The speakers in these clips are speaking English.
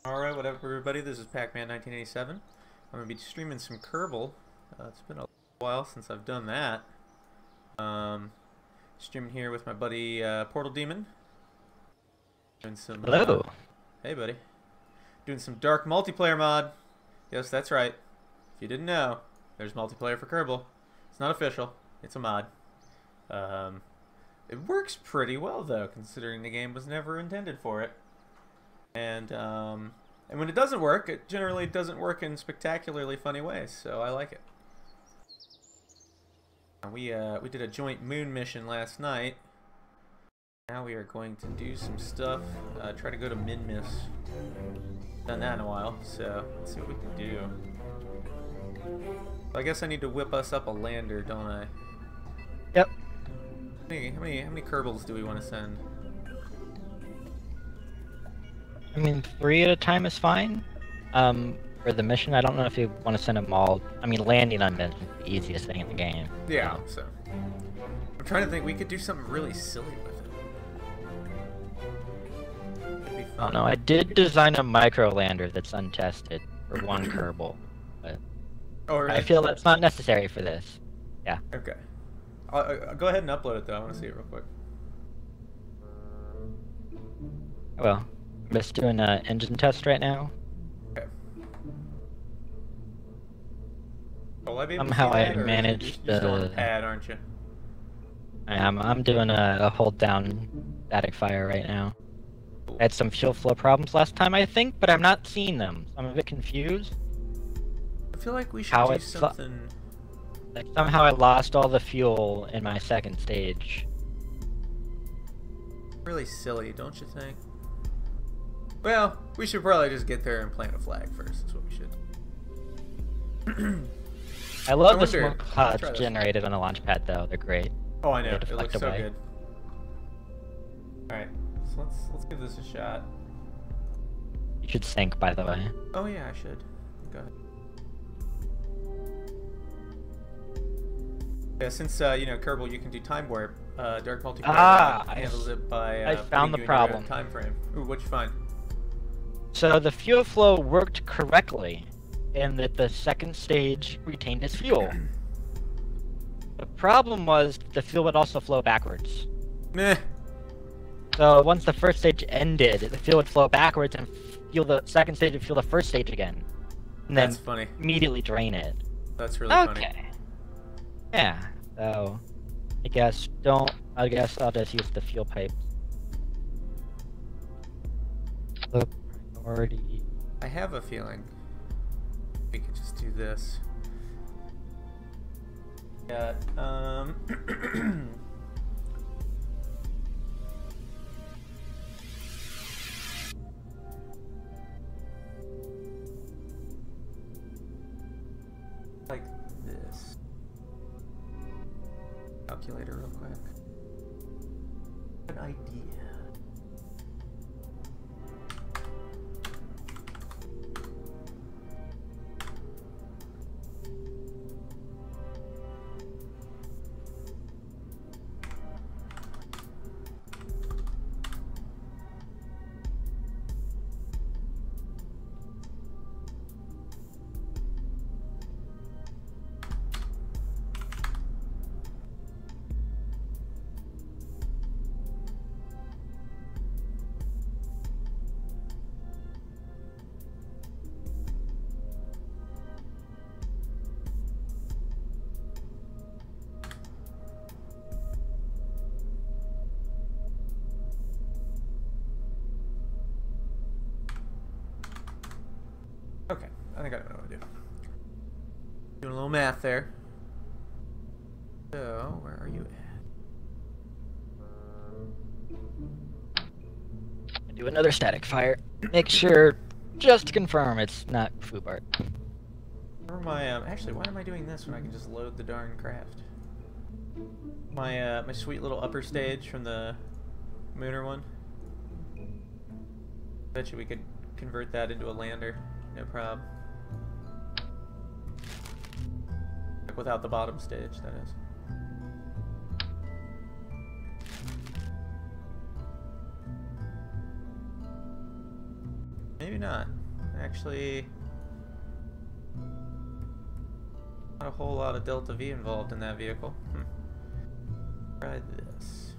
Alright, what up everybody, this is Pac-Man1987. I'm going to be streaming some Kerbal. It's been a while since I've done that. Streaming here with my buddy Portal Demon. Doing some, Hello. Hey buddy. Doing some dark multiplayer mod. Yes, that's right. If you didn't know, there's multiplayer for Kerbal. It's not official, it's a mod. It works pretty well though, considering the game was never intended for it. And when it doesn't work, it generally doesn't work in spectacularly funny ways, so I like it. We did a joint moon mission last night. Now we are going to do some stuff. Try to go to Minmus. Done that in a while, so let's see what we can do. I guess I need to whip us up a lander, don't I? Yep. How many Kerbals do we want to send? I mean, 3 at a time is fine. For the mission, I don't know if you want to send them all. I mean, landing on mission is the easiest thing in the game. Yeah, so. I'm trying to think, we could do something really silly with it. It'd be fun. I don't know. I did design a micro lander that's untested for one Kerbal, but Really? I feel that's not necessary for this. Yeah. Okay. I'll go ahead and upload it though. I want to see it real quick. Well, I'm just doing an engine test right now. Okay. Will I be able to Somehow see that, I or managed you're still on the the- pad, aren't you? I'm doing a hold down static fire right now. Cool. I had some fuel flow problems last time, I think, but I'm not seeing them. So I'm a bit confused. I feel like we should How do it's something. Like, somehow I lost all the fuel in my second stage. Really silly, don't you think? Well, we should probably just get there and plant a flag first. That's what we should. I love the wonder- smoke I'll pods try this. generated on a launch pad, though. They're great. Oh, I know. They It deflect looks so away. good. All right, so let's give this a shot. You should sink, by the way. Oh yeah, I should. Go ahead. Yeah, since you know Kerbal, you can do time warp. Dark Multiplayer handles it by I found the putting you in your own problem. time frame. Ooh, what'd you find? So the fuel flow worked correctly, in that the second stage retained its fuel. The problem was the fuel would also flow backwards. Meh. So once the first stage ended, the fuel would flow backwards and fuel the second stage and fuel the first stage again. And then That's funny. immediately drain it. That's really funny. Okay. Yeah, so I guess I'll just use the fuel pipes. The priority. I have a feeling we could just do this. Yeah. Like this. Calculator real quick. An idea. Okay, I think I know what to do. Doing a little math there. So, where are you at? Do another static fire. Make sure, just to confirm, it's not Fubart. Where am I? Actually, why am I doing this when I can just load the darn craft? My sweet little upper stage from the Mooner one. Bet you we could convert that into a lander. No problem. Like without the bottom stage, that is. not. Actually, not a whole lot of Delta V involved in that vehicle. Try this.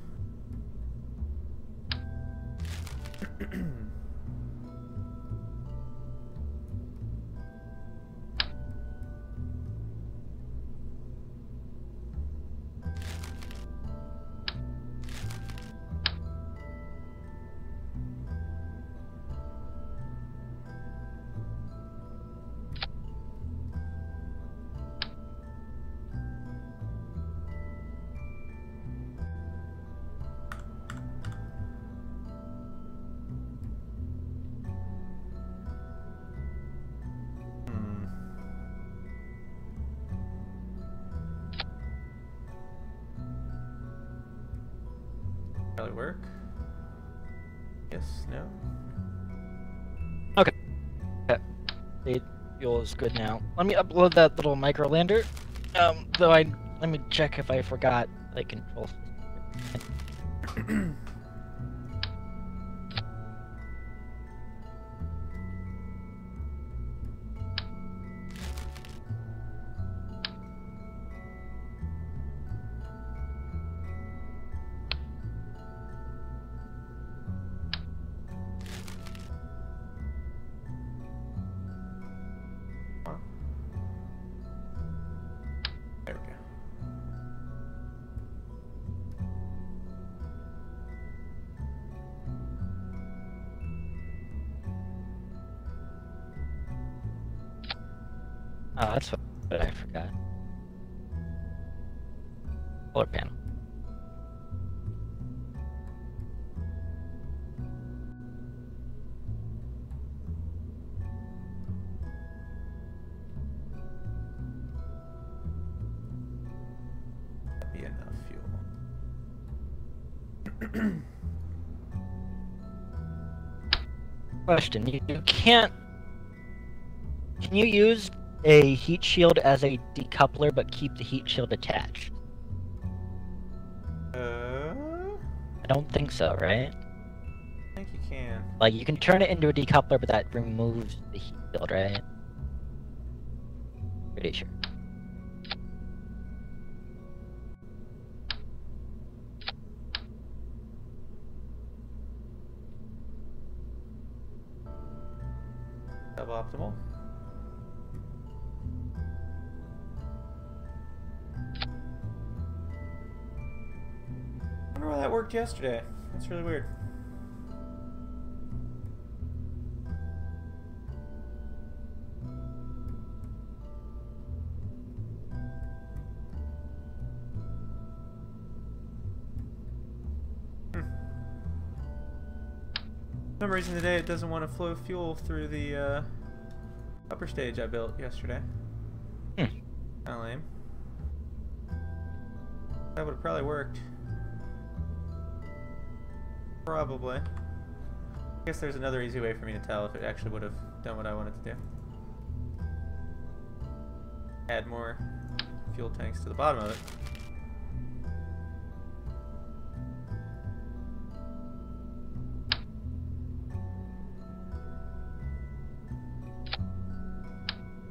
Probably work. Yes, no. Okay. The fuel is good now. Let me upload that little micro lander. Though let me check if I forgot the control system. There we go. Oh, that's what I forgot. Solar panel. That'd be enough fuel. Question: you can't. Can you use a heat shield as a decoupler, but keep the heat shield attached? I don't think so, right? I think you can. Like, you can turn it into a decoupler, but that removes the heat shield, right? Pretty sure. Suboptimal. I wonder why that worked yesterday. That's really weird. For some reason today it doesn't want to flow fuel through the upper stage I built yesterday. Kinda lame. That would have probably worked. Probably. I guess there's another easy way for me to tell if it actually would have done what I wanted to do. Add more fuel tanks to the bottom of it.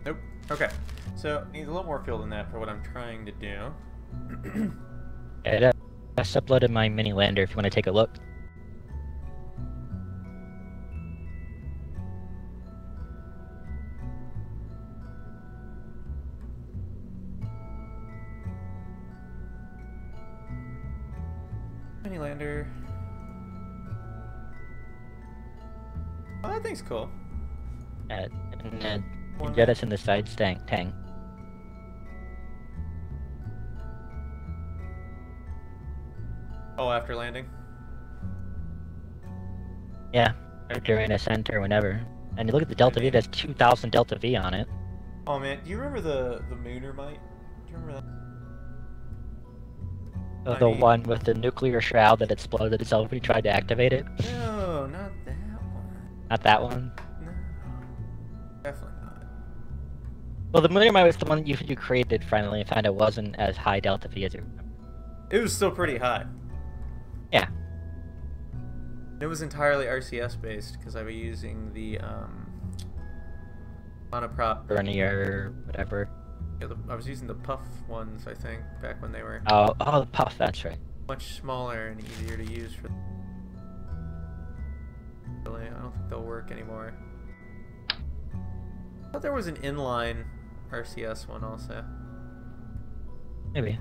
Nope. Okay. So, needs a little more fuel than that for what I'm trying to do. Yeah, I just uploaded my mini lander if you want to take a look. Mini lander. Oh, that thing's cool. And jettison the side tank. Oh, after landing? Yeah, or during ascent or whenever. And you look at the Delta V, it has 2,000 Delta V on it. Oh man, do you remember the Mooner mite? Do you remember that? The one with the nuclear shroud that exploded itself when you tried to activate it? No, not that one. Not that one? No. Definitely not. Well, the Mooner mite was the one you created finally and found it wasn't as high Delta V as you remember. It was still pretty high. Yeah. It was entirely RCS based because I was using the Monoprop. Vernier, whatever. Yeah, I was using the puff ones, I think, back when they were Oh, the puff, that's right. much smaller and easier to use for. Really, I don't think they'll work anymore. I thought there was an inline RCS one also. Maybe.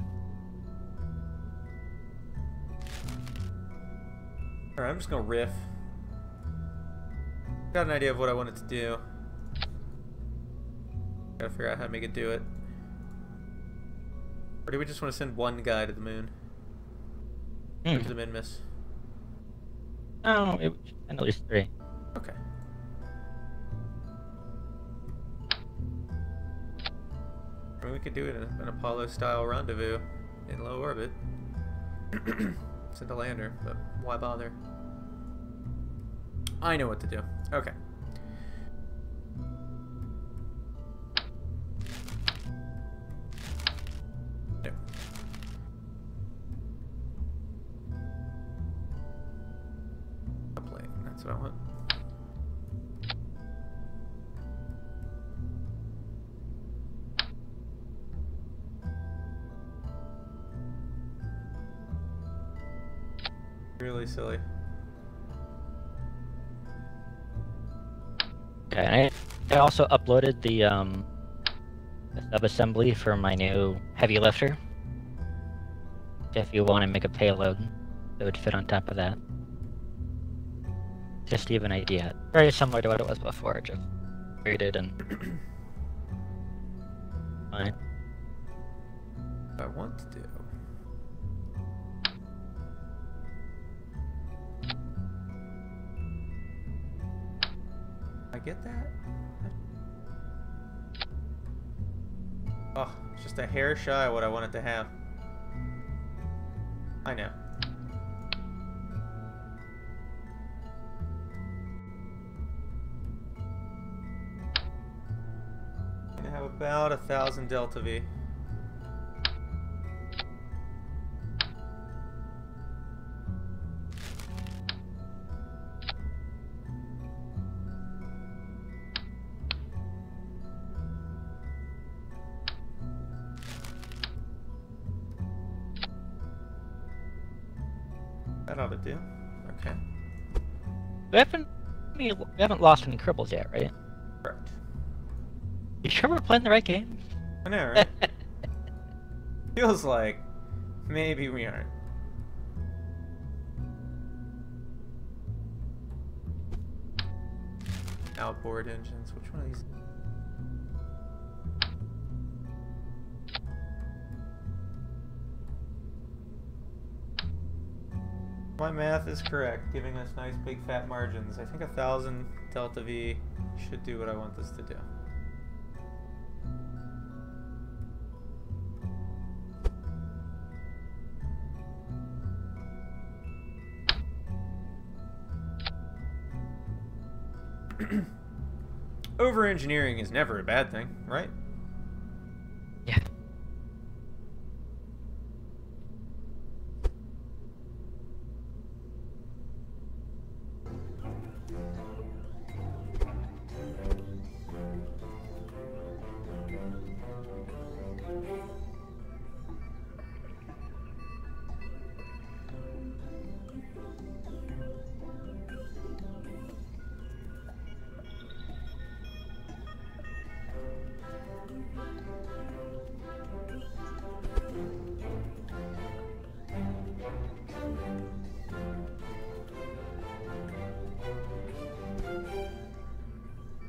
Alright, I'm just gonna riff. Got an idea of what I wanted to do. Gotta figure out how to make it do it. Or do we just want to send one guy to the moon? To the Minmus? No, it should send at least 3. Okay. I mean, we could do it in an Apollo-style rendezvous in low orbit. Send a lander, but why bother? I know what to do. Okay. There. Uploading, that's what I want. Really silly. Okay, I also uploaded the sub-assembly for my new heavy lifter. If you want to make a payload, it would fit on top of that. Just to give an idea. Very similar to what it was before, just created and fine. What I want to do. I get that? Oh, it's just a hair shy of what I want it to have. I know. Gonna have about 1,000 delta V. That ought to do. Okay. We haven't lost any Kerbals yet, right? Correct. You sure we're playing the right game? I know, right? Feels like maybe we aren't. Outboard engines. Which one of these? My math is correct, giving us nice big fat margins. I think 1,000 delta V should do what I want this to do. Over-engineering is never a bad thing, right? Yeah.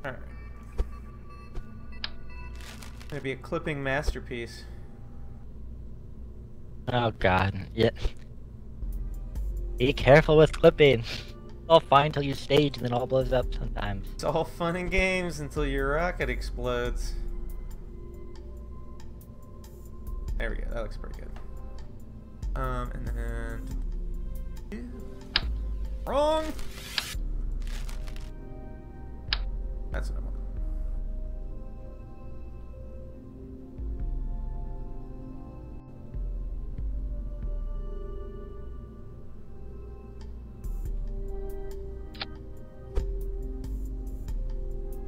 Alright. Gonna be a clipping masterpiece. Oh god, yeah. Be careful with clipping. It's all fine till you stage and then all blows up sometimes. It's all fun and games until your rocket explodes. There we go, that looks pretty good. And then... Wrong! That's what I want.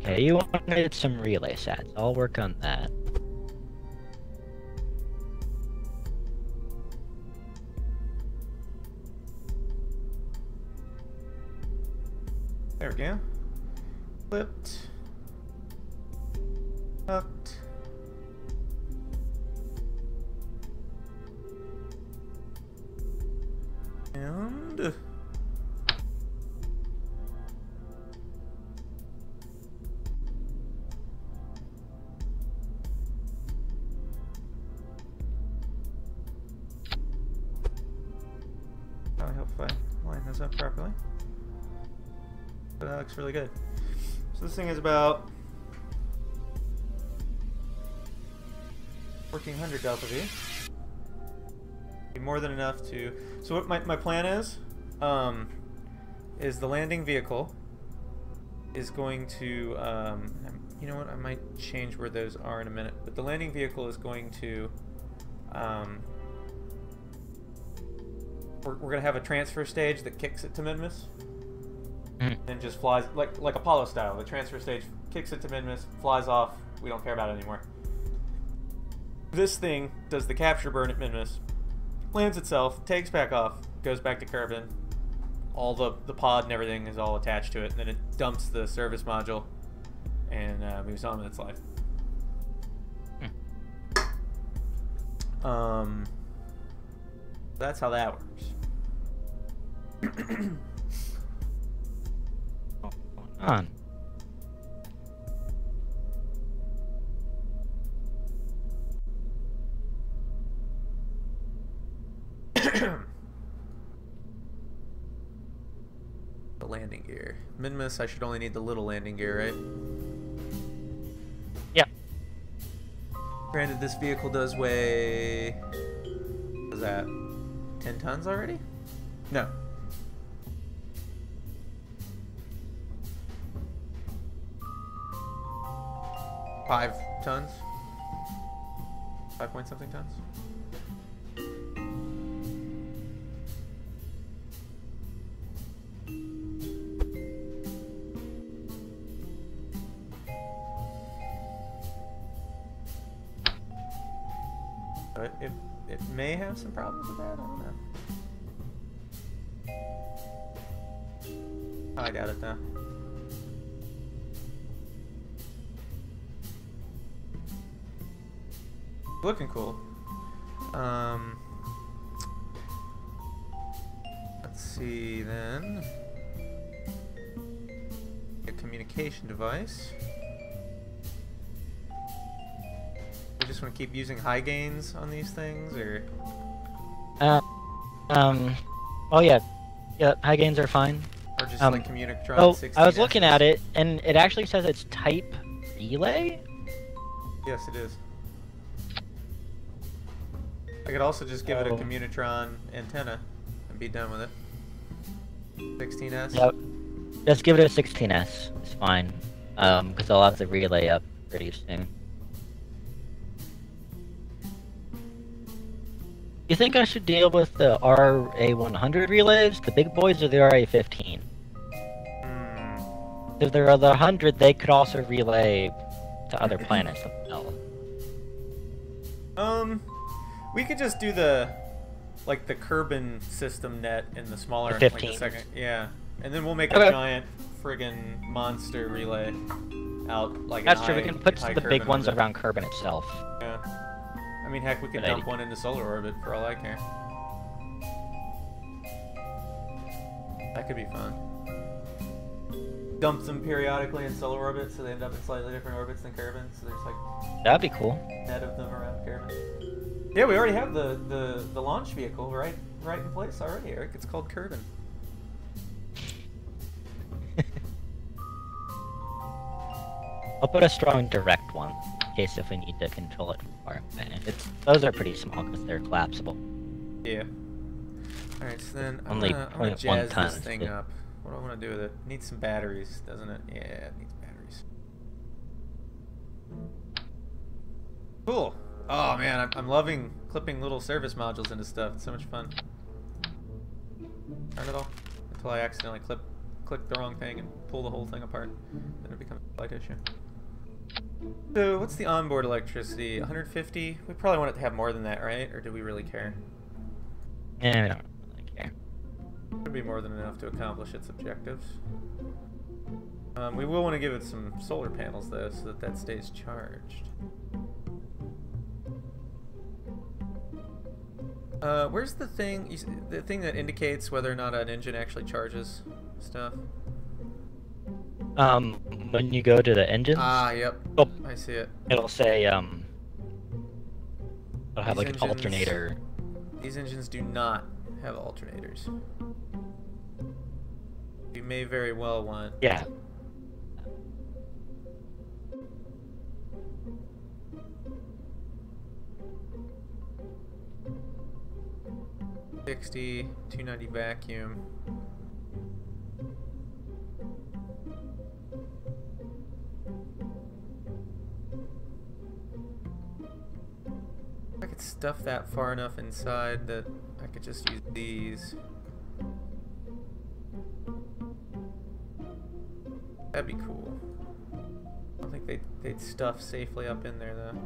Okay, you wanted some relay sats. I'll work on that. There we go. Flipped. Hooked. And... I hope I line this up properly. But that looks really good. So this thing is about 1400 delta V. Be more than enough to. So what my plan is the landing vehicle is going to. You know what? I might change where those are in a minute. But the landing vehicle is going to. We're gonna have a transfer stage that kicks it to Minmus. And just flies like Apollo style. The transfer stage kicks it to Minmus, flies off. We don't care about it anymore. This thing does the capture burn at Minmus, lands itself, takes back off, goes back to Kerbin. All the pod and everything is all attached to it, and then it dumps the service module and moves on with its life. That's how that works. On. The landing gear. Minmus, I should only need the little landing gear, right? Yeah. Granted, this vehicle does weigh... What is that? 10 tons already? No. Five tons? 5 point something tons? It may have some problems with that, I don't know. I doubt it though. Looking cool. Let's see then. A communication device. We just want to keep using high gains on these things, or? Oh yeah, high gains are fine. Or just like Communicatron 16. I was looking at it, and it actually says it's type relay. Yes, it is. I could also just give it a Communitron antenna and be done with it. 16S? Yep. Just give it a 16S. It's fine. Because I'll have the relay up pretty soon. You think I should deal with the RA100 relays, the big boys, or the RA15? If there are the 100, they could also relay to other planets. We could just do the Kerbin system net in the smaller, the 15. like the second, yeah, and then we'll make a giant friggin' monster relay out like. That's true. We can put the big ones around Kerbin itself. Yeah. I mean, heck, we could dump one into solar orbit for all I care. That could be fun. Dump them periodically in solar orbit so they end up in slightly different orbits than Kerbin. So there's like that'd be cool. Net of them around Kerbin. Yeah, we already have the launch vehicle right in place already, Eric. It's called Kerbin. I'll put a strong direct one in case if we need to control it from far away. Those are pretty small because they're collapsible. Yeah. All right, so then I'm Only gonna jazz this thing but... up. What do I want to do with it? It needs some batteries, doesn't it? Yeah, it needs batteries. Cool. Oh man, I'm loving clipping little service modules into stuff. It's so much fun. Turn it off until I accidentally clip click the wrong thing and pull the whole thing apart. Then it becomes a light issue. So what's the onboard electricity? 150? We probably want it to have more than that, right? Or do we really care? Yeah, we don't really care. Should be more than enough to accomplish its objectives. We will want to give it some solar panels though, so that that stays charged. Where's the thing? The thing that indicates whether or not an engine actually charges stuff? When you go to the engines, Ah, yep. oh, I see it. it'll say it'll have These like an alternator. These engines do not have alternators. You may very well want. Yeah. $60, $290 vacuum. I could stuff that far enough inside that I could just use these. That'd be cool. I don't think they'd stuff safely up in there though.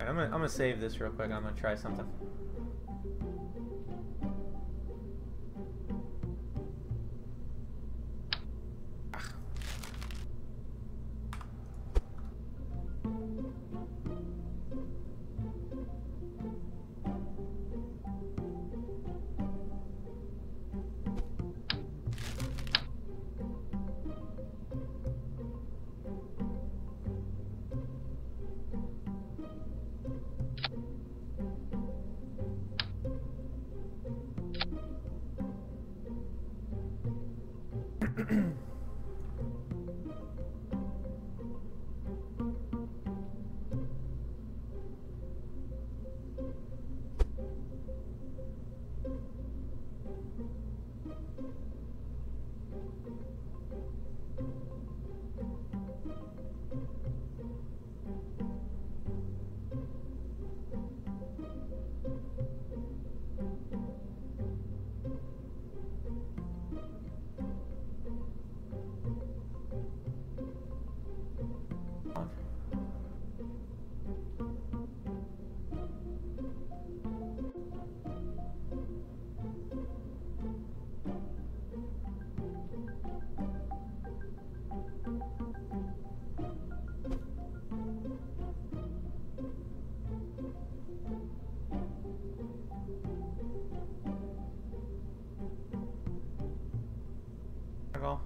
I'm gonna save this real quick. I'm gonna try something. All.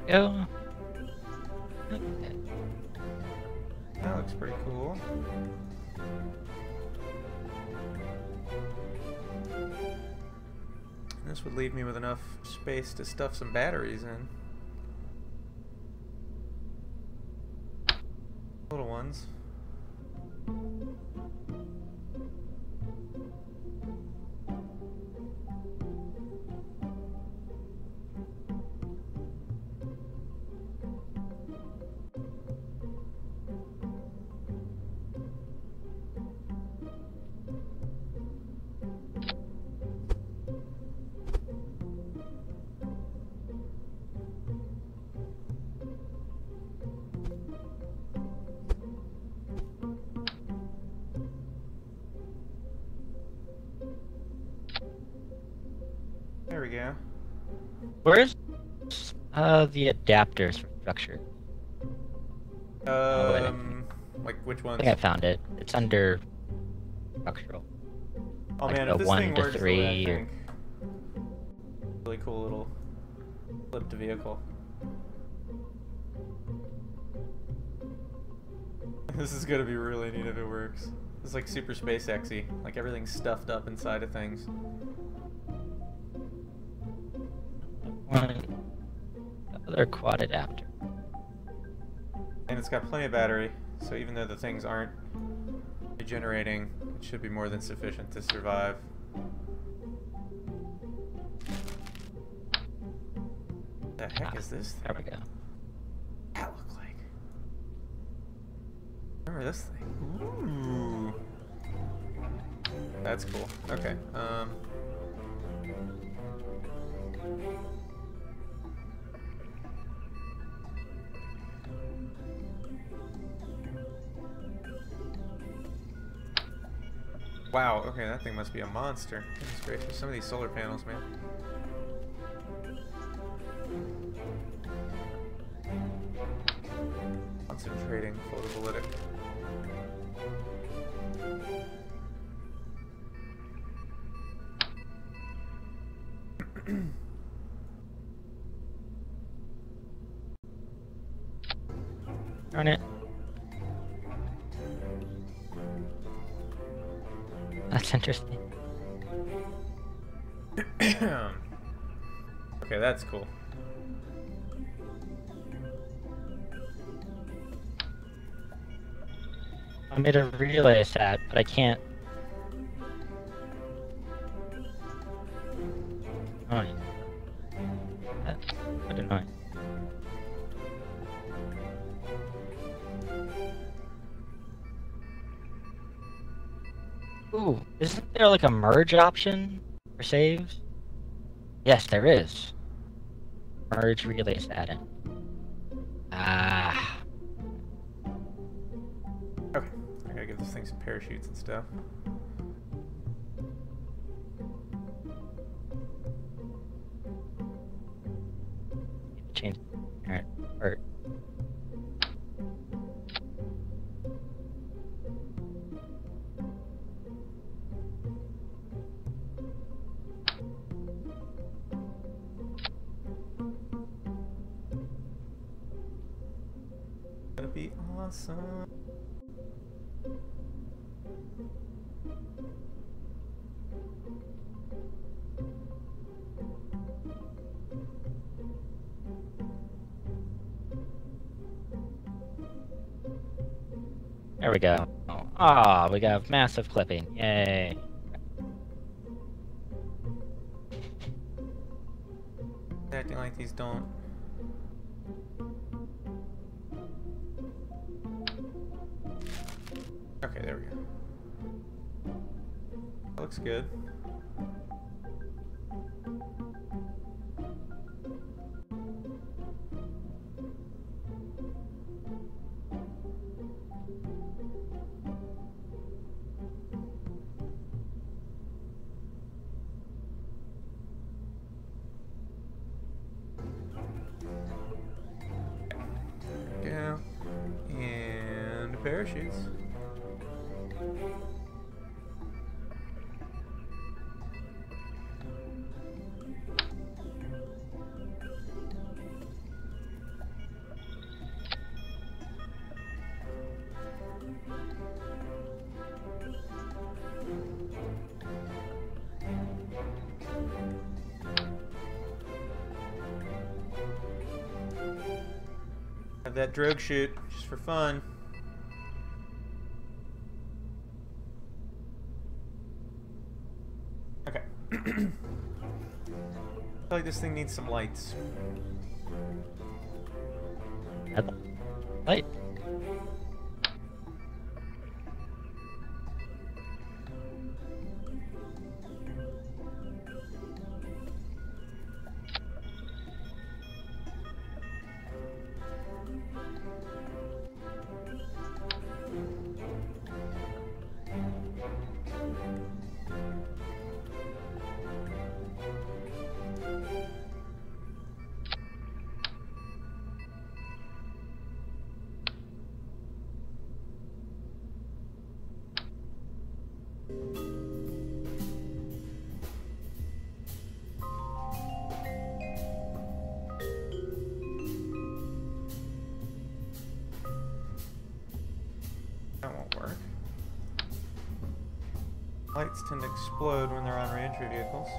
Go. That looks pretty cool. This would leave me with enough space to stuff some batteries in. Little ones. There we go. Where's the adapters for structure? Like which I ones? think I found it. It's under structural. Oh like man, the if this 1 thing to works, 3 I or... think. Really cool little flipped vehicle. This is gonna be really neat if it works. It's like super SpaceX-y. Like everything's stuffed up inside of things. One other quad adapter. And it's got plenty of battery, so even though the things aren't regenerating, it should be more than sufficient to survive. What the heck is this thing? There we go. That look like? Remember this thing? Ooh. That's cool. Okay. Wow, okay, that thing must be a monster. Goodness gracious, some of these solar panels, man. Concentrating photovoltaic. Darn it. That's interesting. Okay, that's cool. I made a relay set, but I can't. Annoying. That's quite annoying. Ooh, isn't there like a merge option for saves? Yes, there is. Merge relay status. Ah. Okay, I gotta give this thing some parachutes and stuff. Change. Alright, or That'd be awesome. there we go. Ah, we got massive clipping. Yay. Acting like these don't. Okay, there we go. That looks good. Go. And parachutes. Have that drogue shoot just for fun. Okay. I feel like this thing needs some lights. Light. That won't work. Lights tend to explode when they're on re-entry vehicles.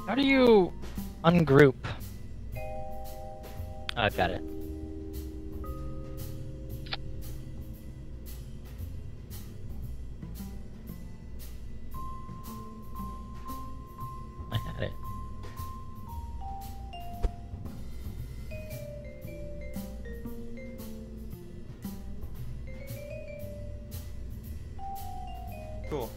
How do you ungroup? Oh, I've got it. I had it. Cool.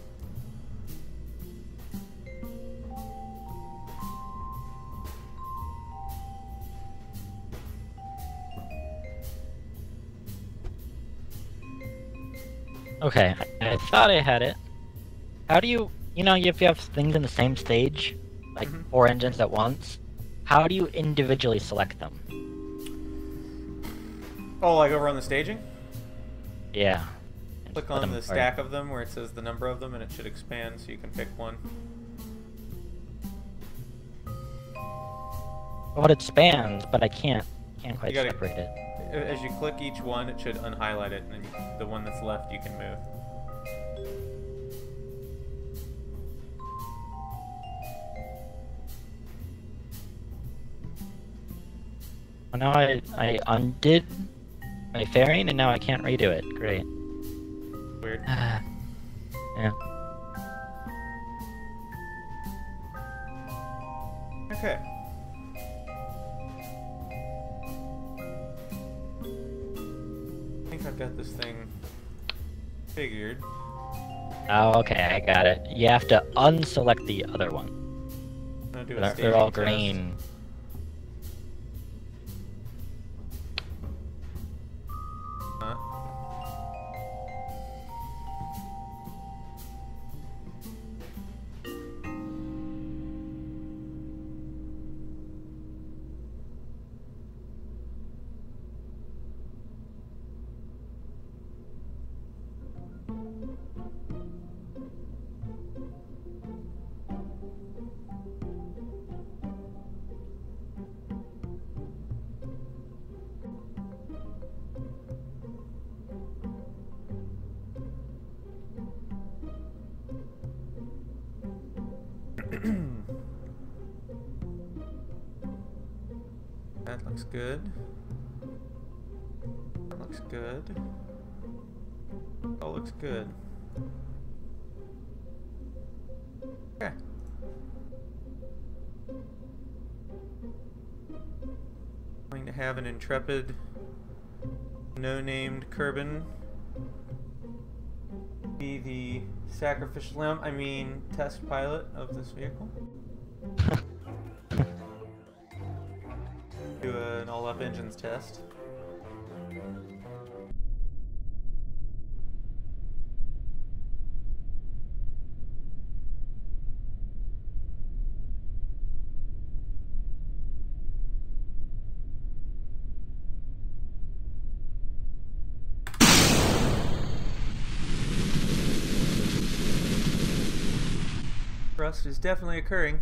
Okay, I thought I had it. How do you, if you have things in the same stage, like 4 engines at once, how do you individually select them? Oh, like over on the staging? Yeah. Click on the stack of them where it says the number of them, and it should expand so you can pick one. Well, it expands, but I can't quite separate it. As you click each one, it should unhighlight it, and then the one that's left you can move. Well, now I undid my fairing, and now I can't redo it. Great. Weird. Yeah. Okay. I think I've got this thing figured. Oh, okay, I got it. You have to unselect the other one. I'm gonna do a They're all staging green. Huh? That looks good. That looks good. All looks good. Okay. Going to have an intrepid, no-named Kerbin be the sacrificial lamb, test pilot of this vehicle. Do an all-up engines test. Thrust is definitely occurring.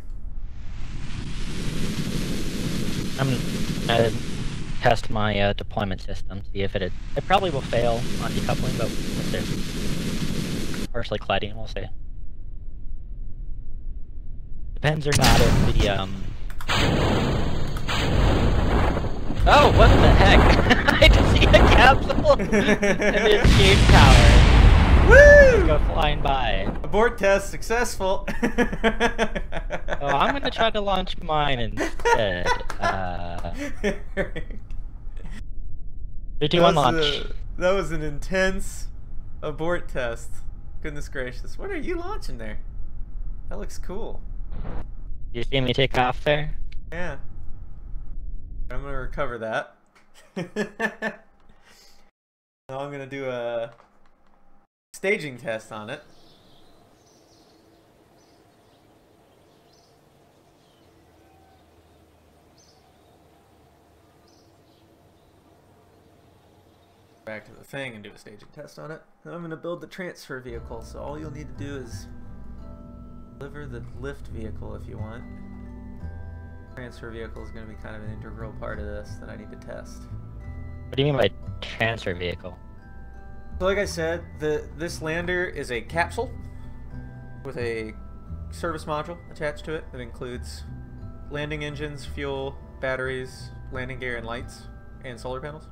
I'm gonna test my deployment system, see if it probably will fail on decoupling, but if there's partially colliding, we'll see. Depends or not if the Oh, what the heck? I just see a capsule and the escape tower. Woo! Go flying by. Abort test successful. Oh, I'm gonna try to launch mine instead. 3, 2, 1, launch. That was an intense abort test. Goodness gracious. What are you launching there? That looks cool. You see me take off there? Yeah. I'm gonna recover that. Now I'm gonna do a staging test on it. Back to the thing and do a staging test on it. Then I'm going to build the transfer vehicle, so all you'll need to do is deliver the lift vehicle if you want. Transfer vehicle is going to be kind of an integral part of this that I need to test. What do you mean by transfer vehicle? So like I said, this lander is a capsule with a service module attached to it that includes landing engines, fuel, batteries, landing gear, and lights, and solar panels.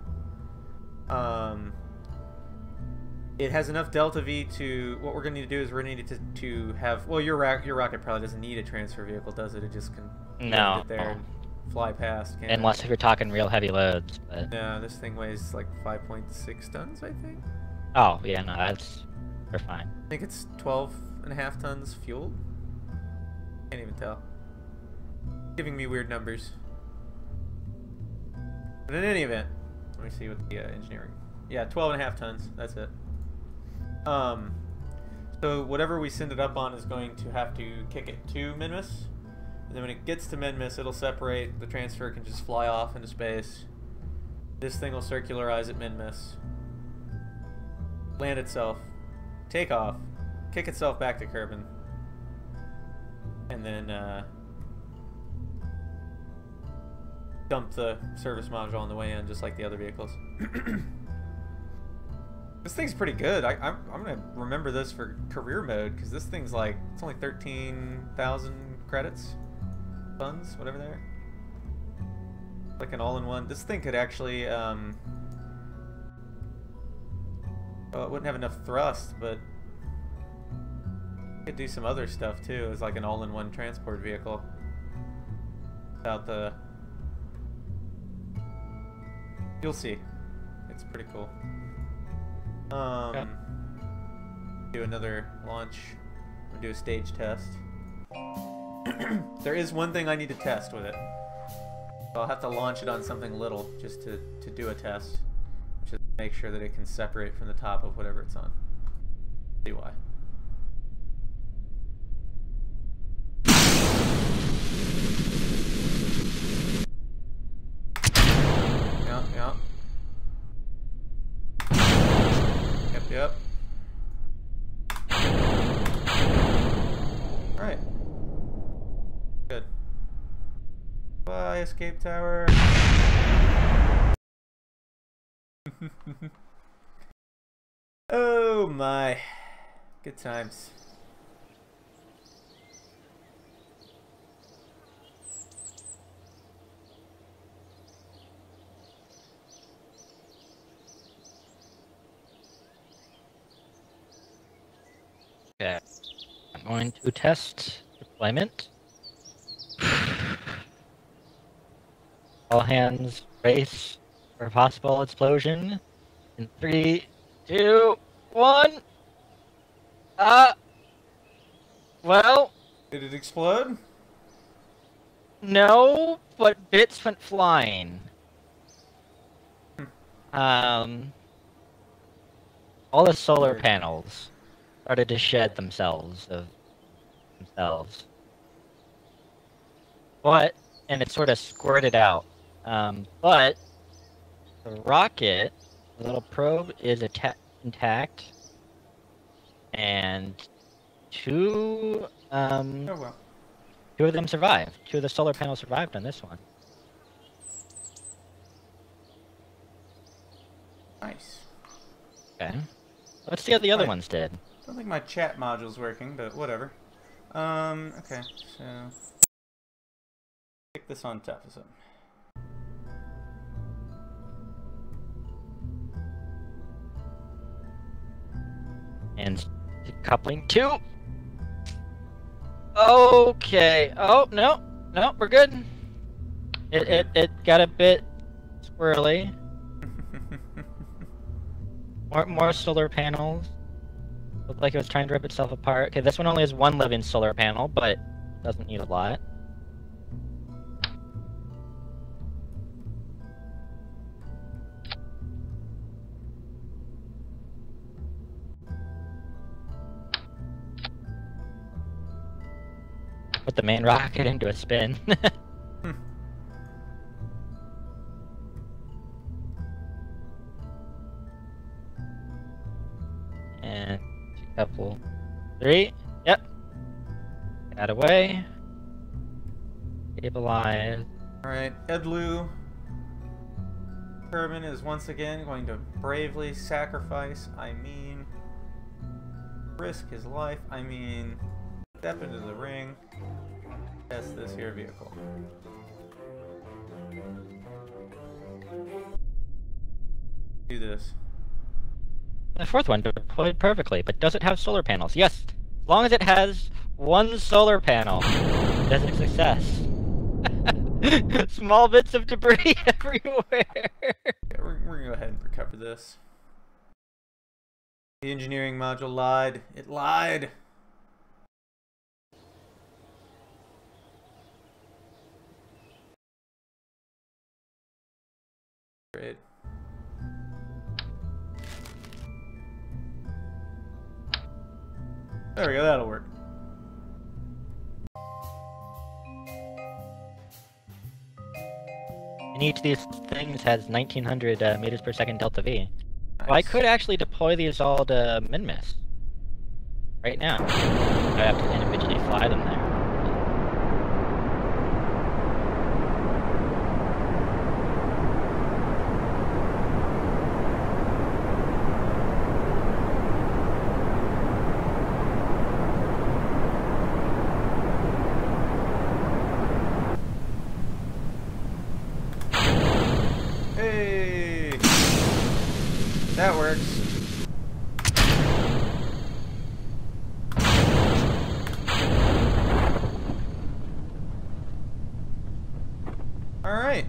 It has enough delta V to... What we're going to need to do is we're going to need to have... Well, your rocket probably doesn't need a transfer vehicle, does it? It just can land it there and fly past. Unless if you're talking real heavy loads. But... No, this thing weighs like 5.6 tons, I think. Oh, yeah, no, we're fine. I think it's 12.5 tons fueled. Can't even tell. Giving me weird numbers. But in any event, let me see what the engineering... Yeah, 12.5 tons. That's it. So whatever we send it up on is going to have to kick it to Minmus. And then when it gets to Minmus, it'll separate. The transfer can just fly off into space. This thing will circularize at Minmus. Land itself. Take off. Kick itself back to Kerbin. And then dump the service module on the way in, just like the other vehicles. This thing's pretty good. I'm gonna remember this for career mode, because this thing's like, it's only 13,000 credits, funds, whatever they are. Like an all-in-one. This thing could actually, well, it wouldn't have enough thrust, but it could do some other stuff too. It's like an all-in-one transport vehicle without the... You'll see. It's pretty cool. Okay. Do another launch. We'll do a stage test. There is one thing I need to test with it. So I'll have to launch it on something little just to do a test. Just make sure that it can separate from the top of whatever it's on. See why. Yeah. Yep. Alright. Good. Bye, escape tower. Oh my. Good times. Okay, I'm going to test deployment. All hands race for a possible explosion. In 3, 2, 1. Well. Did it explode? No, but bits went flying. All the solar panels started to shed themselves of themselves. And it sort of squirted out. But the rocket, the little probe, is intact, and two of them survived. 2 of the solar panels survived on this one. Nice. Okay. Let's see how the other ones did. I don't think my chat module's working, but whatever. Okay, so... Pick this on top of something. And coupling 2. Okay. Oh, no, we're good. It got a bit squirrely. More solar panels. Looked like it was trying to rip itself apart. Okay, this one only has 1 living solar panel, but doesn't need a lot. Put the main rocket into a spin. And couple 3. Yep. Got away. Stabilize. Alright, Edlu Kerbin is once again going to bravely sacrifice, risk his life, Step into the ring. Test this here vehicle. Do this. The fourth one deployed perfectly, but does it have solar panels? Yes, as long as it has one solar panel, that's a success. Small bits of debris everywhere. Yeah, we're gonna go ahead and recover this. The engineering module lied. It lied. Great. There we go, that'll work. And each of these things has 1900 meters per second delta V. Nice. Well, I could actually deploy these all to Minmus right now. I have to individually fly them there. Hey! That works. Alright.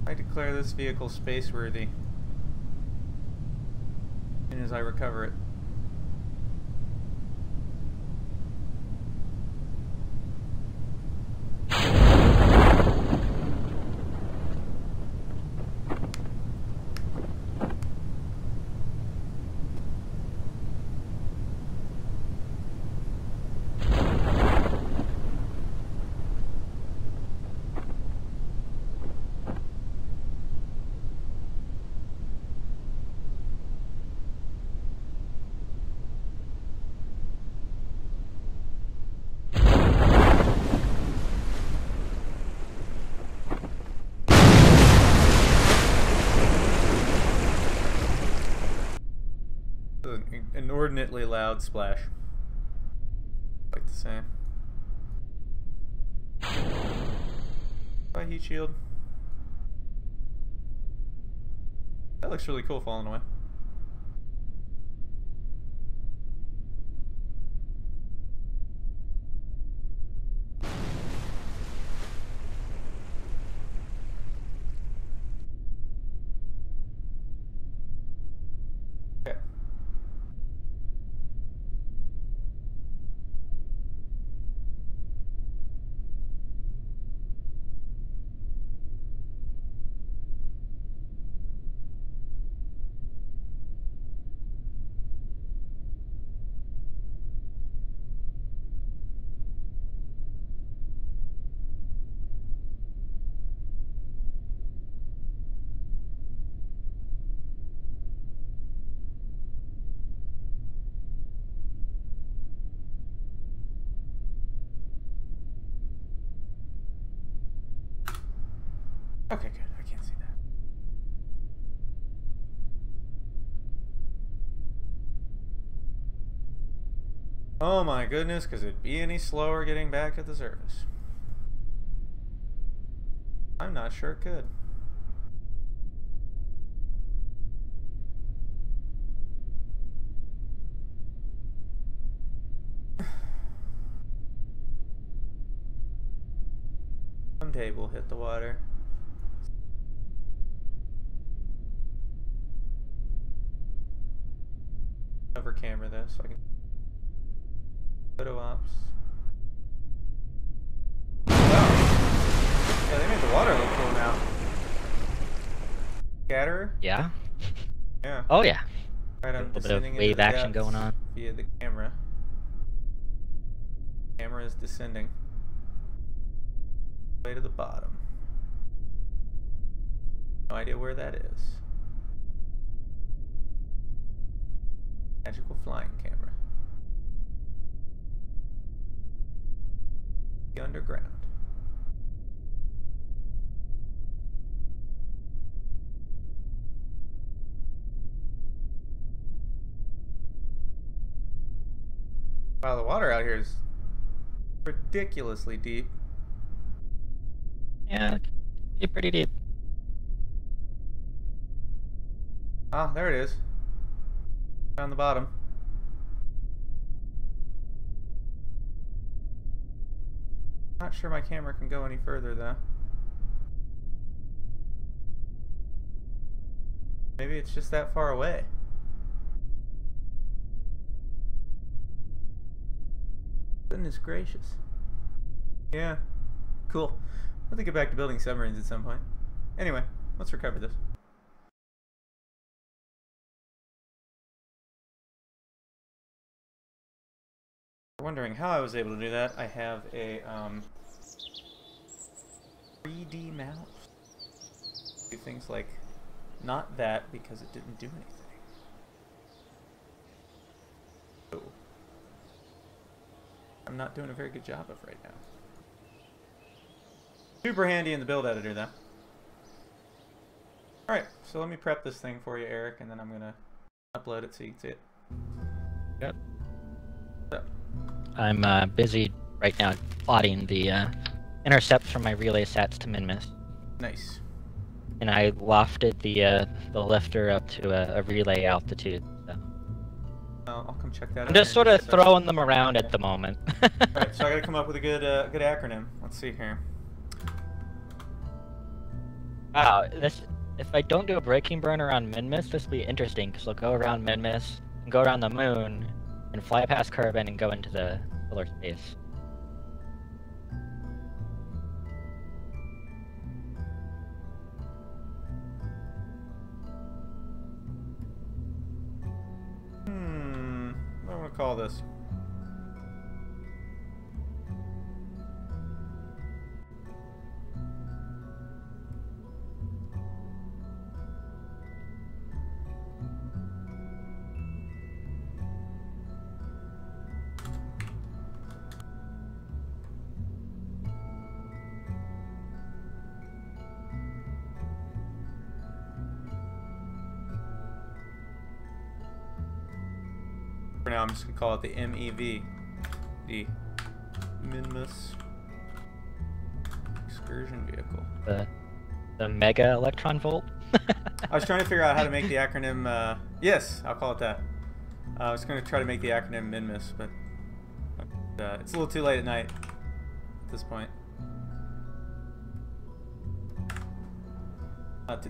I declare this vehicle space-worthy. As soon as I recover it. An inordinately loud splash. Like the same. Bye, heat shield. That looks really cool falling away. Okay. Okay, good. I can't see that. Oh my goodness, because it'd be any slower getting back to the surface. I'm not sure it could. Someday we'll hit the water. Over camera though, so I can photo ops. Wow. Yeah, they made the water look cool now. Scatterer? Yeah? Yeah. Oh yeah. Right, I'm A little bit of descending into wave the action depths going on. via the camera. Camera is descending. Way to the bottom. No idea where that is. Magical flying camera. The underground. Wow, the water out here is ridiculously deep. Yeah, be pretty deep. Ah, there it is. Down the bottom. Not sure my camera can go any further though. Maybe it's just that far away. Goodness gracious. Yeah. Cool. We'll have to get back to building submarines at some point. Anyway, let's recover this. If you're wondering how I was able to do that, I have a 3D mouse. Do things like not that because it didn't do anything. Oh. I'm not doing a very good job of right now. Super handy in the build editor though. Alright, so let me prep this thing for you, Eric, and then I'm gonna upload it so you can see it. Yep. So. I'm busy right now plotting the intercepts from my relay sats to Minmus. Nice. And I lofted the lifter up to a relay altitude. So. I'll come check that out. I'm just sort of throwing them around at the moment. Alright, so I gotta come up with a good good acronym. Let's see here. Wow, if I don't do a braking burn around Minmus, this will be interesting, because we'll go around Minmus, and go around the moon, and fly past Kerbin and go into the solar space. What do I want to call this? For now, I'm just gonna call it the MEV, the Minmus Excursion Vehicle. The Mega Electron Volt? I was trying to figure out how to make the acronym, yes, I'll call it that. I was gonna try to make the acronym Minmus, but it's a little too late at night at this point.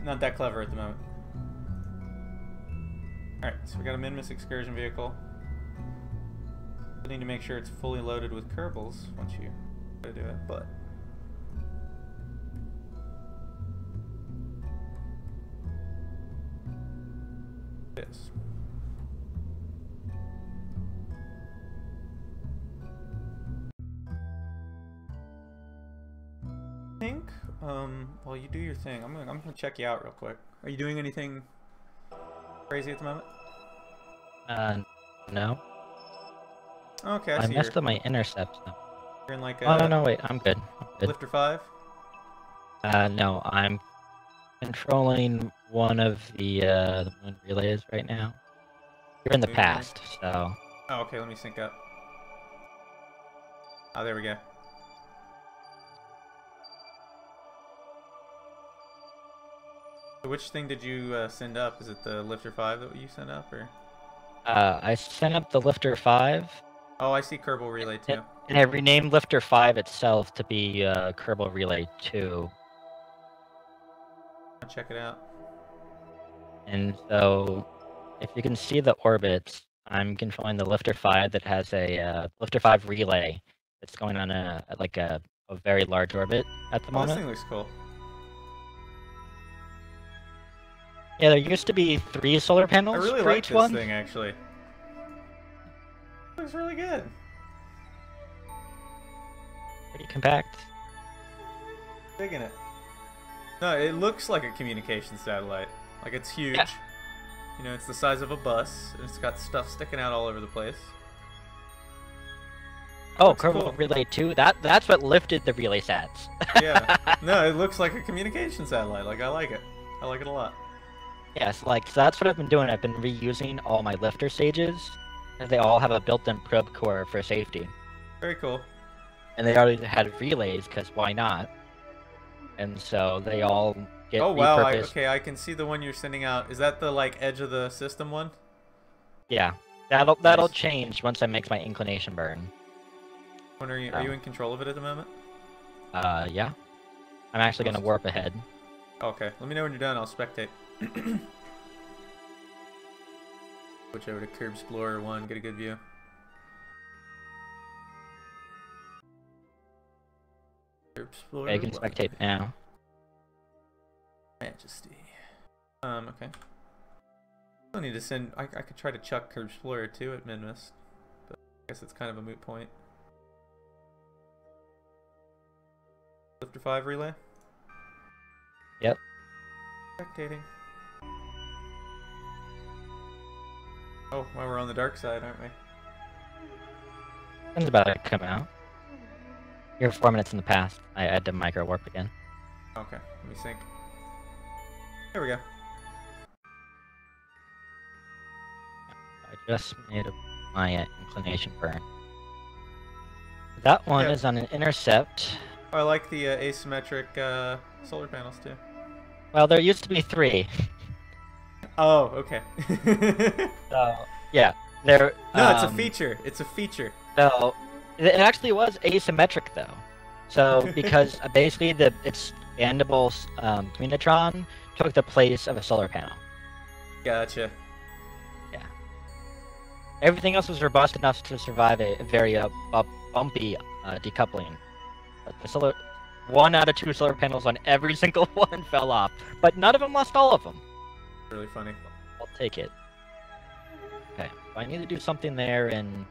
Not that clever at the moment. Alright, so we got a Minmus Excursion Vehicle. I need to make sure it's fully loaded with Kerbals once you go to do it, but this. I think while you do your thing, I'm gonna check you out real quick. Are you doing anything crazy at the moment? No. Okay, I see messed up my intercepts though. you're in like Oh no, wait, I'm good. Lifter 5? No, I'm controlling one of the moon relays right now. You're in the Moon past, so... Oh, okay, let me sync up. Oh, there we go. So which thing did you send up? Is it the Lifter 5 that you sent up, or? I sent up the Lifter 5. Oh, I see Kerbal Relay 2. And I renamed Lifter 5 itself to be Kerbal Relay 2. I'll check it out. And so, if you can see the orbits, I'm controlling the Lifter 5 that has a Lifter 5 relay that's going on a very large orbit at the Oh, moment. this thing looks cool. Yeah, there used to be 3 solar panels I really for like each this one. thing, actually. Looks really good. Pretty compact. Digging it. No, it looks like a communication satellite. Like, it's huge. Yeah. You know, it's the size of a bus, and it's got stuff sticking out all over the place. Oh, Looks Kerbal cool. Relay 2? That's what lifted the relay sats. Yeah. No, it looks like a communication satellite. Like, I like it. I like it a lot. Yes, so that's what I've been doing. I've been reusing all my lifter stages, and they all have a built-in probe core for safety. Very cool. and they already had relays, because why not? And so they all get Oh wow, repurposed. okay, I can see the one you're sending out. Is that the like edge of the system one? Yeah, that'll Nice. change once I make my inclination burn. When are you in control of it at the moment? Yeah. I'm actually gonna warp ahead. Okay, let me know when you're done. I'll spectate. Switch over to Kerbal Multiplayer 1, get a good view. Kerbal Multiplayer Okay, you can spectate now. Majesty. Okay. I need to send. I could try to chuck Kerbal Multiplayer 2 at Minmus, but I guess it's kind of a moot point. Lifter 5 relay? Yep. Spectating. Oh, well, we're on the dark side, aren't we? It's about to come out. You're 4 minutes in the past. I had to micro warp again. Okay, let me sync. There we go. I just made my inclination burn. That one is on an intercept. Oh, I like the asymmetric solar panels too. Well, there used to be 3. Oh, okay. So, yeah, there. No, it's a feature. It's a feature. So, it actually was asymmetric though. So, because basically its expandable communitron took the place of a solar panel. Gotcha. Yeah. Everything else was robust enough to survive a very bumpy decoupling. But 1 out of 2 solar panels on every single one fell off, but none of them lost all of them. Really funny. I'll take it. Okay, I need to do something there in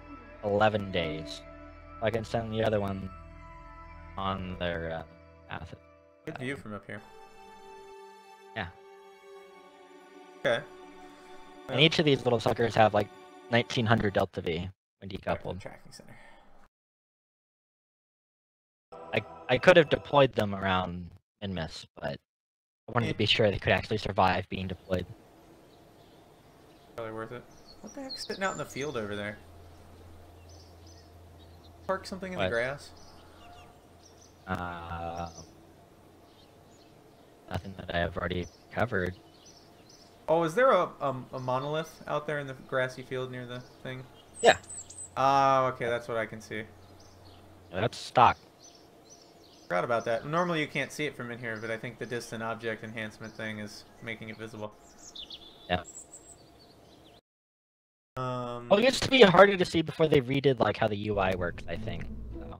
11 days. I can send the other one on their path. Good view from up here. Yeah. Okay. And each of these little suckers have like 1900 delta V when decoupled. Tracking center. I could have deployed them around Minmus, but I wanted to be sure they could actually survive being deployed. Probably worth it. What the heck's sitting out in the field over there? Park something in the grass? Nothing that I have already covered. Oh, is there a monolith out there in the grassy field near the thing? Yeah. Oh, okay, that's what I can see. That's stock. Forgot about that. Normally you can't see it from in here, but I think the distant object enhancement thing is making it visible. Yeah. Well, it used to be harder to see before they redid like how the UI works, I think. So.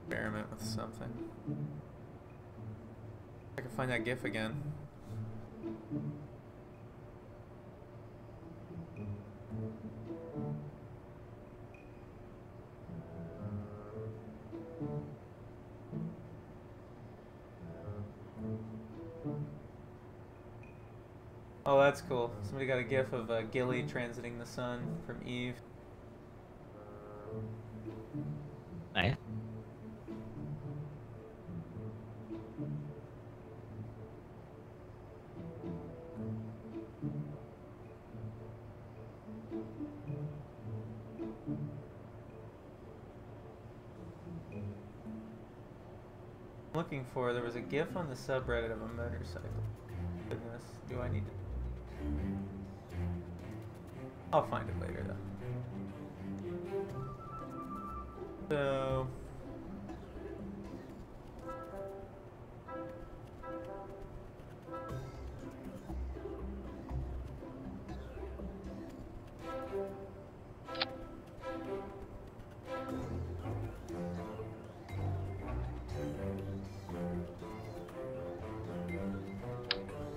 Experiment with something. I can find that GIF again. Oh, that's cool. Somebody got a GIF of Gilly transiting the sun from Eve. Nice. Looking for, there was a GIF on the subreddit of a motorcycle. Goodness, do I need to... I'll find it later though. So...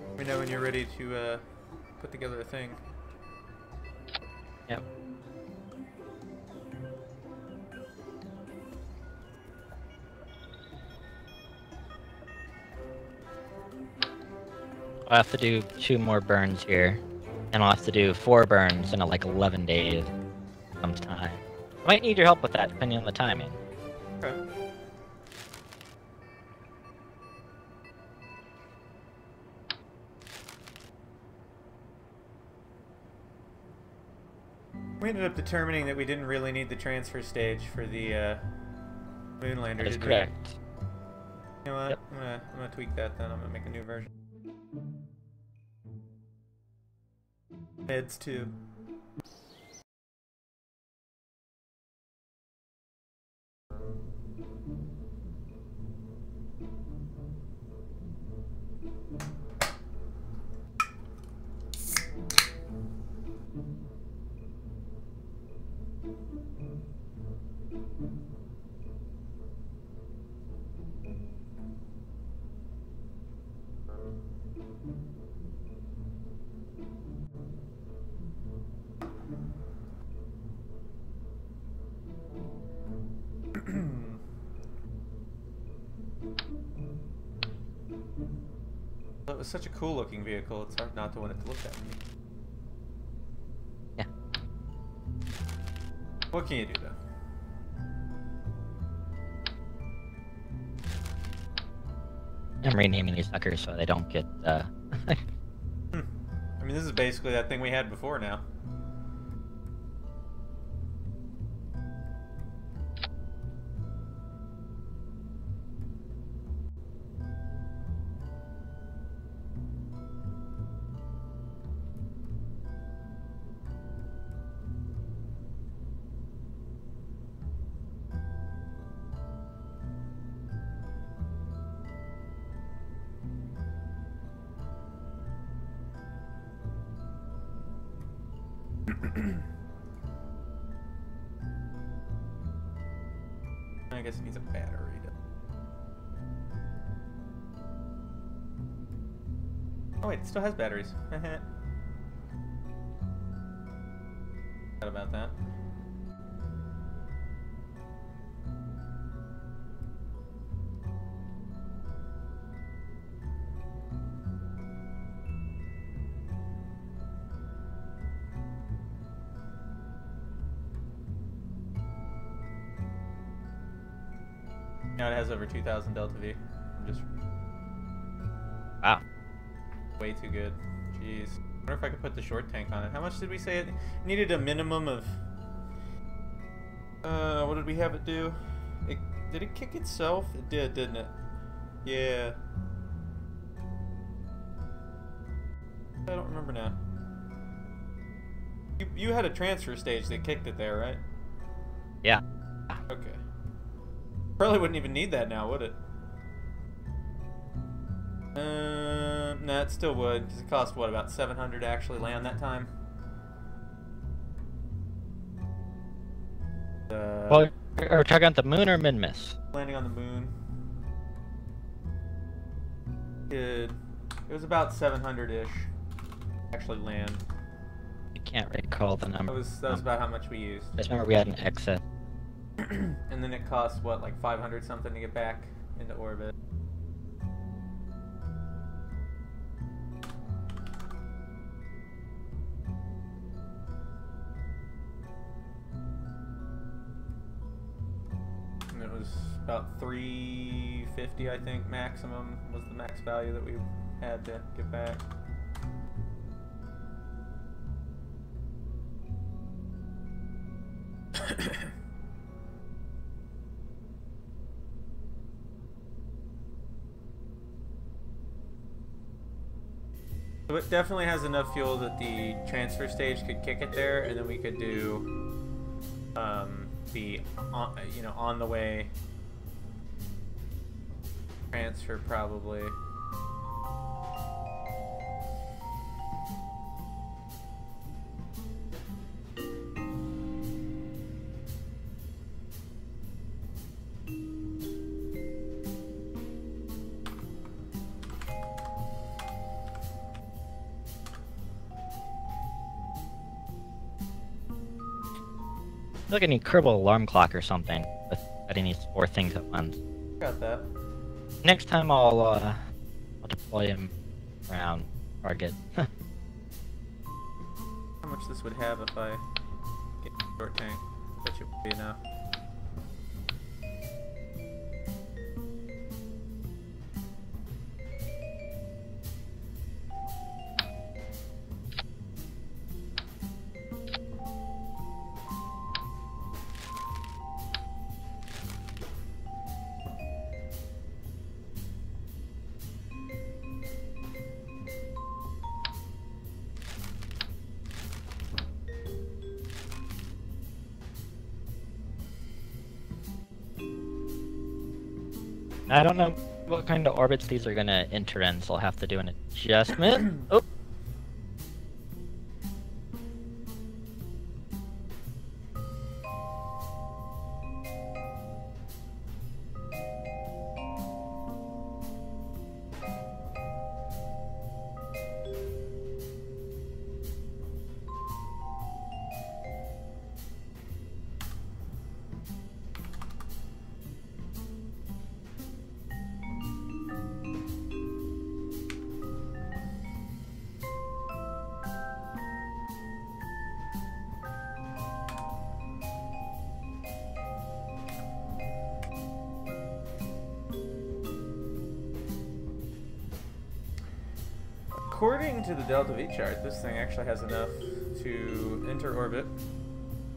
Let me know when you're ready to put together a thing. Yep. I'll have to do 2 more burns here, and I'll have to do 4 burns in like 11 days sometime. I might need your help with that, depending on the timing. Okay. We ended up determining that we didn't really need the transfer stage for the Moonlander. That is correct. You know what? Yep. I'm gonna tweak that then. I'm gonna make a new version. Meds too. It was such a cool looking vehicle, it's hard not to want it to look at me. Yeah. What can you do though? I'm renaming these suckers so they don't get I mean, this is basically that thing we had before now. I guess it needs a battery. Oh wait, it still has batteries. Forgot about that. Now it has over 2,000 Delta V. I'm just... wow. Way too good. Jeez. I wonder if I could put the short tank on it. How much did we say it needed? A minimum of... what did we have it do? Did it kick itself? It did, didn't it? Yeah. I don't remember now. You had a transfer stage that kicked it there, right? Yeah. Okay. Probably wouldn't even need that now, would it? Nah, it still would, because it cost, what, about 700 to actually land that time? Well, are we talking about the moon or Minmus? Landing on the moon. It was about 700-ish. Actually land. I can't recall the number. That was about how much we used. I just remember we had an exit. And then it cost, what, like 500 something to get back into orbit. And it was about 350, I think, maximum was the max value that we had to get back. So it definitely has enough fuel that the transfer stage could kick it there, and then we could do the on the way transfer probably. I feel like I need Kerbal alarm clock or something, with setting these 4 things at once. Got that. Next time I'll deploy him around target. How much this would have if I get a short tank? I bet you it would be enough. I don't know what kind of orbits these are gonna enter in, so I'll have to do an adjustment. Oh. According to the Delta V chart, this thing actually has enough to enter orbit,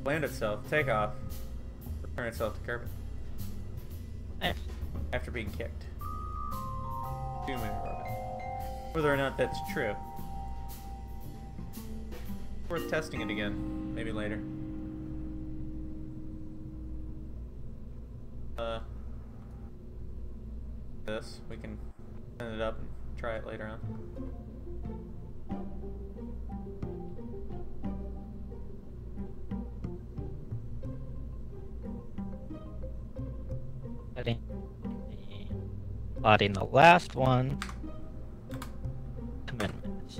land itself, take off, return itself to Kerbal. Nice. After being kicked. To move orbit. Whether or not that's true. Worth testing it again, maybe later. This, we can send it up and try it later on. Plotting the last one. Amendments.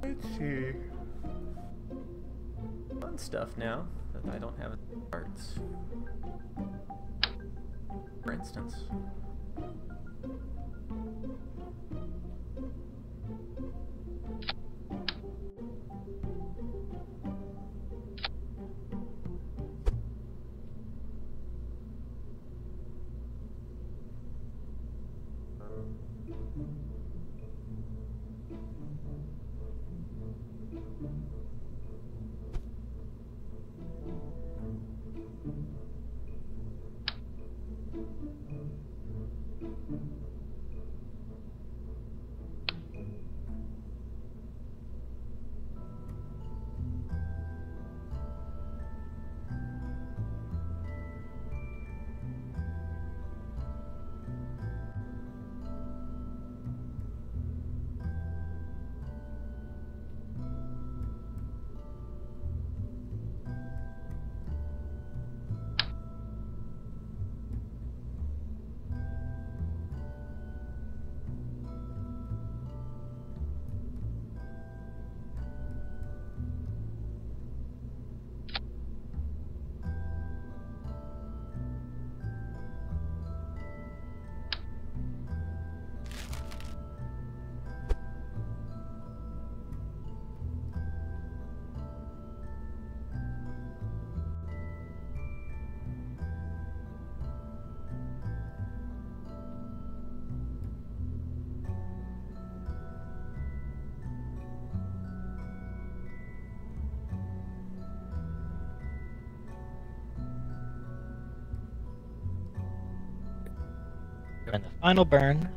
Let's see. Fun stuff now that I don't have parts. For instance. Doing the final burn.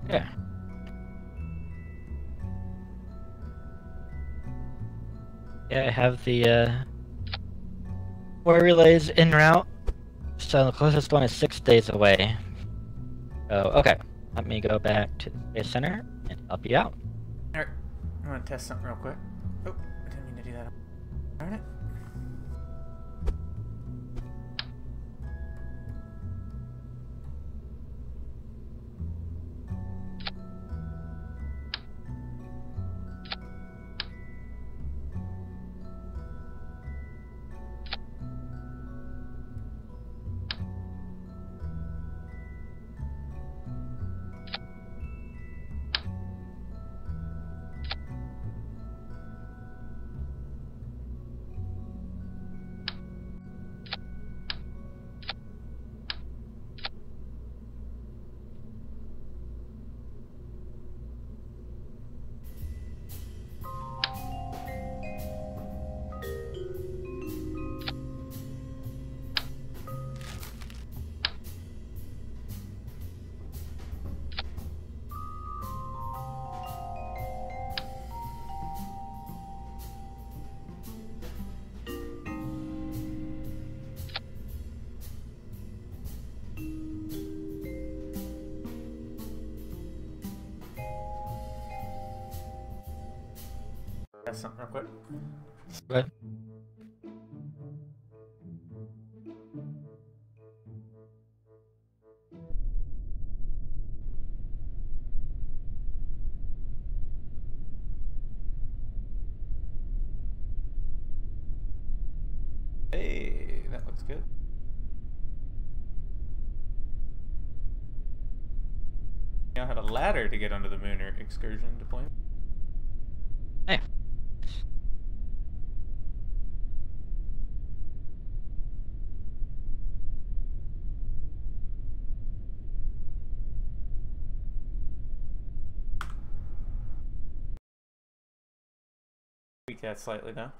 Yeah. Yeah, I have the 4 relays en route. So the closest one is 6 days away. So, okay. Let me go back to the Space Center and help you out. Alright, I'm gonna test something real quick. Oh, I didn't mean to do that. Darn it. Test something real quick. What? Hey, that looks good. Now have a ladder to get onto the Mooner excursion deployment. Hey. Tweak that slightly now.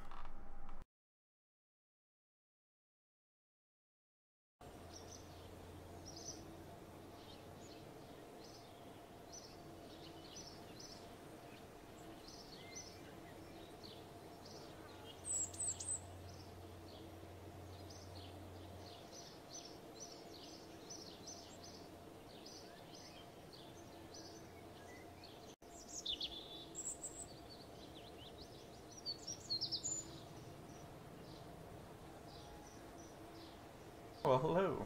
Well, hello.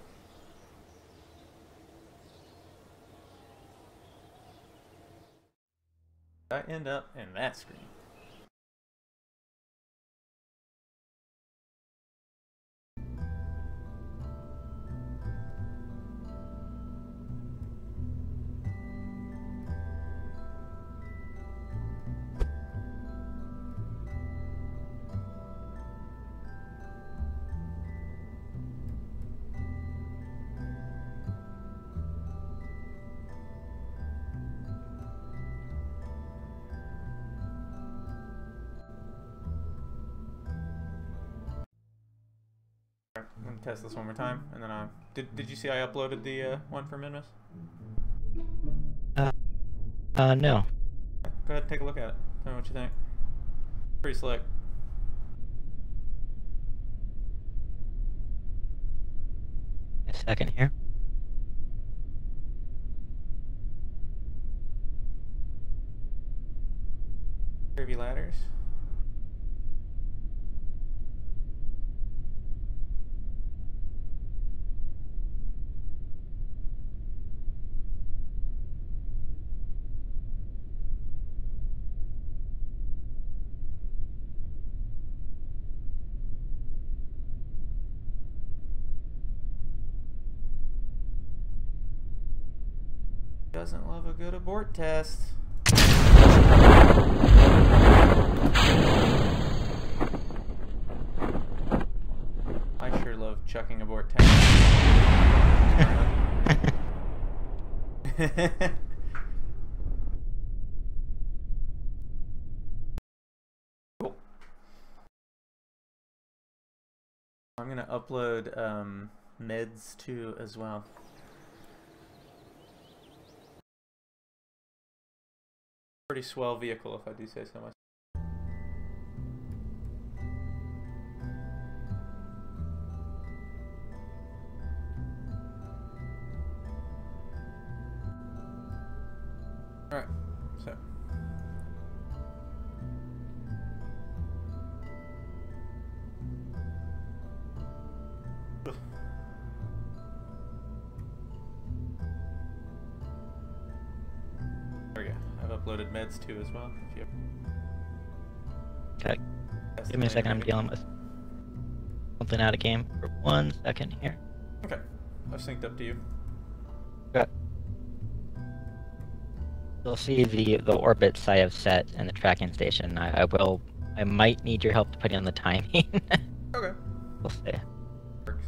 I end up in that screen. I'm gonna test this one more time, and then I did you see I uploaded the one for Minmus? No. Go ahead and take a look at it. Tell me what you think. Pretty slick. A second here. Curvy ladders. Doesn't love a good abort test. I sure love chucking abort tests. Cool. I'm gonna upload meds too as well. Pretty swell vehicle, if I do say so myself. Alright, so. There we go. I've uploaded meds too as well. If you Okay. Give me a second, I'm dealing with something out of game for 1 second here. Okay. I've synced up to you. Okay. You'll see the orbits I have set in the tracking station. I might need your help to put in the timing. Okay. We'll see. Works.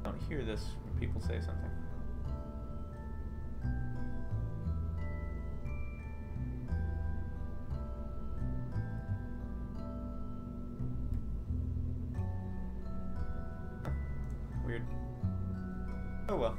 I don't hear this when people say something. Weird. Oh well.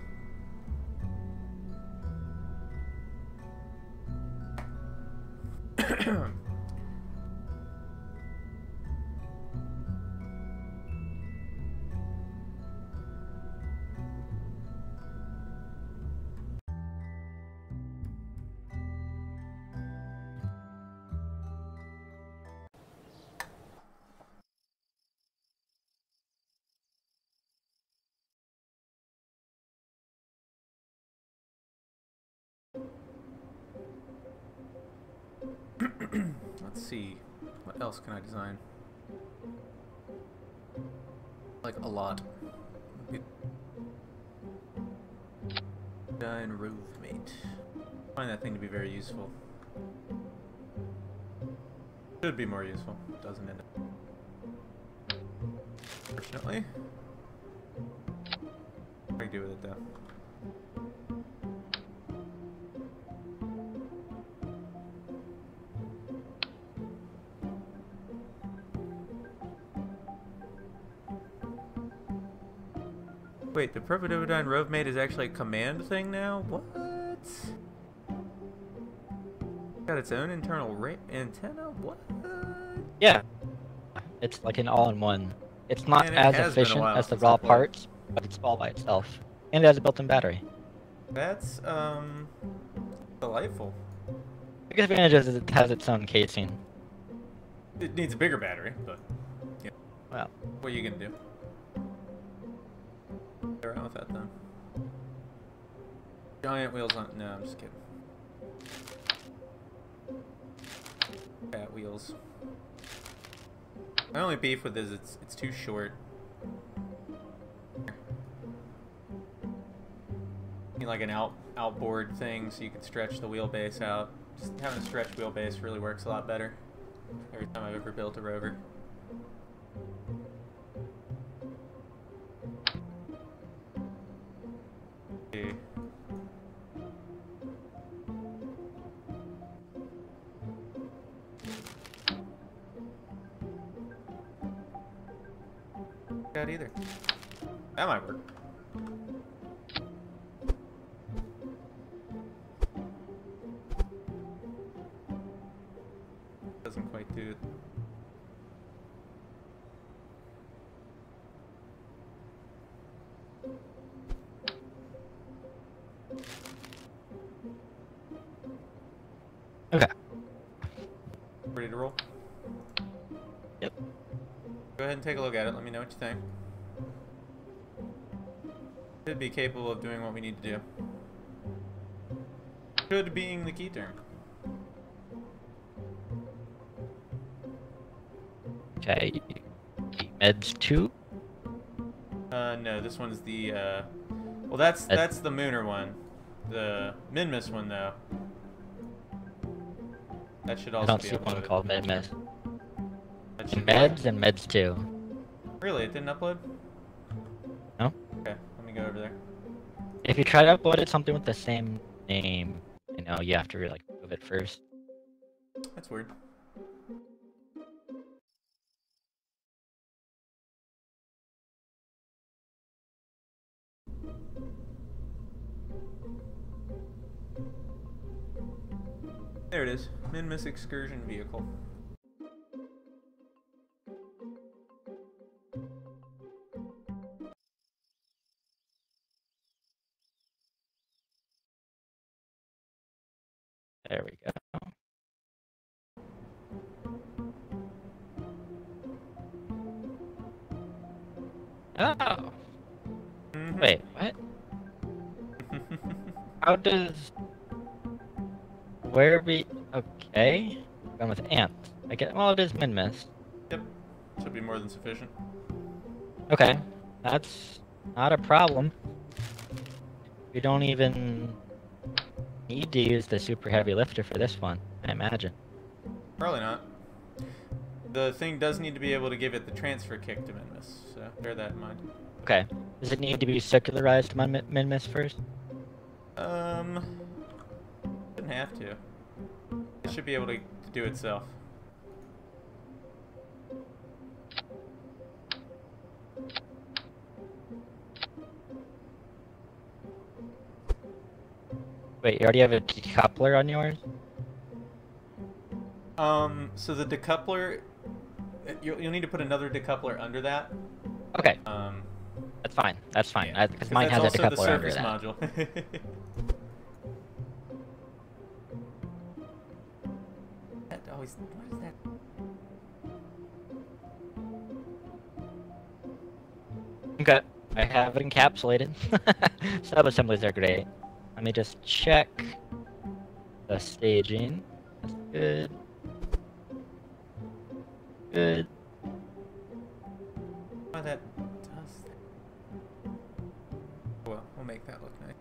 Let's see. What else can I design? Like a lot. Design rove mate. Find that thing to be very useful. Should be more useful. Doesn't end up. Fortunately. What do I do with it though? Wait, the Propidovidine Rove Mate is actually a command thing now? What? Got its own internal antenna? What? Yeah. It's like an all-in-one. It's not Man, it as has been a efficient while as the since raw I played. parts, but it's all by itself. And it has a built-in battery. That's, delightful. The biggest advantage is it has its own casing. It needs a bigger battery, but, yeah. Well. What are you gonna do? Play around with that then. Giant wheels on. No, I'm just kidding. Fat wheels. My only beef with this is it's too short. Need like an outboard thing so you can stretch the wheelbase out. Just having a stretch wheelbase really works a lot better. Every time I've ever built a rover. Okay. That either. That might work. Doesn't quite do it. Okay. Ready to roll? Yep. Go ahead and take a look at it. Let me know what you think. Should be capable of doing what we need to do. Should being the key term. Okay. Meds 2? No, this one's the, well, that's the Mooner one. The Minmus one, though. That should I also don't be see one uploaded. called Minmus. That should Meds and Meds 2. Really? It didn't upload? No? Okay, let me go over there. If you try to upload it something with the same name, you know, you have to like move it first. That's weird. There it is. Minmus excursion vehicle. There we go. Oh! Wait, what? How does... Where we... Okay. Going with ants. I get... Well, it is Minmus. Yep. Should be more than sufficient. Okay. That's not a problem. We don't even need to use the super heavy lifter for this one, I imagine. Probably not. The thing does need to be able to give it the transfer kick to Minmus, so bear that in mind. Okay. Does it need to be circularized to Minmus first? Shouldn't have to. It should be able to do itself. Wait, you already have a decoupler on yours? So the decoupler, you'll need to put another decoupler under that. Okay. That's fine. That's fine. Yeah, Because mine has a decoupler under that. module. That always. What is that? Okay. I have it encapsulated. Sub-assemblies are great. Let me just check the staging. That's good. Good. Why that does that? Well, we'll make that look nice.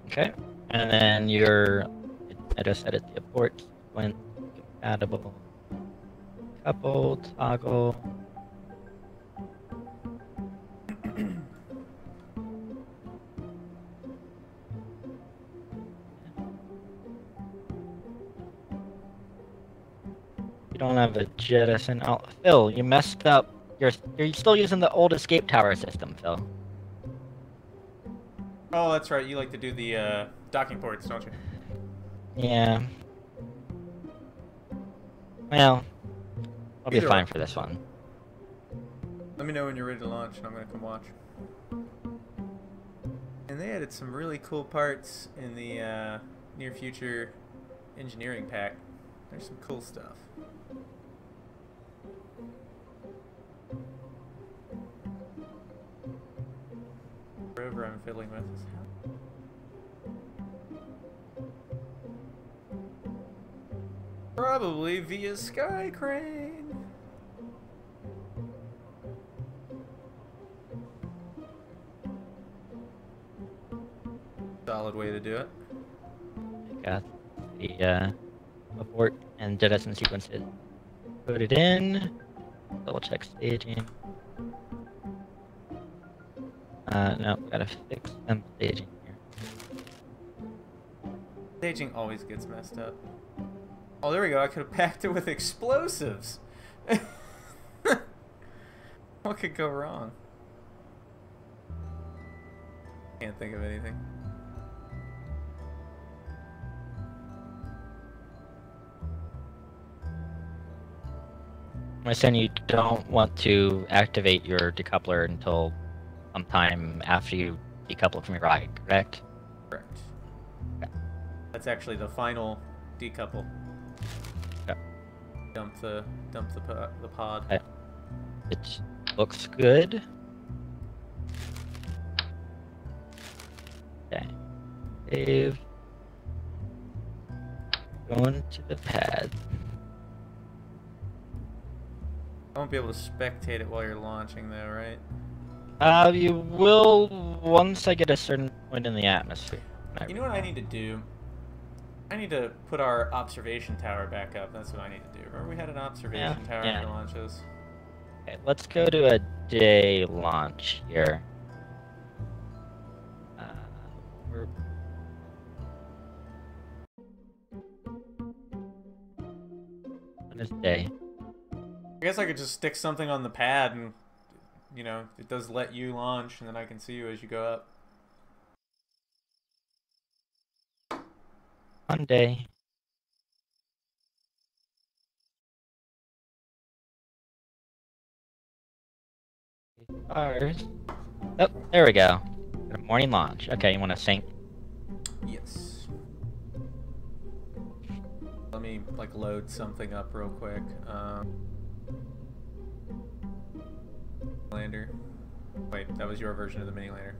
Okay. And then I just edit the abort sequence, compatible, couple, toggle. You don't have a jettison. Oh, Phil, you messed up. You're still using the old escape tower system, Phil. Oh, that's right. You like to do the docking ports, don't you? Yeah. Well, I'll be Either fine way. for this one. Let me know when you're ready to launch, and I'm gonna come watch. And they added some really cool parts in the near future engineering pack. There's some cool stuff. Rover I'm fiddling with is how. Probably via Sky Crane. Solid way to do it. Got the abort and jettison sequences. Put it in. Double check staging. No, gotta fix some staging here. Staging always gets messed up. Oh, there we go. I could have packed it with explosives. What could go wrong? Can't think of anything. I'm saying you don't want to activate your decoupler until sometime after you decouple from your ride, correct? Correct. That's actually the final decouple. Okay. Dump the pod. Okay. It looks good. Okay. Save. Going to the pad. I won't be able to spectate it while you're launching, though, right? You will once I get a certain point in the atmosphere. You know what I need to do? I need to put our observation tower back up. That's what I need to do. Remember we had an observation tower for launches? Okay, let's go to a day launch here. We're... What is day? I guess I could just stick something on the pad and, you know, it does let you launch, and then I can see you as you go up. Monday. Stars. Oh, there we go. Got a morning launch. Okay, you want to sync? Yes. Let me like load something up real quick. Lander. Wait, that was your version of the mini lander.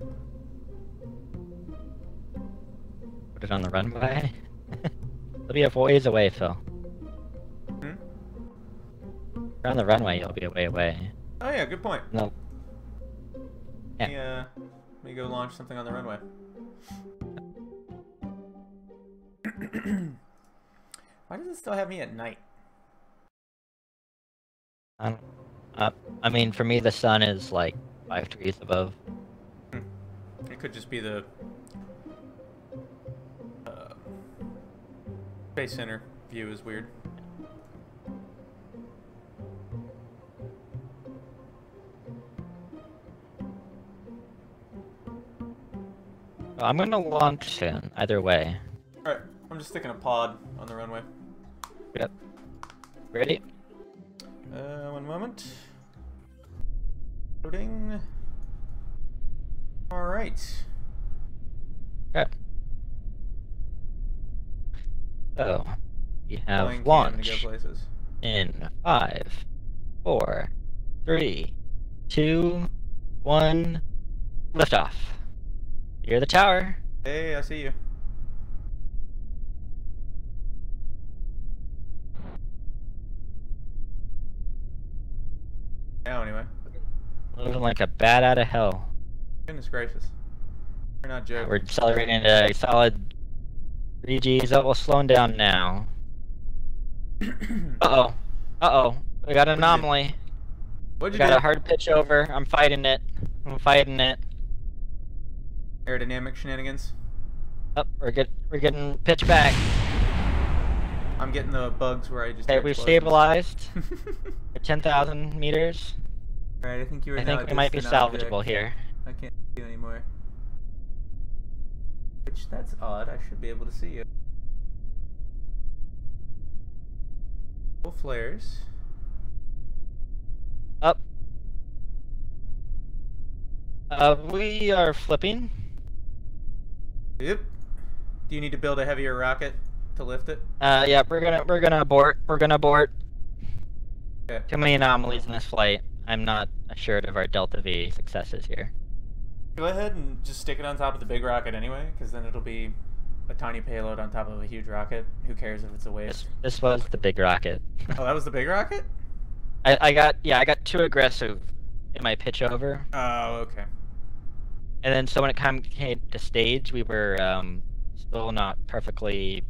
Put it on the runway. It'll be a ways away, Phil. Hmm? If you're on the runway, you'll be a way away. Oh yeah, good point. No. Yeah. Let me go launch something on the runway. Why does it still have me at night? I mean, for me, the sun is like 5 degrees above. It could just be the Space Center view is weird. Well, I'm gonna launch soon, either way. Alright, I'm just sticking a pod on the runway. Yep. Ready? One moment. Loading. Alright. Okay. So, we have Flying cam to launch go places. in 5, 4, 3, 2, 1, liftoff. You're the tower. Hey, I see you. Now, anyway. Moving like a bat out of hell. Goodness gracious. We're not joking. We're accelerating at a solid 3 Gs. Oh, we're slowing down now. Uh-oh. Uh-oh. We got an anomaly. What'd We you got do? a hard pitch over. I'm fighting it. I'm fighting it. Aerodynamic shenanigans. Oh, we're getting pitch back. I'm getting the bugs where I just. Okay, we stabilized at 10,000 meters. Alright, I think you were I now think we might be distant object. salvageable here. I can't see you anymore. Which, that's odd. I should be able to see you. Full flares. Up. We are flipping. Yep. Do you need to build a heavier rocket to lift it? Yeah, we're gonna abort. We're gonna abort. Okay. Too many anomalies in this flight. I'm not assured of our Delta V successes here. Go ahead and just stick it on top of the big rocket anyway, because then it'll be a tiny payload on top of a huge rocket. Who cares if it's a waste? This was the big rocket. Oh, that was the big rocket? I got too aggressive in my pitch over. Oh, okay. And then so when it came to stage, we were still not perfectly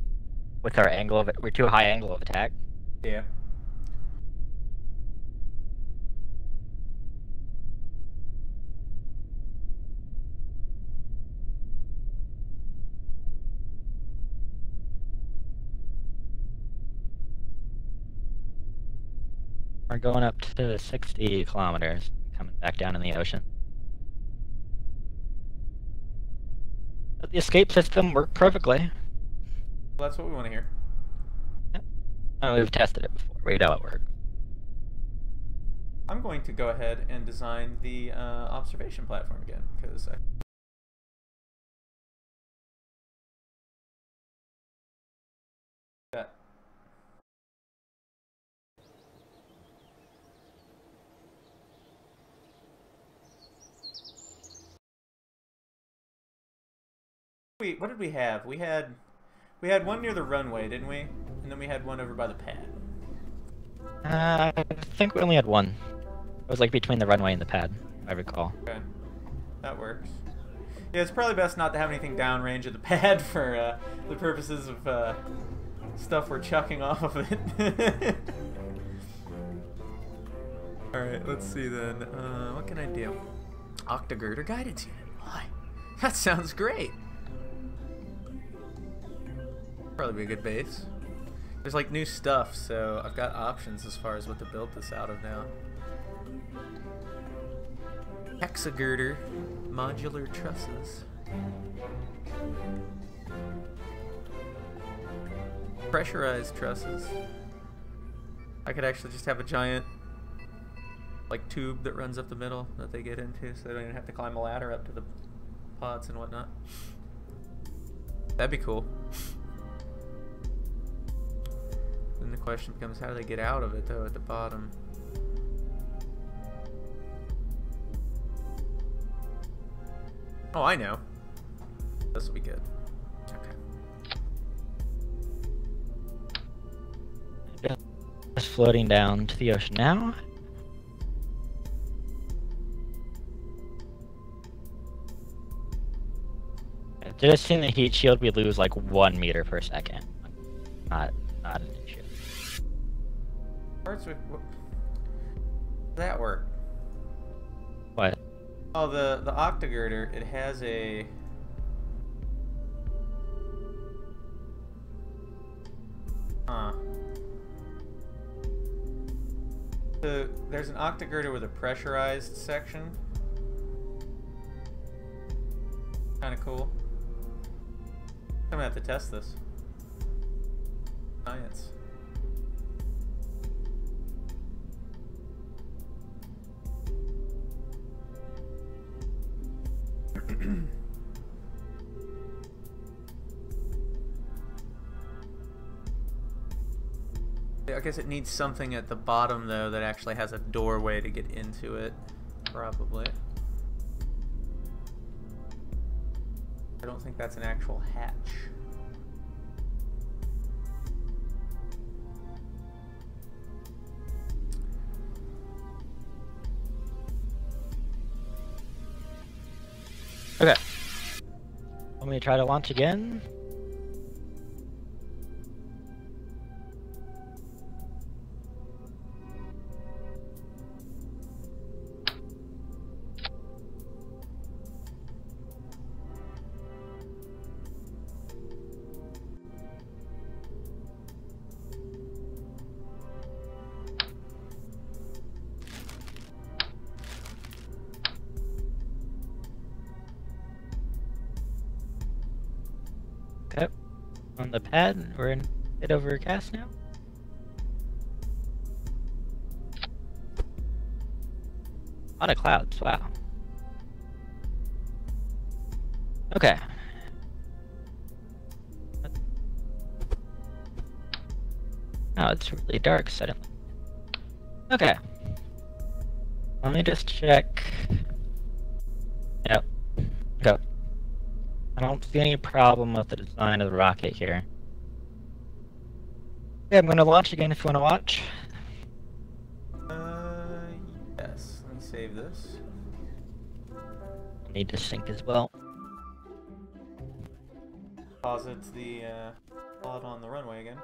with our angle of it. We're too high angle of attack. Yeah. We're going up to 60 kilometers, coming back down in the ocean. But the escape system worked perfectly. Well, that's what we want to hear. Oh, we've tested it before. We know it works. I'm going to go ahead and design the observation platform again, because I... that. Wait, what did we have? We had one near the runway, didn't we? And then we had one over by the pad. I think we only had one. It was like between the runway and the pad, if I recall. Okay, that works. Yeah, it's probably best not to have anything downrange of the pad for the purposes of stuff we're chucking off of it. Alright, let's see then. What can I do? Octagirder guidance unit. Why? That sounds great! Probably be a good base. There's like new stuff, so I've got options as far as what to build this out of now. Hexagirder modular trusses. Pressurized trusses. I could actually just have a giant, like, tube that runs up the middle that they get into, so they don't even have to climb a ladder up to the pods and whatnot. That'd be cool. Then the question becomes, how do they get out of it, though, at the bottom? Oh, I know. This will be good. Okay. Just floating down to the ocean now. Just in the heat shield, we lose like 1 meter per second. Not an issue. Parts with does that work? What? Oh, the octagirder. It has a. Huh. So there's an octagirder with a pressurized section. Kind of cool. I'm gonna have to test this. Science. I guess it needs something at the bottom though that actually has a doorway to get into it, probably. I don't think that's an actual hatch. Okay. Want me to try to launch again? Okay, on the pad, we're in hit over cast now. A lot of clouds, wow. Okay. Now it's really dark suddenly. Okay. Let me just check. Yep. Go. I don't see any problem with the design of the rocket here. Okay, I'm gonna launch again if you wanna watch. Yes. Let me save this. I need to sync as well. Posit the pod on the runway again.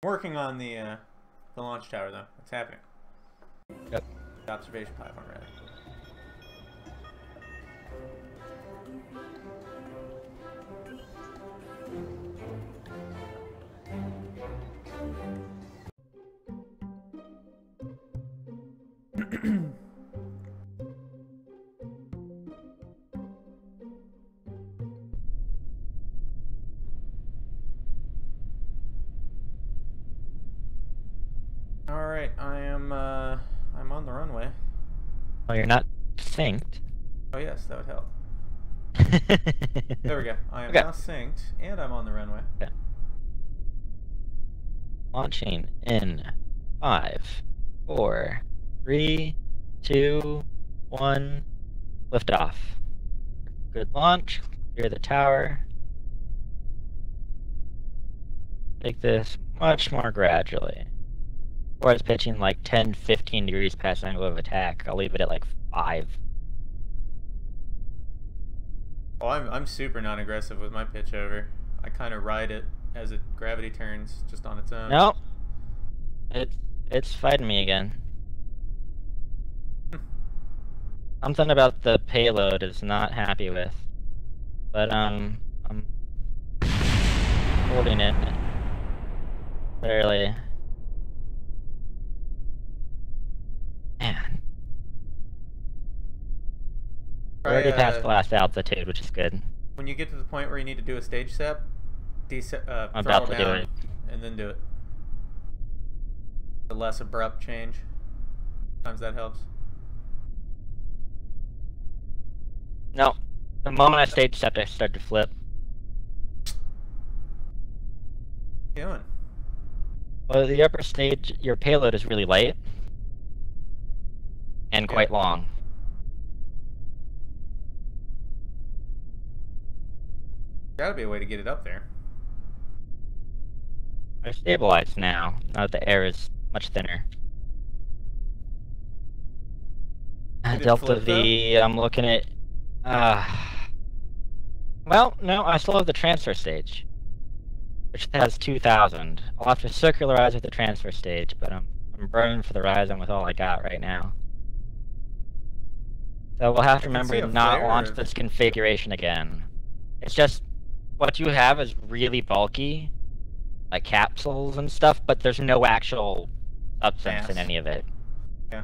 Working on the launch tower though. It's happening. Yep. The observation platform ready. All right, I'm on the runway. Oh, you're not synced. Oh yes, that would help. There we go. I am now synced, and I'm on the runway. Okay. Launching in 5, 4, 3, 2, 1, liftoff. Good launch. Clear the tower. Take this much more gradually. Or I was pitching like 10, 15 degrees past angle of attack. I'll leave it at like 5. Oh, I'm super non-aggressive with my pitch over. I kind of ride it as it gravity turns just on its own. Nope. It's fighting me again. Something about the payload is not happy with. But I'm holding it barely. Man. We're already past blast altitude, which is good. When you get to the point where you need to do a stage step, I'm throttle about to do down it. and then do it. The less abrupt change. Sometimes that helps. No. The moment I stage step, I start to flip. What are you doing? Well, the upper stage, your payload is really light. And quite long. Gotta be a way to get it up there. They're stabilized now that the air is much thinner. Did it Delta flip, V, I'm looking at... well, no, I still have the transfer stage. Which has 2,000. I'll have to circularize with the transfer stage, but I'm burning for the Ryzen with all I got right now. So we'll have to remember to not launch this configuration again. It's just, what you have is really bulky, like capsules and stuff, but there's no actual substance in any of it. Yeah.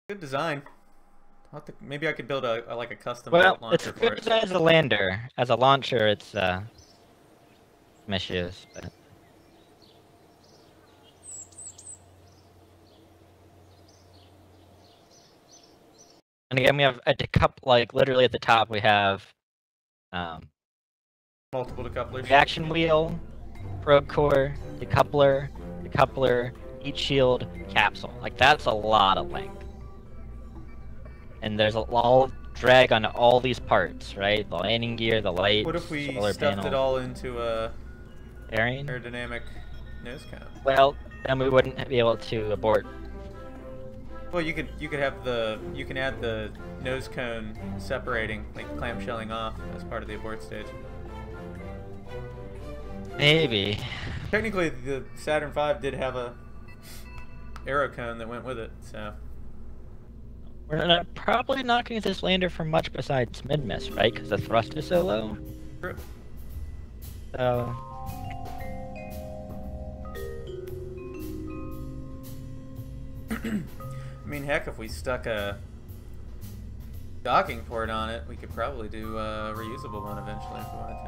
Good design. Maybe I could build like a custom launcher for it. It's good design as a lander. As a launcher, it's some issues, but... And again, we have a like literally at the top we have multiple decouplers. Reaction wheel, probe core, decoupler, heat shield, capsule. Like that's a lot of length. And there's a lot of drag on all these parts, right? The landing gear, the light, what if we solar stuffed panel. it all into a Airing? aerodynamic nose cone? Well, then we wouldn't be able to abort. Well, you can add the nose cone separating, like clamshelling off as part of the abort stage. Maybe. Technically, the Saturn V did have a aero cone that went with it, so. We're probably not going to get this lander for much besides Minmus, right? Because the thrust is so low. True. So... I mean, heck, if we stuck a docking port on it, we could probably do a reusable one eventually if we wanted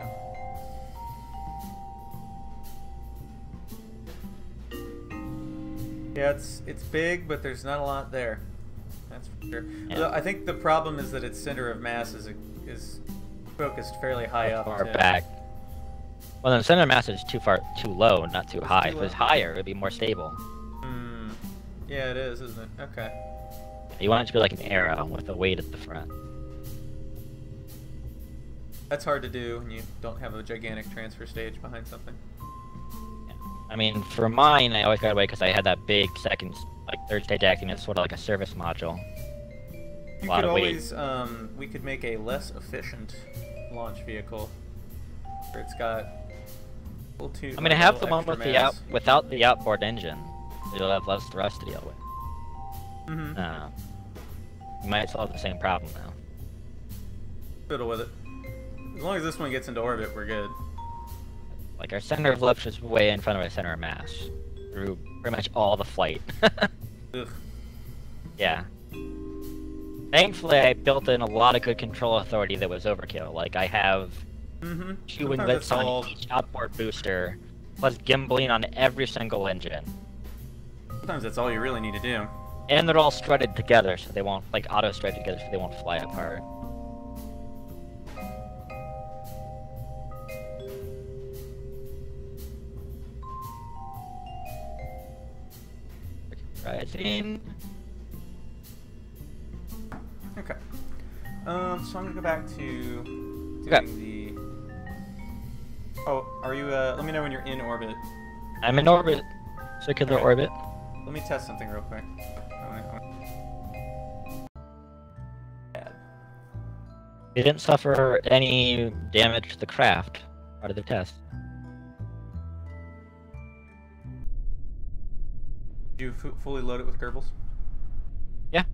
to. Yeah, it's big, but there's not a lot there. That's for sure. Yeah. I think the problem is that its center of mass is focused fairly high up. Far back. Well, the center of mass is too low, not too high. If it was higher, it would be more stable. Yeah, it is, isn't it? Okay. You want it to be like an arrow with a weight at the front. That's hard to do when you don't have a gigantic transfer stage behind something. Yeah. I mean, for mine, I always got away because I had that big third stage acting as sort of like a service module. You could always, we could make a less efficient launch vehicle where it's got. I mean, I have the one with without the outboard engine. You'll have less thrust to deal with. You might solve the same problem now. Fiddle with it. As long as this one gets into orbit, we're good. Like, our center of lift is way in front of our center of mass. Through pretty much all the flight. Ugh. Yeah. Thankfully, I built in a lot of good control authority that was overkill. Like, I have 2 winglets on each outboard booster, plus gimbaling on every single engine. Sometimes that's all you really need to do. And they're all strutted together, so they won't, like, auto-strut together, so they won't fly apart. Rising. Okay. So I'm gonna go back to doing the. Oh, are you? Let me know when you're in orbit. I'm in orbit. Circular orbit. Let me test something real quick. They didn't suffer any damage to the craft out of the test. Did you fully load it with Kerbals? Yeah.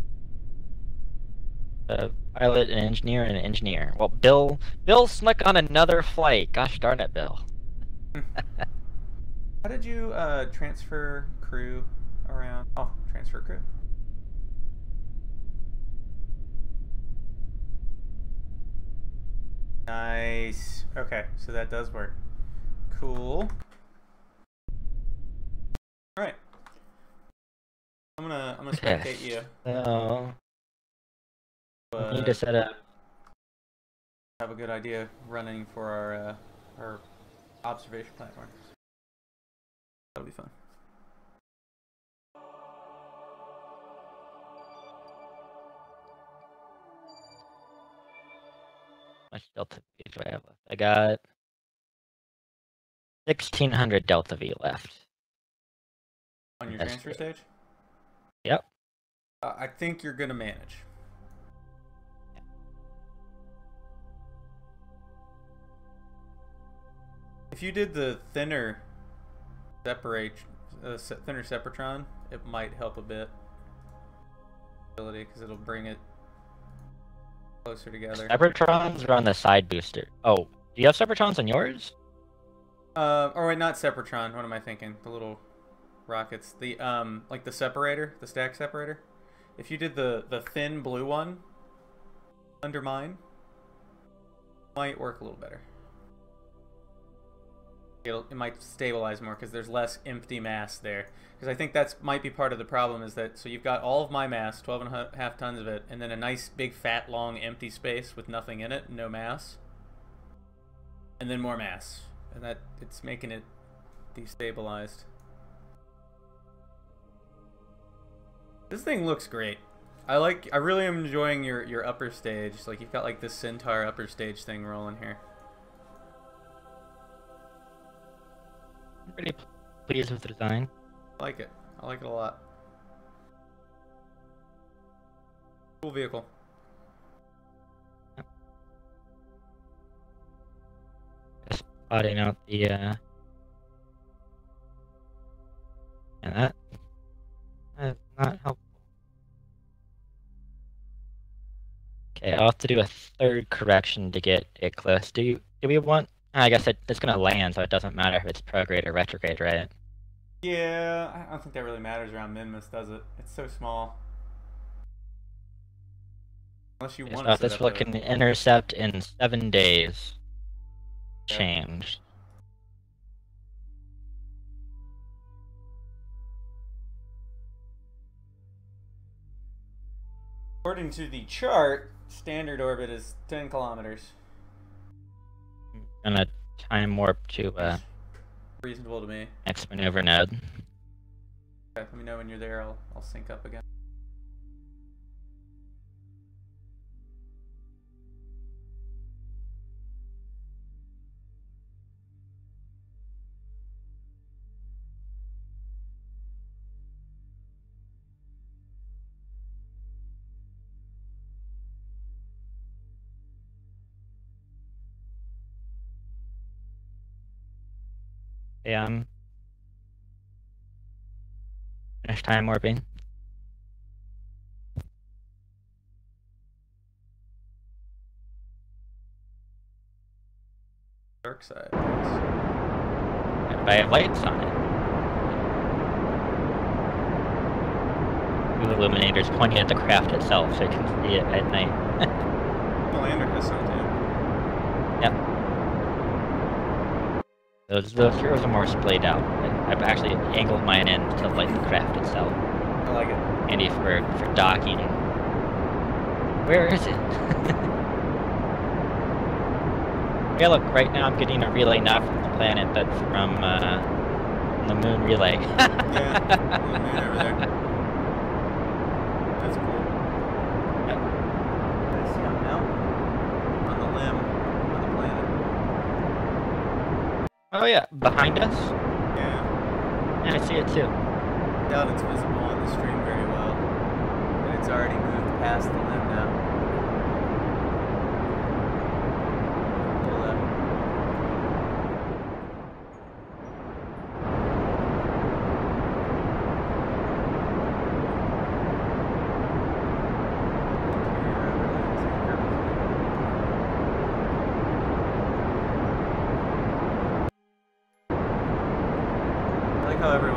Pilot, an engineer. Well, Bill snuck on another flight. Gosh darn it, Bill. How did you transfer crew around? Oh, transfer crew. Nice. Okay, so that does work. Cool. All right. I'm gonna spectate you. So But we need to set up. have a good idea running for our observation platform. That'll be fun. How much delta V do I have left? I got 1600 delta V left. On your transfer stage? Yep. I think you're gonna manage. If you did the thinner separatron, it might help a bit. Because it'll bring it closer together. Separatrons are on the side booster. Oh, do you have Separatrons on yours? Or wait, not Separatron. What am I thinking? The little rockets. The like the separator, the stack separator. If you did the thin blue one under mine, it might work a little better. It might stabilize more because there's less empty mass there. Because I think that's might be part of the problem is that, so you've got all of my mass, 12.5 tons of it, and then a nice big fat long empty space with nothing in it, no mass. And then more mass. And that, it's making it destabilized. This thing looks great. I really am enjoying your upper stage. Like you've got like this Centaur upper stage thing rolling here. I'm pretty pleased with the design. I like it. I like it a lot. Cool vehicle. Yep. Just plotting out the and that's not helpful. Okay, I'll have to do a third correction to get it close. Do we want? I guess it's gonna land, so it doesn't matter if it's prograde or retrograde, right? Yeah, I don't think that really matters around Minmus, does it? It's so small. Unless you want to. This will can intercept in 7 days. Okay. Changed. According to the chart, standard orbit is 10 kilometers. I'm gonna time warp to Reasonable to me. next maneuver node. Okay, let me know when you're there. I'll sync up again. Yeah, finish time warping. Dark side. But I have lights on it. Two illuminators pointing at the craft itself, so you can see it at night. The lander has some too. Yep. Those heroes are more splayed out. I've actually angled mine in to light the craft itself. I like it. Handy for docking. Where is it? Yeah, look, right now I'm getting a relay not from the planet, but from the moon relay. Yeah, the moon over there. That's cool. Yep. I see him now. On the limb of the planet. Oh yeah, behind us? Yeah. Yeah, I see it too. I doubt it's visible on the stream very well. But it's already moved past the limb now.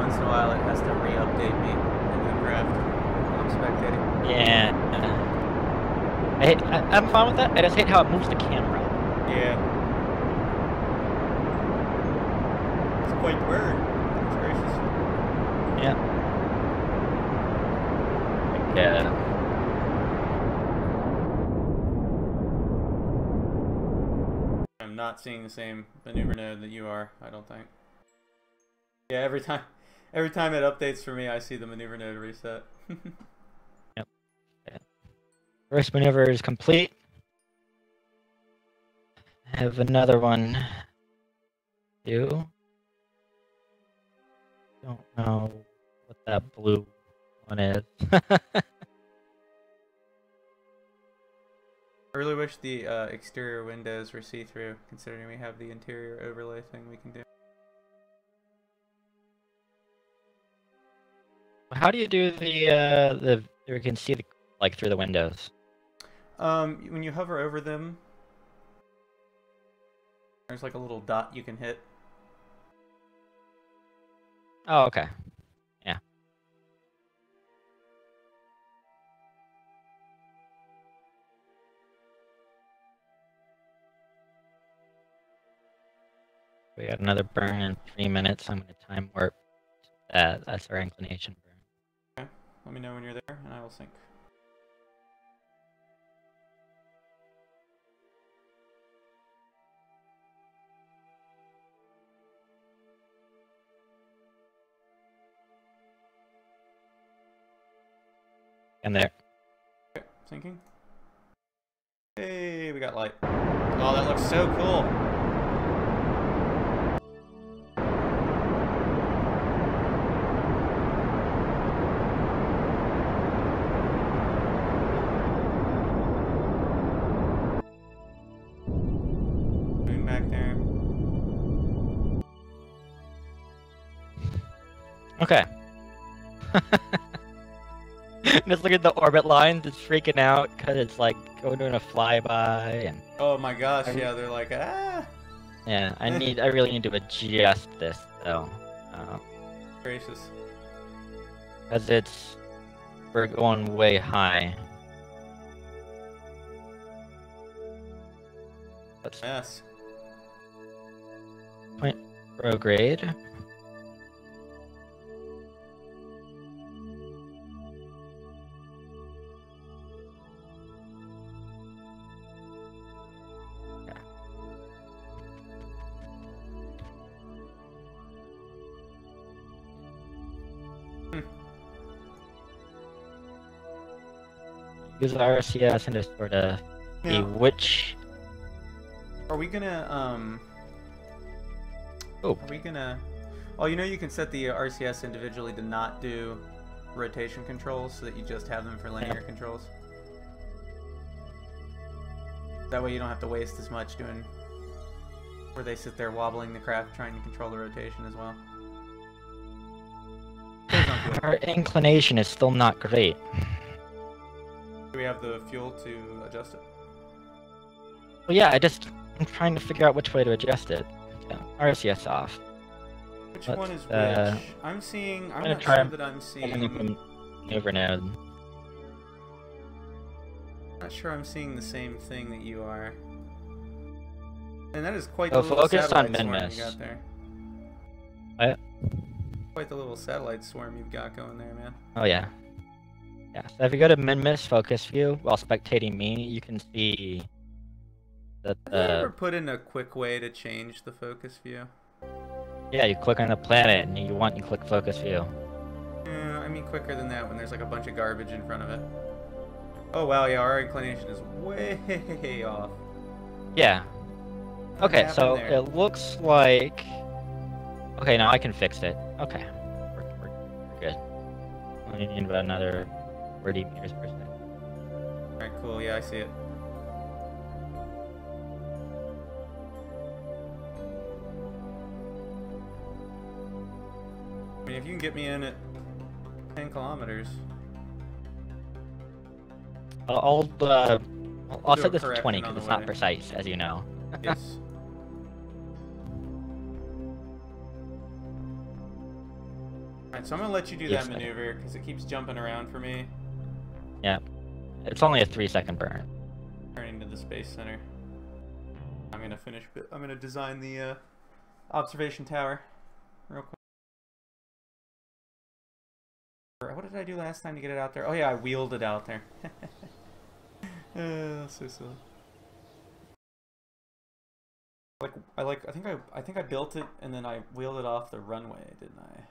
once in a while it has to re-update me in the craft when I'm spectating. Yeah. I'm fine with that. I just hate how it moves the camera. Yeah. It's quite weird. It's gracious. Yeah. Yeah. I'm not seeing the same maneuver node that you are, I don't think. Yeah, every time it updates for me, I see the maneuver node reset. Yep. Yeah. First maneuver is complete. I have another one. Don't know what that blue one is. I really wish the exterior windows were see-through, considering we have the interior overlay thing we can do. How do you do the you can see the like through the windows? When you hover over them, there's like a little dot you can hit. Oh, okay. Yeah. We got another burn in 3 minutes. I'm going to time warp that. That's our inclination burn. Okay. Let me know when you're there, and I will sync. And there. Okay, syncing. Hey, we got light. Oh, that looks so cool. Moon back there. Okay. Just look at the orbit lines. It's freaking out because it's like going doing a flyby and. Oh my gosh! Yeah, they're like ah. Yeah, I really need to adjust this though. Gracious. Because we're going way high. Let's Yes. point prograde. Use the RCS and just sort of see which. Are we gonna Oh. Are we gonna? Oh, you know you can set the RCS individually to not do rotation controls, so that you just have them for linear controls. That way you don't have to waste as much doing where they sit there wobbling the craft trying to control the rotation as well. Our inclination is still not great. Do we have the fuel to adjust it? Well, yeah, I'm trying to figure out which way to adjust it. Yeah, RCS off. Which Let's, one is which? I'm not sure that I'm seeing. Maneuver node. I'm not sure I'm seeing the same thing that you are. And that is quite Oh, the little focus on satellite swarm Minmus. you got there. What? Quite the little satellite swarm you've got going there, man. Oh yeah. Yeah, so if you go to Minmus focus view while spectating me, you can see that Have you ever put in a quick way to change the focus view? Yeah, you click on the planet and you click focus view. Yeah, I mean quicker than that when there's like a bunch of garbage in front of it. Oh wow, yeah, our inclination is way off. Yeah. What Okay, so happened there? it looks like. Okay, now I can fix it. Okay, we're good. Only need about another 30 meters per second. Alright, cool, yeah, I see it. I mean, if you can get me in at 10 kilometers. I'll do set a this to 20 correction on because it's the not way. precise, as you know. Yes. So I'm gonna let you do Yes, that maneuver because it keeps jumping around for me. Yeah. It's only a 3-second burn. Turning to the space center. I'm gonna finish. I'm gonna design the observation tower real quick. What did I do last time to get it out there? Oh yeah, I wheeled it out there. So silly. I think I built it and then I wheeled it off the runway, didn't I?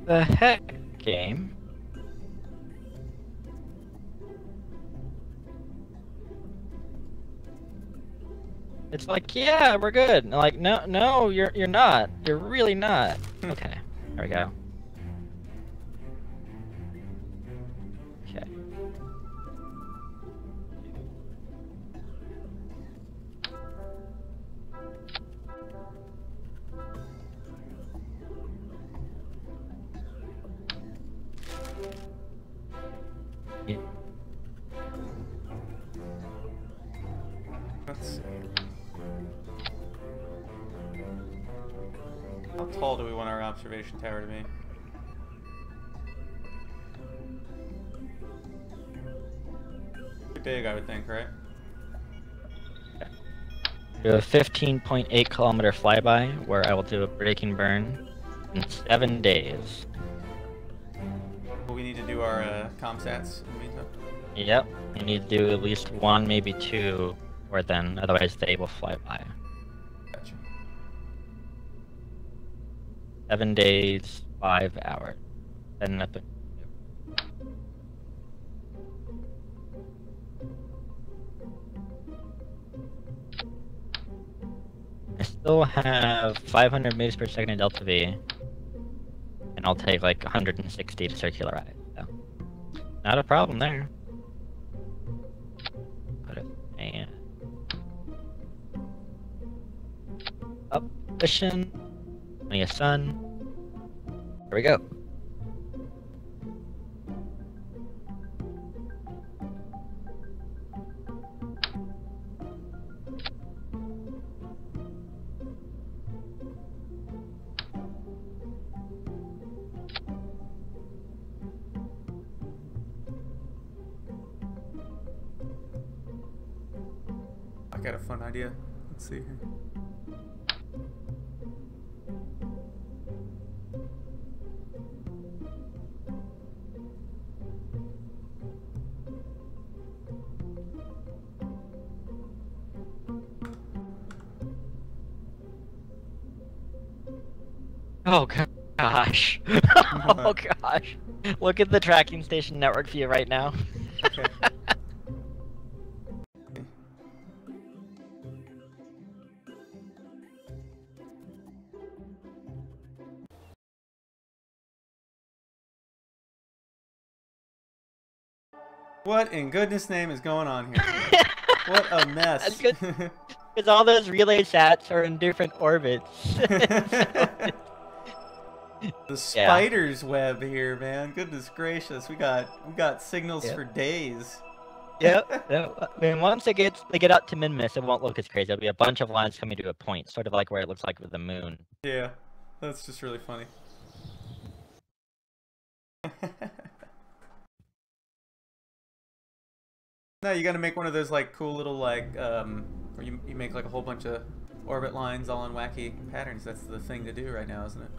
The heck, game? It's like, yeah, we're good. And like, no, you're not. You're really not. Okay, there we go. Okay. Yeah. Let's see. How tall do we want our observation tower to be? Pretty big, I would think, right? Do a 15.8 kilometer flyby where I will do a braking burn in 7 days. Well, we need to do our comsats in the meantime. Yep, you need to do at least 1, maybe 2, or then otherwise they will fly by. Gotcha. 7 days, 5 hours. Then up. I still have 500 meters per second in delta V, and I'll take like 160 to circularize. So, not a problem there. Put it and up position. Plenty of sun. Here we go. I got a fun idea. Let's see here. Oh gosh. Oh gosh. Look at the tracking station network view right now. Okay. What in goodness name is going on here? What a mess. That's good. Because all those relay sats are in different orbits. The spider's web here, man. Goodness gracious, we got signals for days. Yep. I mean, once they get out to Minmus, it won't look as crazy. There'll be a bunch of lines coming to a point, sort of like where it looks like with the moon. Yeah, that's just really funny. No, you gotta make one of those like cool little like where you make like a whole bunch of orbit lines all in wacky patterns. That's the thing to do right now, isn't it?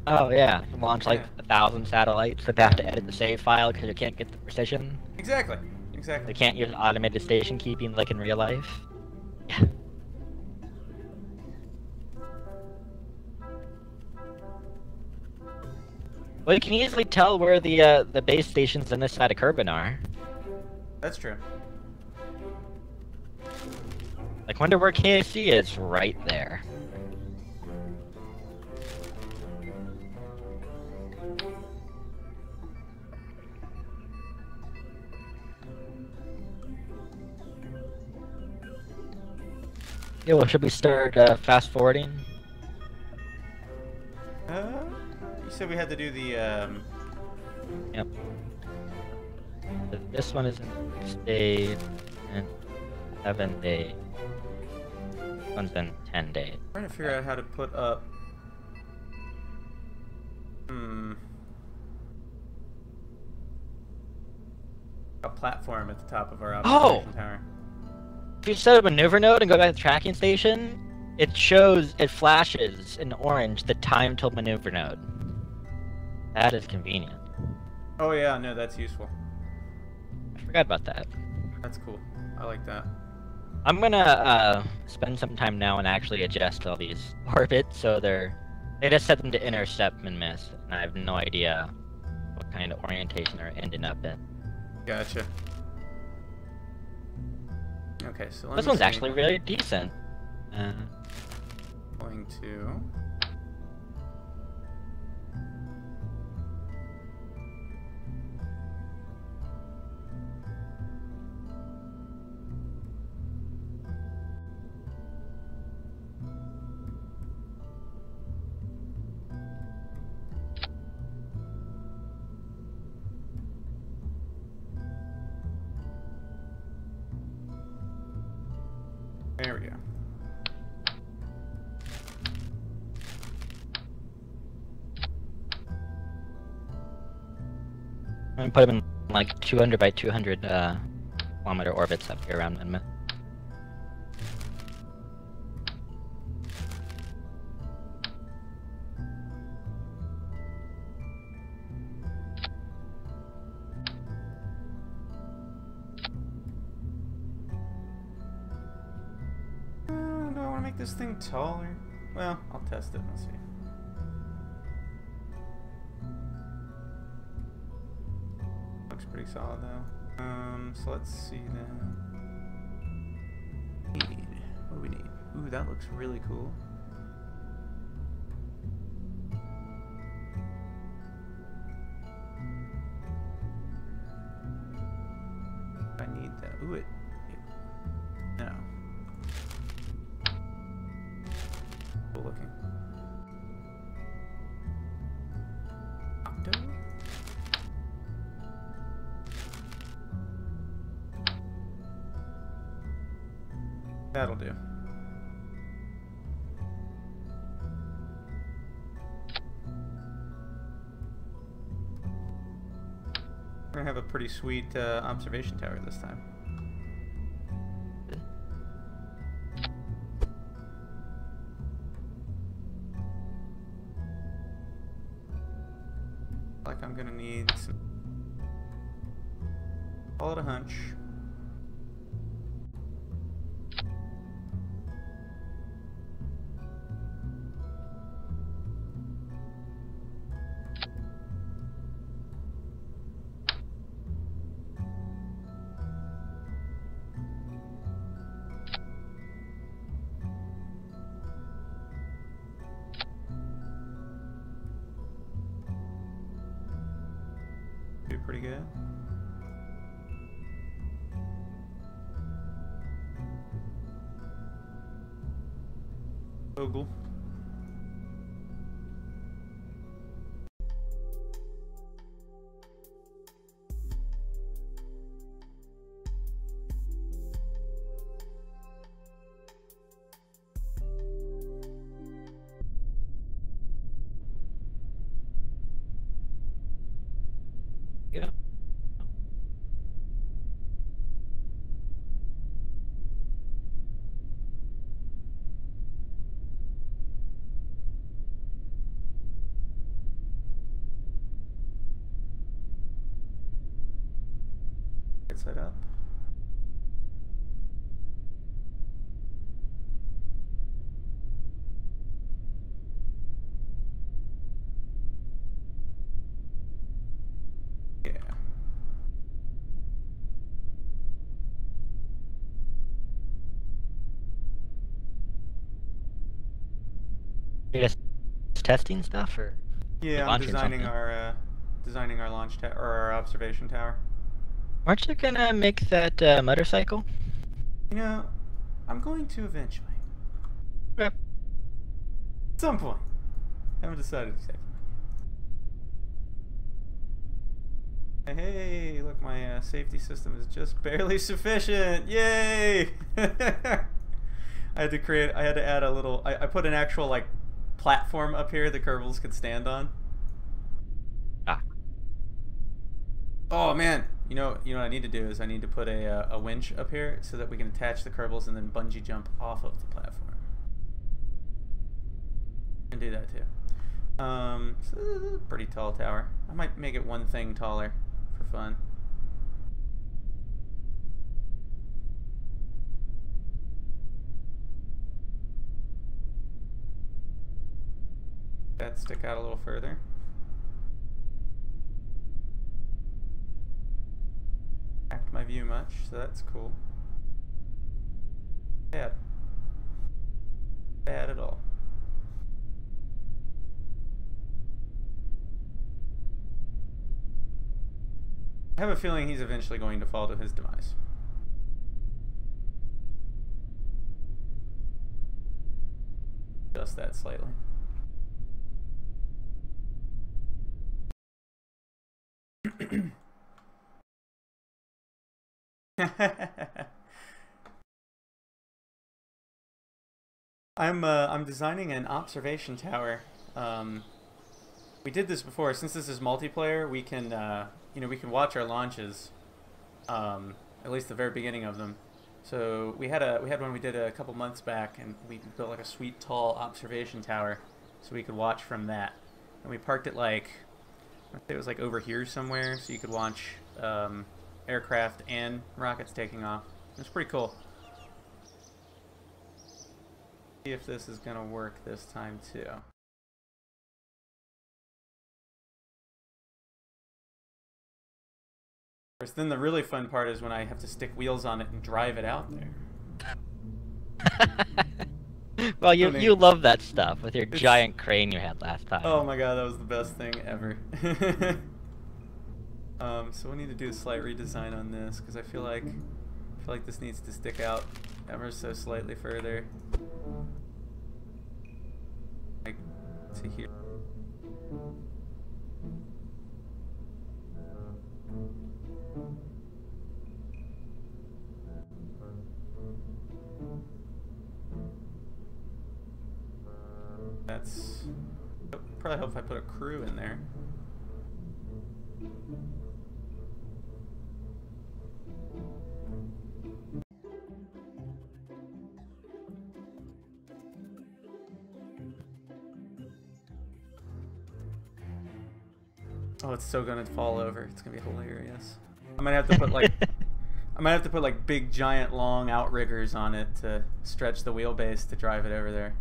Oh yeah, launch like 1,000 satellites, but they have to edit the save file because you can't get the precision. Exactly. Exactly. They can't use automated station keeping like in real life. Yeah. Well, you can easily tell where the base stations on this side of Kerbin are. That's true. Like, wonder where KSC is right there. Yeah, well, should we start fast forwarding? You said we had to do the Yep. This one is in 6 days and 7 days. This one's in 10 days. trying to figure out how to put up A platform at the top of our observation tower. If you set a maneuver node and go back to the tracking station, it flashes in orange the time till maneuver node. That is convenient. Oh yeah, no, that's useful. I forgot about that. That's cool. I like that. I'm gonna spend some time now and actually adjust all these orbits so they just set them to intercept Minmus, and I have no idea what kind of orientation they're ending up in. Gotcha. Okay, so this one's actually really decent. Going to. There we go. I'm gonna put them in like 200 by 200 kilometer orbits up here around Minmus. Do I want to make this thing taller? Well, I'll test it and see. Looks pretty solid though. So let's see then. What do we need? Ooh, that looks really cool. I need that. Ooh, no. Cool looking. Octo? That'll do. We're gonna have a pretty sweet observation tower this time. Like I'm gonna need some. Call it a hunch. Do pretty good. Ogle. Yeah. Get set up. Yeah. You're just testing stuff, or Yeah, I'm launching designing something? our launch tower or our observation tower. Aren't you gonna make that motorcycle? You know, I'm going to eventually. Yep. At some point. Haven't decided exactly. Hey, look, my safety system is just barely sufficient. Yay! I had to add a little. I put an actual like platform up here the Kerbals could stand on. Oh man, you know what I need to do is I need to put a winch up here so that we can attach the Kerbals and then bungee jump off of the platform. And do that too. So this is a pretty tall tower. I might make it one thing taller for fun. That stick out a little further. Act my view much, so that's cool. Bad. Bad at all. I have a feeling he's eventually going to fall to his demise. Just that slightly. I'm designing an observation tower. We did this before. Since this is multiplayer, we can we can watch our launches, at least the very beginning of them. So we had one we did a couple months back, and we built like a sweet tall observation tower, so we could watch from that. And we parked it like, I think it was like over here somewhere, so you could watch aircraft and rockets taking off. It was pretty cool. See if this is gonna work this time too. Of course, then the really fun part is when I have to stick wheels on it and drive it out there. Well, you love that stuff with your giant crane you had last time. Oh my god, that was the best thing ever. So we need to do a slight redesign on this because I feel like this needs to stick out ever so slightly further. Like to here. That's probably help if I put a crew in there. Oh, it's so gonna fall over. It's gonna be hilarious. I might have to put like big giant long outriggers on it to stretch the wheelbase to drive it over there.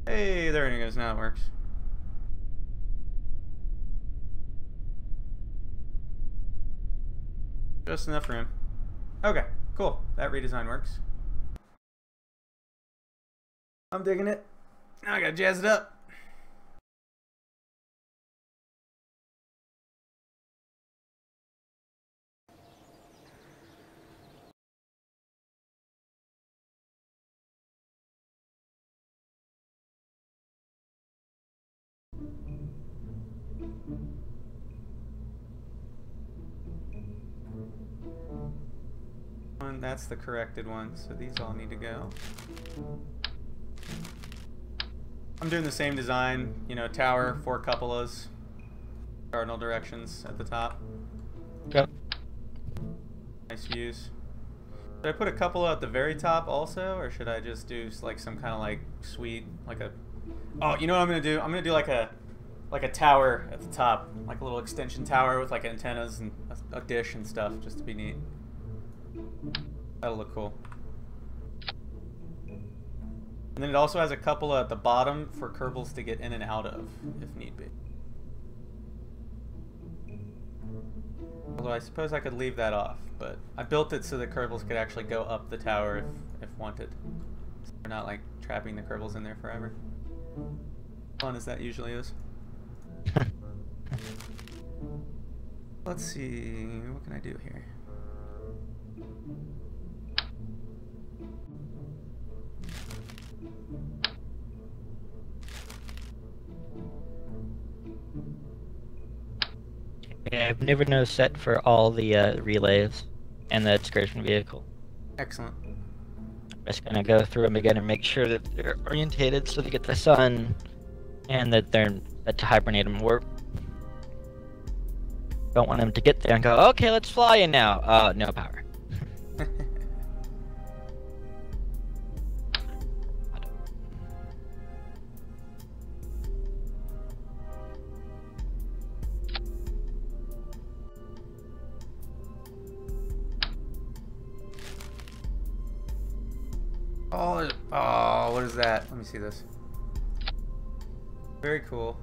Hey, there it goes. Now it works. Just enough room. Okay, cool. That redesign works. I'm digging it. Now I gotta jazz it up. That's the corrected one, so these all need to go. I'm doing the same design, you know, tower, 4 cupolas, cardinal directions at the top. Yep. Nice views. Should I put a cupola at the very top also, or should I just do like some kind of like sweet, like a... Oh, you know what I'm gonna do? I'm gonna do like a tower at the top, like a little extension tower with like antennas and a dish and stuff, just to be neat. That'll look cool. And then it also has a cupola at the bottom for Kerbals to get in and out of, if need be. Although I suppose I could leave that off, but I built it so that Kerbals could actually go up the tower if wanted. So we're not like trapping the Kerbals in there forever. Fun as that usually is. Let's see, what can I do here? Yeah, I've never no set for all the relays. and the excursion vehicle. Excellent. I'm just gonna go through them again and make sure that they're orientated so they get the sun, and that they're set to hibernate and warp. Don't want them to get there and go, okay, let's fly in now. No power. Oh, what is that? Let me see this. Very cool.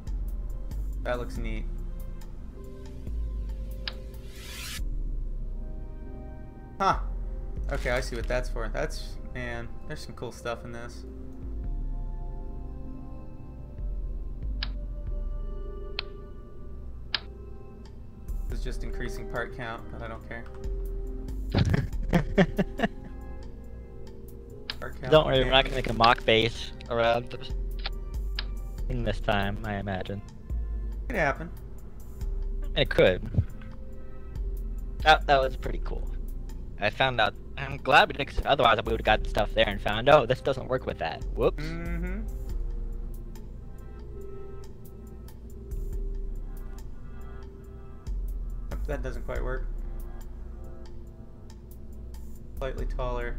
That looks neat. Huh. Okay, I see what that's for. Man, there's some cool stuff in this. This is just increasing part count, but I don't care. Don't worry, we're not gonna make a mock base around the thing this time, I imagine. It could happen. It could. That was pretty cool. I found out. I'm glad we did, 'cause otherwise we would have got stuff there and found, oh, this doesn't work with that. Whoops. Mm-hmm. That doesn't quite work. Slightly taller.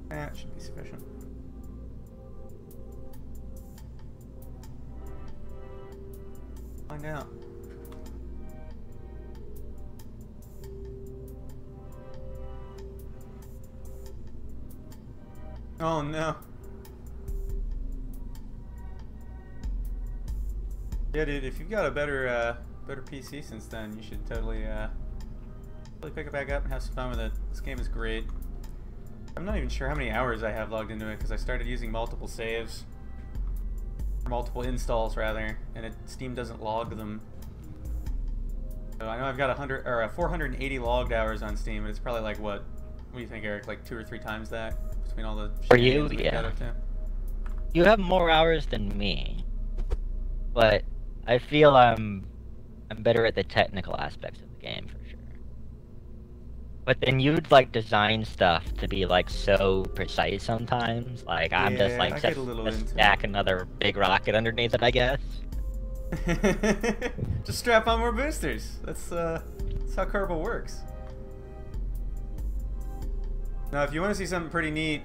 That should be sufficient. Find out. Oh no. Yeah, dude, if you've got a better PC since then, you should totally pick it back up and have some fun with it. This game is great. I'm not even sure how many hours I have logged into it because I started using multiple saves, or multiple installs rather, and Steam doesn't log them. So I know I've got 480 logged hours on Steam, and it's probably like what do you think, Eric? Like 2 or 3 times that between all the. For you, yeah. You have more hours than me, but I feel I'm better at the technical aspects of the game for sure. But then you'd like design stuff to be like so precise sometimes. Like I'm just like just stack another big rocket underneath it, I guess. Just strap on more boosters. That's how Kerbal works. Now, if you want to see something pretty neat,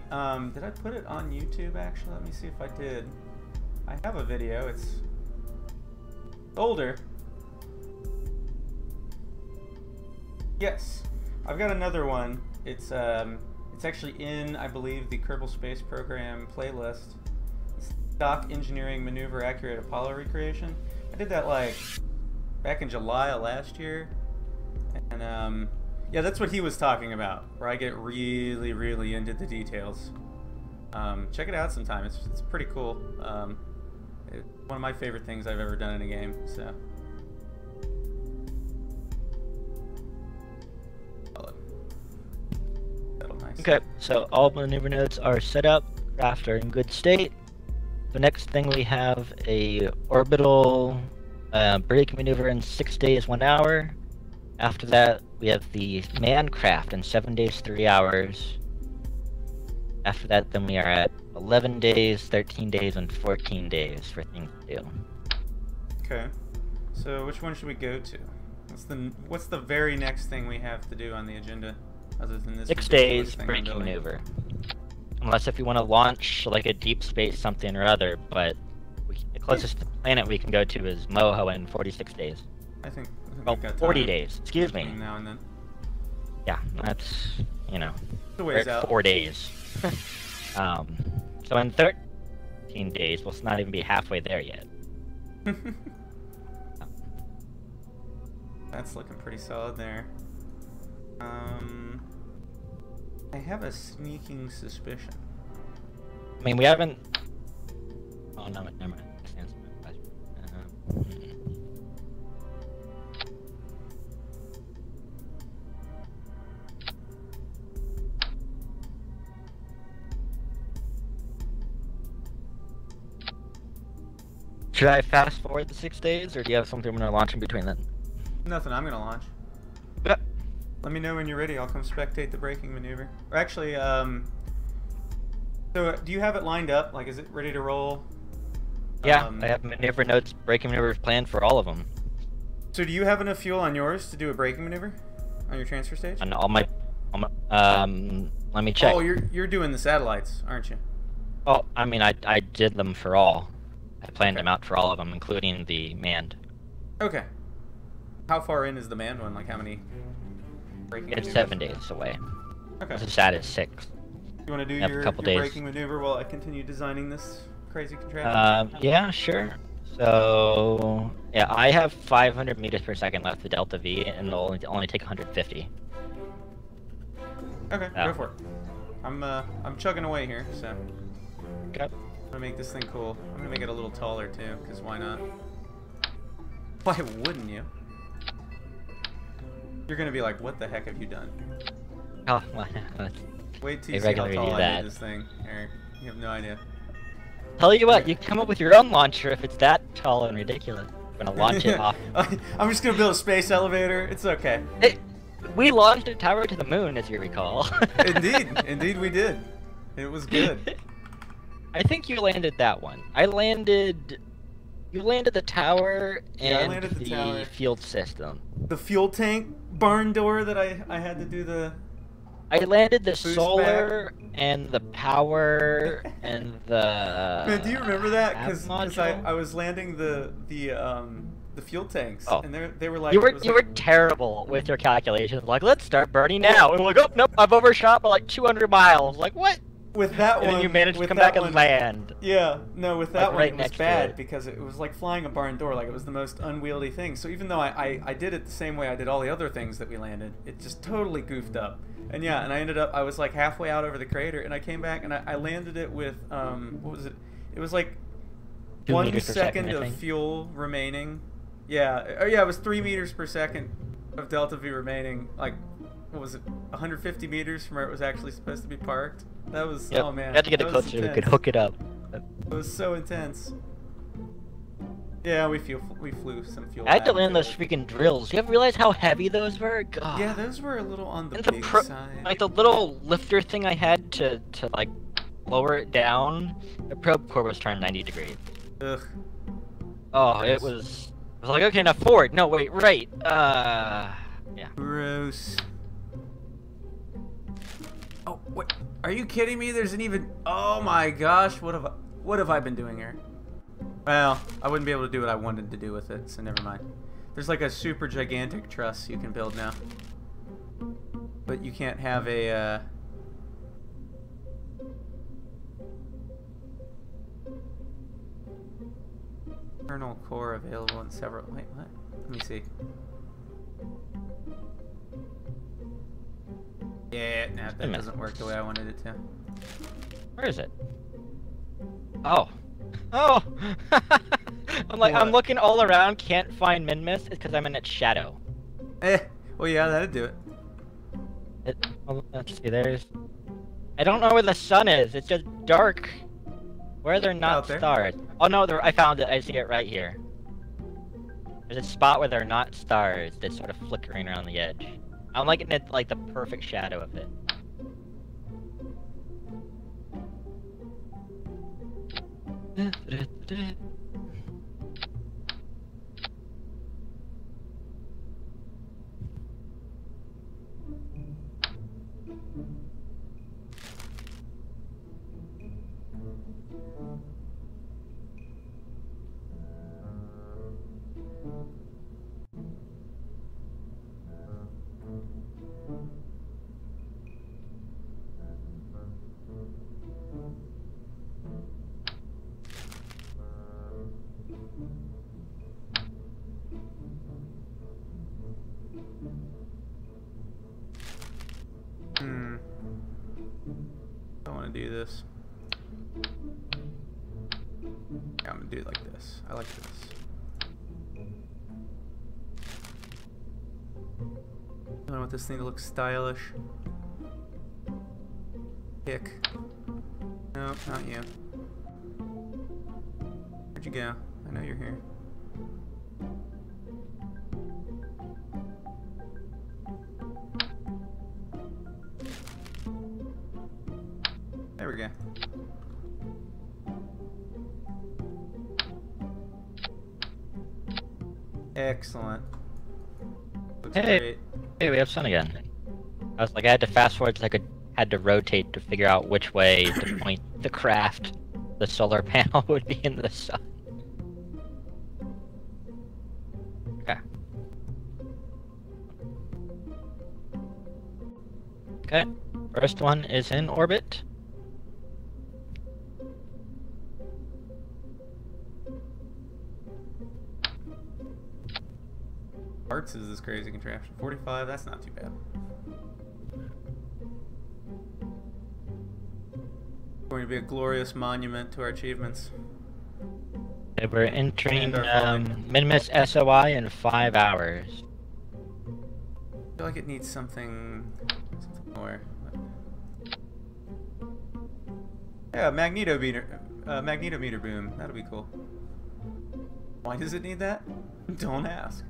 did I put it on YouTube? Actually, let me see if I did. I have a video. It's older. Yes. I've got another one. It's actually in, I believe, the Kerbal Space Program playlist. Stock Engineering Maneuver Accurate Apollo Recreation. I did that like back in July of last year, and yeah, that's what he was talking about, where I get really, really into the details. Check it out sometime. It's pretty cool. It's one of my favorite things I've ever done in a game. So. Okay, so all maneuver nodes are set up, craft are in good state. The next thing we have a orbital brake maneuver in 6 days, 1 hour. After that, we have the man craft in 7 days, 3 hours. After that, then we are at 11 days, 13 days, and 14 days for things to do. Okay, so which one should we go to? What's the very next thing we have to do on the agenda? Other than this 6 days braking maneuver. Unless if you want to launch like a deep space something or other, but the closest planet we can go to is Moho in 46 days. I think well, 40 days. Excuse me. Now and then. Yeah, that's, you know, the ways out. 4 days. So in 13 days, we'll not even be halfway there yet. That's looking pretty solid there. I have a sneaking suspicion. I mean, we haven't... Oh, no, never mind. Should I fast forward the 6 days, or do you have something when I launch in between then? Nothing, I'm gonna launch. Yeah. Let me know when you're ready, I'll come spectate the braking maneuver. Or actually, so do you have it lined up? Like, is it ready to roll? Yeah, I have maneuver notes, braking maneuvers planned for all of them. So do you have enough fuel on yours to do a braking maneuver? On your transfer stage? On all my, let me check. Oh, you're doing the satellites, aren't you? Oh, I mean, I did them for all. I planned them out for all of them, including the manned. Okay. How far in is the manned one? Like, how many braking It's maneuvers? 7 days away. Okay. The sat is 6. You want to do your braking maneuver while I continue designing this crazy contraption? Yeah, sure. So, yeah, I have 500 meters per second left to Delta V, and it'll only take 150. Okay, go for it. I'm chugging away here, so. Okay. I'm gonna make this thing cool. I'm gonna make it a little taller too, because why not? Why wouldn't you? You're gonna be like, what the heck have you done? Oh, well, wait till you see how tall I made this thing, Eric. You have no idea. Tell you what, you can come up with your own launcher if it's that tall and ridiculous. I'm gonna launch it off. I'm just gonna build a space elevator. It's okay. We launched a tower to the moon, as you recall. Indeed we did. It was good. I think you landed that one. You landed the tower and the field system. The fuel tank barn door that I had to do the... I landed the solar and the power and the... Man, do you remember that? Because I was landing the fuel tanks, and they were like... You were terrible with your calculations. Like, let's start burning now. And we're like, oh, nope, I've overshot by like 200 miles. Like, what? With that one, and then you managed to come back and land. Yeah, no, with that like one it was bad because it was like flying a barn door. Like, it was the most unwieldy thing. So even though I did it the same way I did all the other things that we landed, it just totally goofed up. And yeah, and I was like halfway out over the crater, and I came back and I landed it with what was it? It was like 1 second of fuel remaining. Yeah, oh yeah, it was 3 meters per second of delta V remaining. Like, what was it? 150 meters from where it was actually supposed to be parked. That was, oh man. You had to get it closer so we could hook it up. It was so intense. Yeah, we flew some fuel. I had to land those freaking drills. You ever realize how heavy those were? God. Yeah, those were a little on the big side. Like the little lifter thing I had to like lower it down, the probe core was turned 90 degrees. Ugh. Oh, it was like, okay, now forward. No, wait, right. Yeah. Gross. Oh, wait. Are you kidding me? There's an even... Oh my gosh, what have I been doing here? Well, I wouldn't be able to do what I wanted to do with it, so never mind. There's like a super gigantic truss you can build now. But you can't have a, Kernel core available in several... Wait, what? Let me see. Yeah, no, that doesn't work the way I wanted it to. Where is it? Oh. Oh! I'm like, I'm looking all around, can't find Minmus. It's because I'm in its shadow. Well, yeah, that'd do it. Well, let's see, there's... I don't know where the sun is. It's just dark. Where are there not stars? Oh no, I found it. I see it right here. There's a spot where there are not stars that's sort of flickering around the edge. I'm like in like the perfect shadow of it. want to do this. I'm gonna do it like this. I like this. I want this thing to look stylish. Kick. No, not you. Where'd you go? I know you're here. There we go. Excellent. Looks great. Hey, we have sun again. I was like, I had to fast forward so I had to rotate to figure out which way to point the craft. The solar panel would be in the sun. Okay. Okay. First one is in orbit. Parts is this crazy contraption. 45, that's not too bad. Going to be a glorious monument to our achievements. Okay, we're entering Minmus SOI in 5 hours. I feel like it needs something more. Yeah, magnetometer boom. That'll be cool. Why does it need that? Don't ask.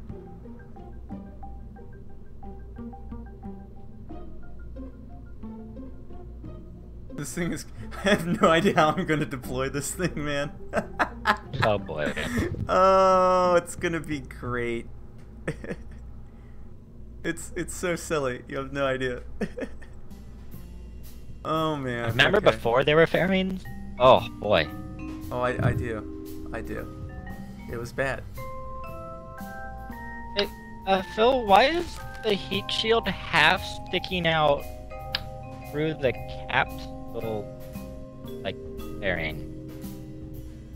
This thing is... I have no idea how I'm gonna deploy this thing, man. Oh boy. Oh, it's gonna be great. It's so silly. You have no idea. Oh man. Remember before they were fairings? Oh boy. Oh, I do. I do. It was bad. Hey, Phil, why is the heat shield half sticking out through the caps little, like, fairing?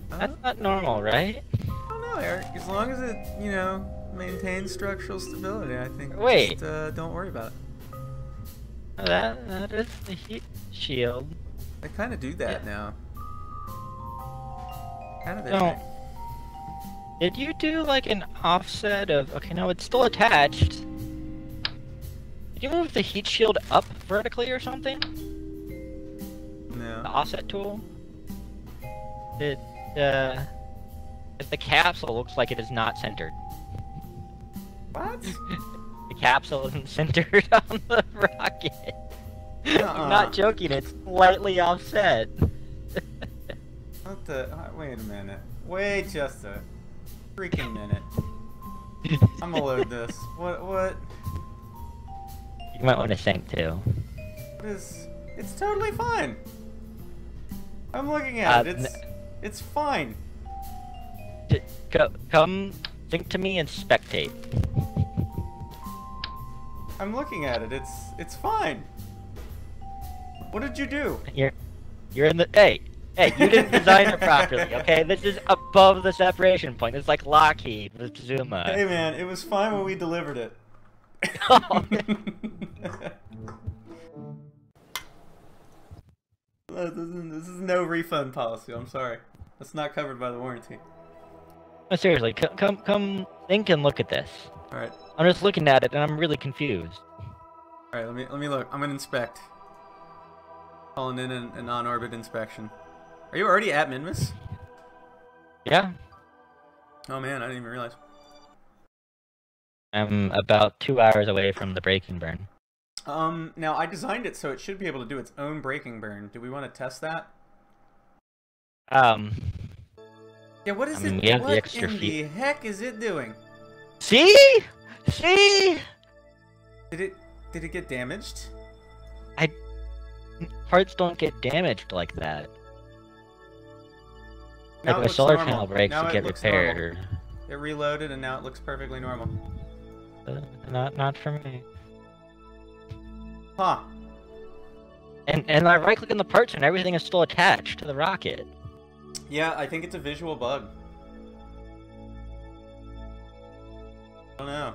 That's not normal, right? I don't know, Eric. As long as it, you know, maintains structural stability, I think. Wait. Just, don't worry about it. That is the heat shield. They kind of do that now. Kind of. No. Did you do like an offset of? Okay, no, it's still attached. Did you move the heat shield up vertically or something? No. The offset tool. It the capsule looks like it is not centered. What? The capsule isn't centered on the rocket. I'm not joking, it's slightly offset. What the? Wait a minute. Wait just a freaking minute. I'm gonna load this. What? You might want to sync too. What is? It's totally fine. I'm looking at it. It's fine. Come sync to me and spectate. I'm looking at it. It's fine. What did you do? You're in the hey, you didn't design it properly, okay? This is above the separation point. It's like Lockheed with Zuma. Hey man, it was fine when we delivered it. This is no refund policy. I'm sorry. That's not covered by the warranty. No, seriously, come think and look at this. All right. I'm just looking at it and I'm really confused. All right, let me look. I'm gonna inspect. Calling in an on-orbit inspection. Are you already at Minmus? Yeah. Oh man, I didn't even realize. I'm about 2 hours away from the braking burn. Now I designed it so it should be able to do its own braking burn. Do we want to test that? Yeah, what is it? We have what the extra in the heck is it doing? See? See? Did it get damaged? Parts don't get damaged like that. Now Like it a solar normal. panel breaks Now to it get looks repaired. It reloaded and now it looks perfectly normal. Not for me. Huh. And I right click on the parts and everything is still attached to the rocket. Yeah, I think it's a visual bug. I don't know.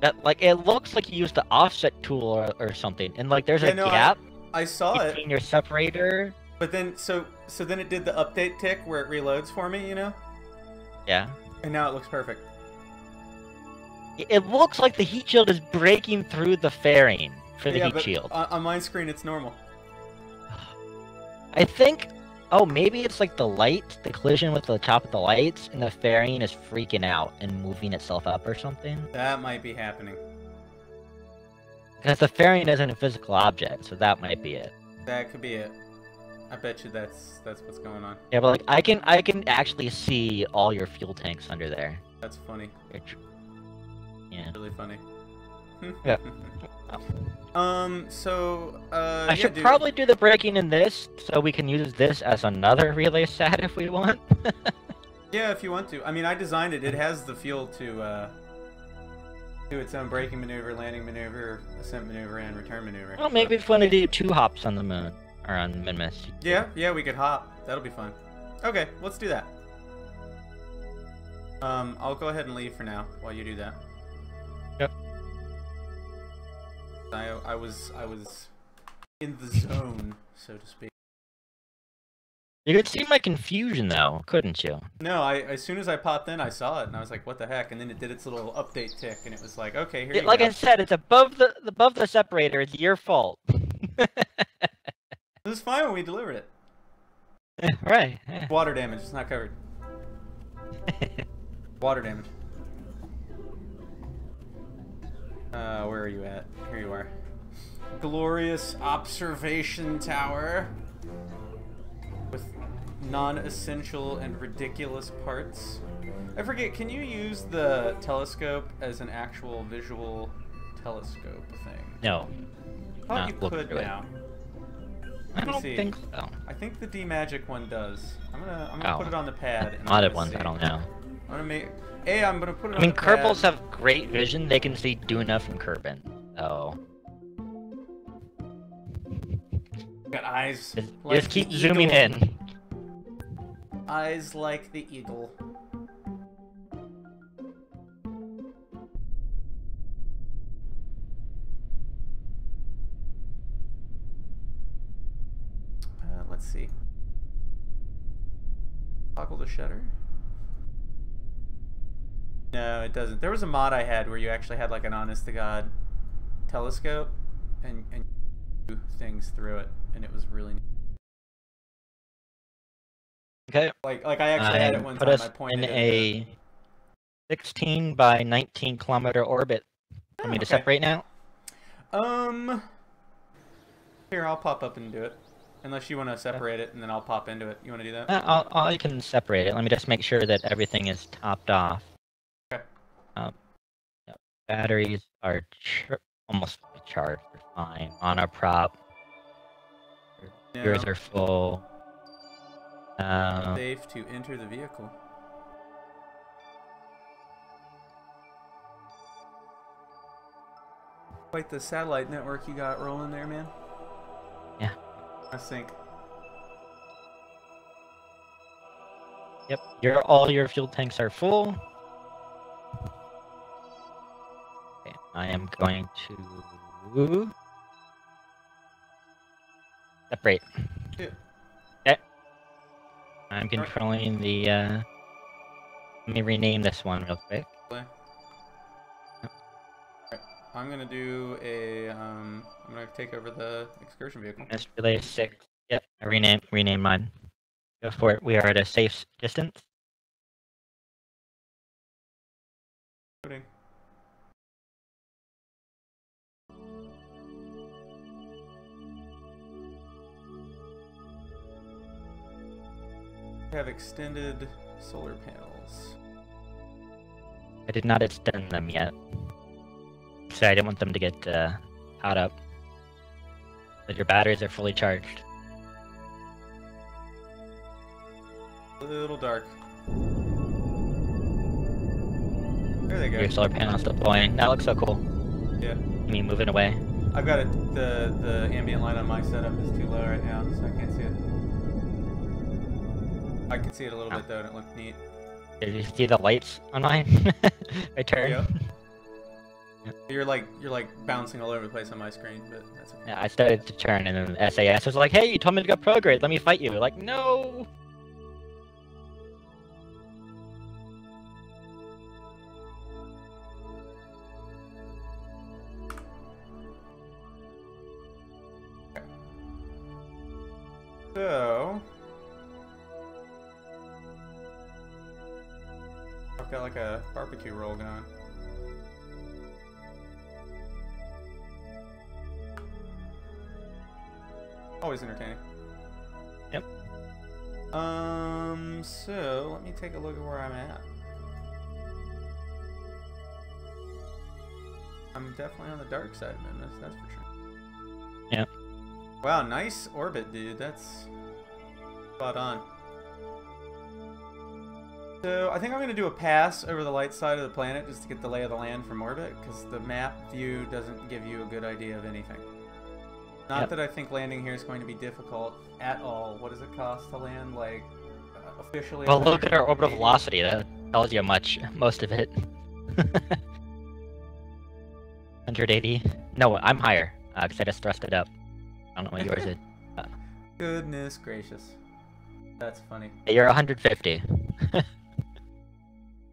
That like it looks like you used the offset tool or something, and like there's a no, gap. I saw it. Between your separator. But then, so then it did the update tick where it reloads for me, you know? Yeah. And now it looks perfect. It looks like the heat shield is breaking through the fairing for the yeah, heat but shield. On my screen, it's normal. I think... Oh, maybe it's like the light, the collision with the top of the lights, and the fairing is freaking out and moving itself up or something. That might be happening. Because the fairing isn't a physical object, so that might be it. That could be it. I bet you that's what's going on. Yeah, but like I can actually see all your fuel tanks under there. That's funny. Yeah. Really funny. Yeah. So, I should probably do the breaking in this, so we can use this as another relay stat if we want. Yeah, if you want to. I mean, I designed it. It has the fuel to do its own braking maneuver, landing maneuver, ascent maneuver, and return maneuver. Well, maybe if we want to do 2 hops on the moon, or on Minmus. Yeah, we could hop. That'll be fun. Okay, let's do that. I'll go ahead and leave for now while you do that. Yep. I was in the zone, so to speak. You could see my confusion though, couldn't you? No, as soon as I popped in, I saw it, and I was like, "What the heck?" And then it did its little update tick, and it was like, "Okay, here you Like go." I said, it's above the separator. It's your fault. It was fine when we delivered it. Right. Yeah. Water damage. It's not covered. Water damage. Where are you at? Here you are. Glorious observation tower. With non-essential and ridiculous parts. I forget, can you use the telescope as an actual visual telescope thing? No. I thought you could now. I don't think so. I think the D-Magic one does. I'm gonna put it on the pad. And Modded ones, I don't know. I'm gonna make. Hey, I'm gonna put it. I mean, Kerbals have great vision. They can see due enough from Kerbin. So. Got eyes. Just keep zooming in. Eyes like the eagle. Let's see. Toggle the shutter. No, it doesn't. There was a mod I had where you actually had like an honest-to-God telescope and do things through it, and it was really neat. Okay. Like I actually had it one time. I pointed in a 16 by 19 kilometer orbit. Want me to separate now? Here, I'll pop up and do it. Unless you want to separate it, and then I'll pop into it. You want to do that? I can separate it. Let me just make sure that everything is topped off. Okay. Batteries are almost charged. They're fine. On our prop. Gears are full. Safe to enter the vehicle. Quite the satellite network you got rolling there, man. Yeah. I think. Yep. All your fuel tanks are full. Okay, I am going to separate. Yeah. Okay. I'm controlling the let me rename this one real quick. Alright. I'm gonna do a I'm gonna take over the excursion vehicle. That's relay 6. Yep, I rename mine. Go for it. We are at a safe distance. Loading. We have extended solar panels. I did not extend them yet. So I didn't want them to get caught up. But your batteries are fully charged. A little dark. There they go. Your solar panels deploying. That looks so cool. Yeah. Me moving away. I've got it. The ambient light on my setup is too low right now, so I can't see it. I can see it a little bit though, and it looked neat. Did you see the lights on mine? I turned. Yep. You're like bouncing all over the place on my screen, but that's okay. Yeah, I started to turn, and then SAS was like, "Hey, you told me to go prograde. Let me fight you." Like, no. So I've got like a barbecue roll going. Always entertaining. Yep. So let me take a look at where I'm at. I'm definitely on the dark side of Minmus, that's for sure. Yep. Wow, nice orbit, dude. That's spot on. So I think I'm going to do a pass over the light side of the planet just to get the lay of the land from orbit, because the map view doesn't give you a good idea of anything. Not that I think landing here is going to be difficult at all. What does it cost to land, like, officially? Well, look at our orbital velocity. That tells you most of it. 180. No, I'm higher, because I just thrusted up. I don't know what yours is. Goodness gracious. That's funny. You're 150.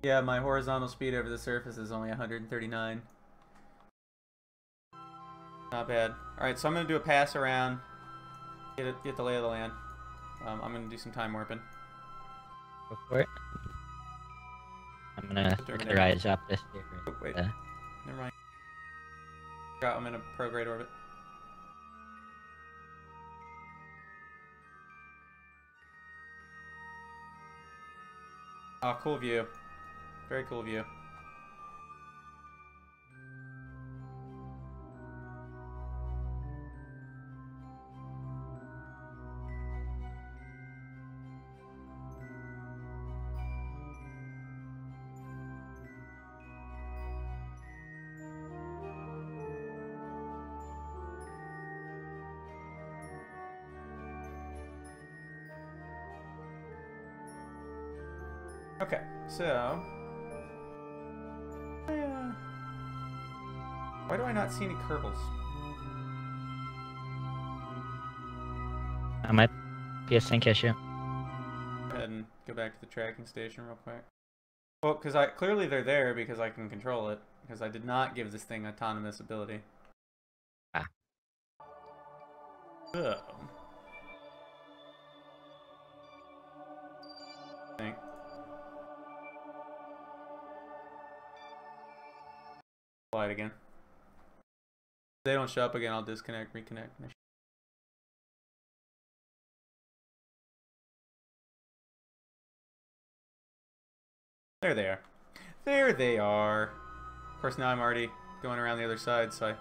Yeah, my horizontal speed over the surface is only 139. Not bad. Alright, so I'm going to do a pass around, get the lay of the land. I'm going to do some time warping. Go for it. I'm going to rise up this here. Oh, wait. Never mind. Forgot I'm in a prograde orbit. Oh, cool view. Very cool view. Okay, so why do I not see any Kerbals? That might be a sync issue. Go ahead and go back to the tracking station real quick. Well, because clearly they're there because I can control it, because I did not give this thing autonomous ability. Ah. So, think. Fly it again. If they don't show up again, I'll disconnect, reconnect. There they are. There they are. Of course, now I'm already going around the other side, so I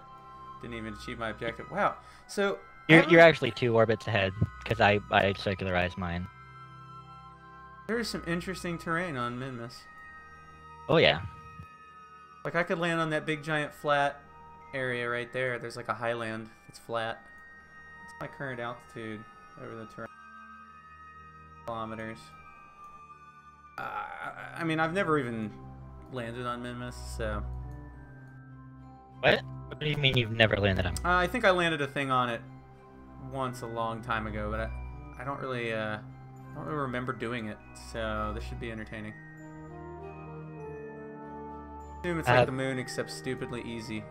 didn't even achieve my objective. Wow. So You're actually 2 orbits ahead, because I circularized mine. there is some interesting terrain on Minmus. Oh yeah. Like I could land on that big giant flat area right there. There's like a highland that's flat. What's my current altitude over the terrain? Kilometers. I mean, I've never even landed on Minmus, so. What? What do you mean you've never landed on? I think I landed a thing on it once a long time ago, but I don't really remember doing it. So this should be entertaining. Assume it's like the moon, except stupidly easy.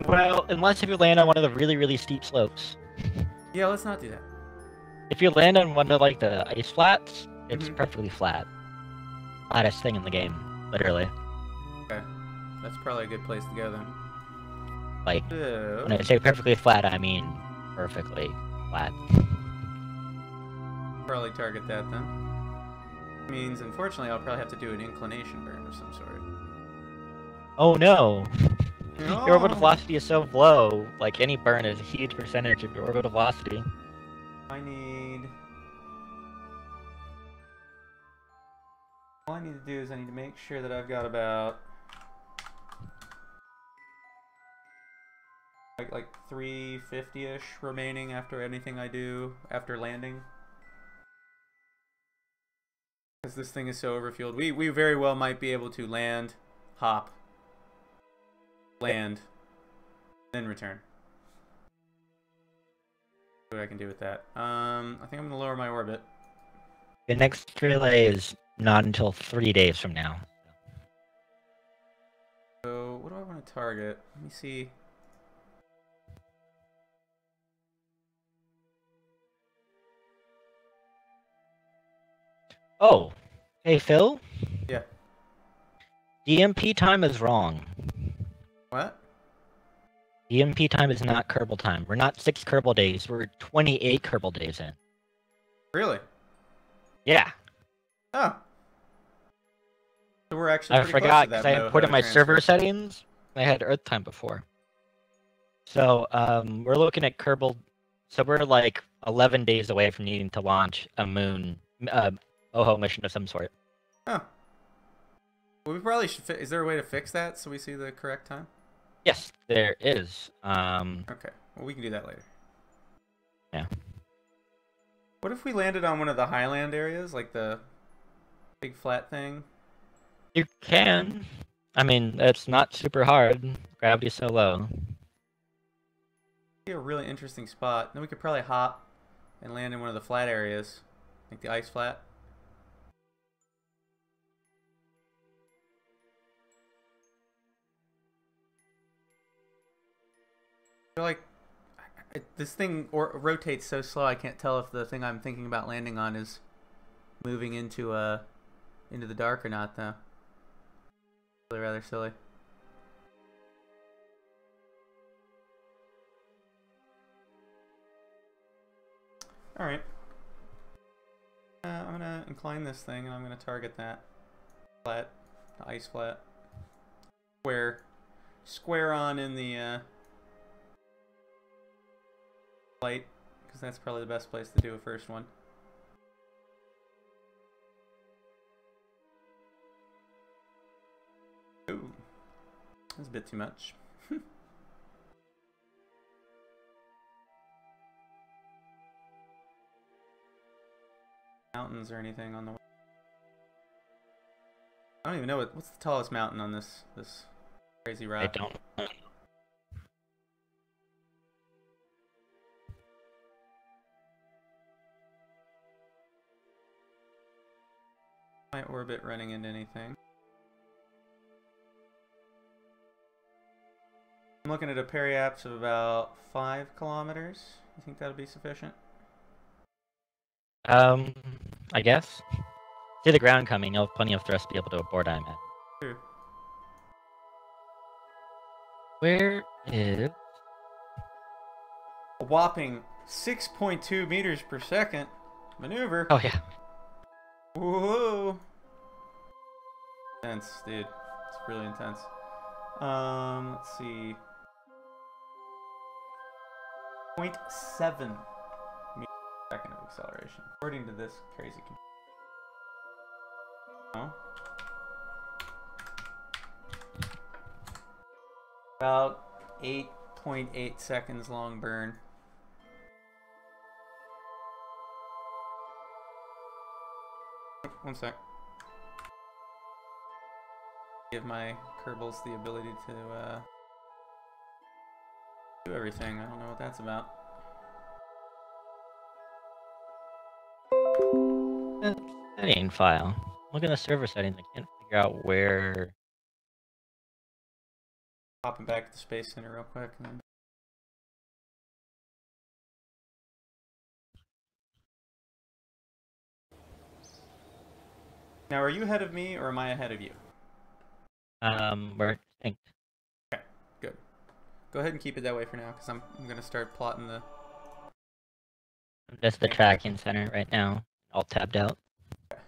Well, unless if you land on one of the really, really steep slopes. Yeah, let's not do that. If you land on one of like the ice flats, it's perfectly flat. Flattest thing in the game, literally. Okay, that's probably a good place to go then. Like, when I say perfectly flat, I mean perfectly flat. Probably target that then. Means, unfortunately, I'll probably have to do an inclination burn of some sort. Oh no! No. Your orbital velocity is so low, like any burn is a huge percentage of your orbital velocity. All I need to do is I need to make sure that I've got about like 350-ish remaining after anything I do after landing. Because this thing is so overfueled. We very well might be able to land, hop, land, then return. See what I can do with that. I think I'm gonna lower my orbit. The next relay is not until 3 days from now. So what do I want to target? Let me see. Oh, hey Phil? Yeah. DMP time is wrong. What? DMP time is not Kerbal time. We're not 6 Kerbal days, we're 28 Kerbal days in. Really? Yeah. Oh. So we're actually I pretty forgot close because to I that had put in Moho my server transfer. settings. I had Earth time before. So we're looking at Kerbal. So we're like 11 days away from needing to launch a moon Moho mission of some sort. Oh. Well, we probably should. Is there a way to fix that so we see the correct time? Yes, there is. Okay. Well, we can do that later. Yeah. What if we landed on one of the highland areas, like the big flat thing? You can. I mean, it's not super hard. Gravity's so low. Be a really interesting spot. Then we could probably hop and land in one of the flat areas, like the ice flat. I feel like this thing rotates so slow. I can't tell if the thing I'm thinking about landing on is moving into the dark or not, though. Really rather silly. All right. I'm gonna incline this thing, and I'm gonna target that flat, the ice flat. Square on in the light, because that's probably the best place to do a first one. Ooh, that's a bit too much. Mountains or anything on the way. I don't even know what's the tallest mountain on this crazy rock. I don't. My orbit running into anything. I'm looking at a periapse of about 5 kilometers. You think that'll be sufficient? I guess. See the ground coming, you'll have plenty of thrust to be able to abort, I imagine. True. Where is... A whopping 6.2 meters per second maneuver. Oh, yeah. Whoa. Intense, dude. It's really intense. Let's see. 0.7 meters per second of acceleration, according to this crazy computer. Oh. About 8.8 seconds long burn. One sec. Give my Kerbals the ability to do everything. I don't know what that's about. Setting file. Look at the server settings. I can't figure out where... Hopping back to the Space Center real quick. And then... Now, are you ahead of me or am I ahead of you? We're synced. Okay, good. Go ahead and keep it that way for now, because I'm gonna start plotting the... I'm just the tracking center right now. All tabbed out. Okay.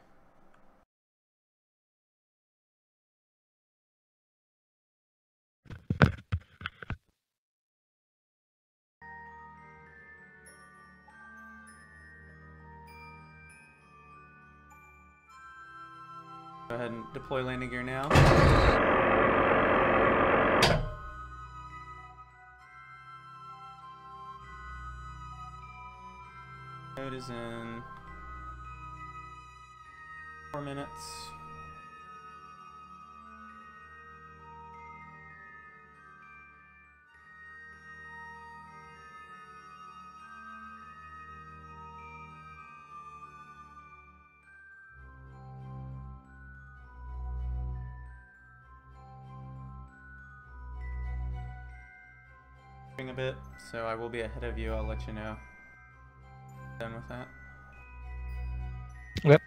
Go ahead and deploy landing gear now. Node is in 4 minutes. a bit, so I will be ahead of you. I'll let you know. Done with that. Yep.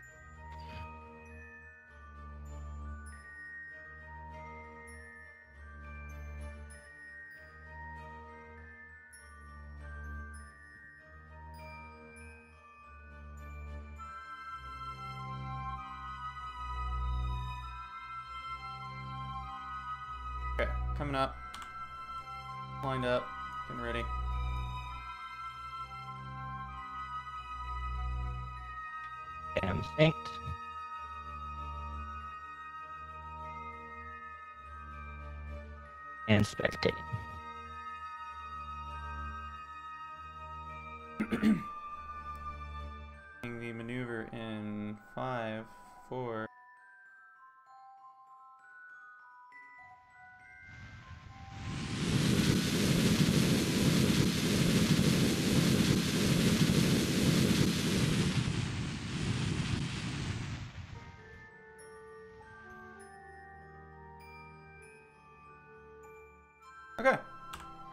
Okay, coming up. Lined up, getting ready. I'm synced. And spectate. The maneuver in 5, 4. Okay,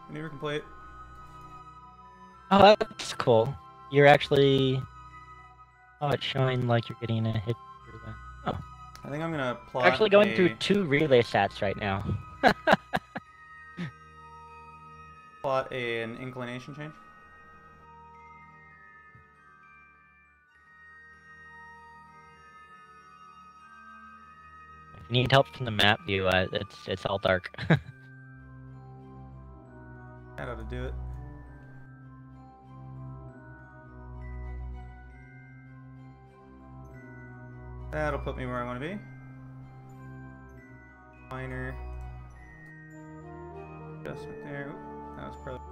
maneuver complete. Oh, that's cool. You're actually... Oh, it's showing like you're getting a hit through that. Oh. I think I'm gonna plot. We're actually going through 2 relay stats right now. Plot an inclination change. If you need help from the map view, it's all dark. That ought to do it. That'll put me where I want to be. Minor adjustment there. Oop, that was probably.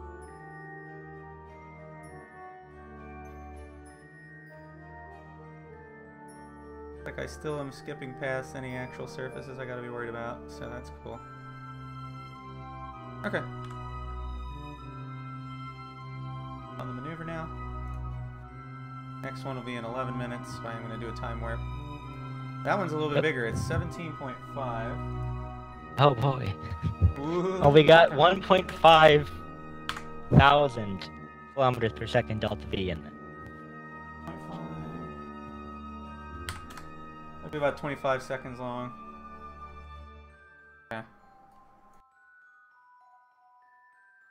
Like I still am skipping past any actual surfaces I gotta be worried about, so that's cool. Okay. On the maneuver now. Next one will be in 11 minutes, so I'm gonna do a time warp. That one's a little bit bigger, it's 17.5. Oh boy. Ooh. Oh, we got 1.5 thousand kilometers per second delta V in there. That'll be about 25 seconds long. Okay.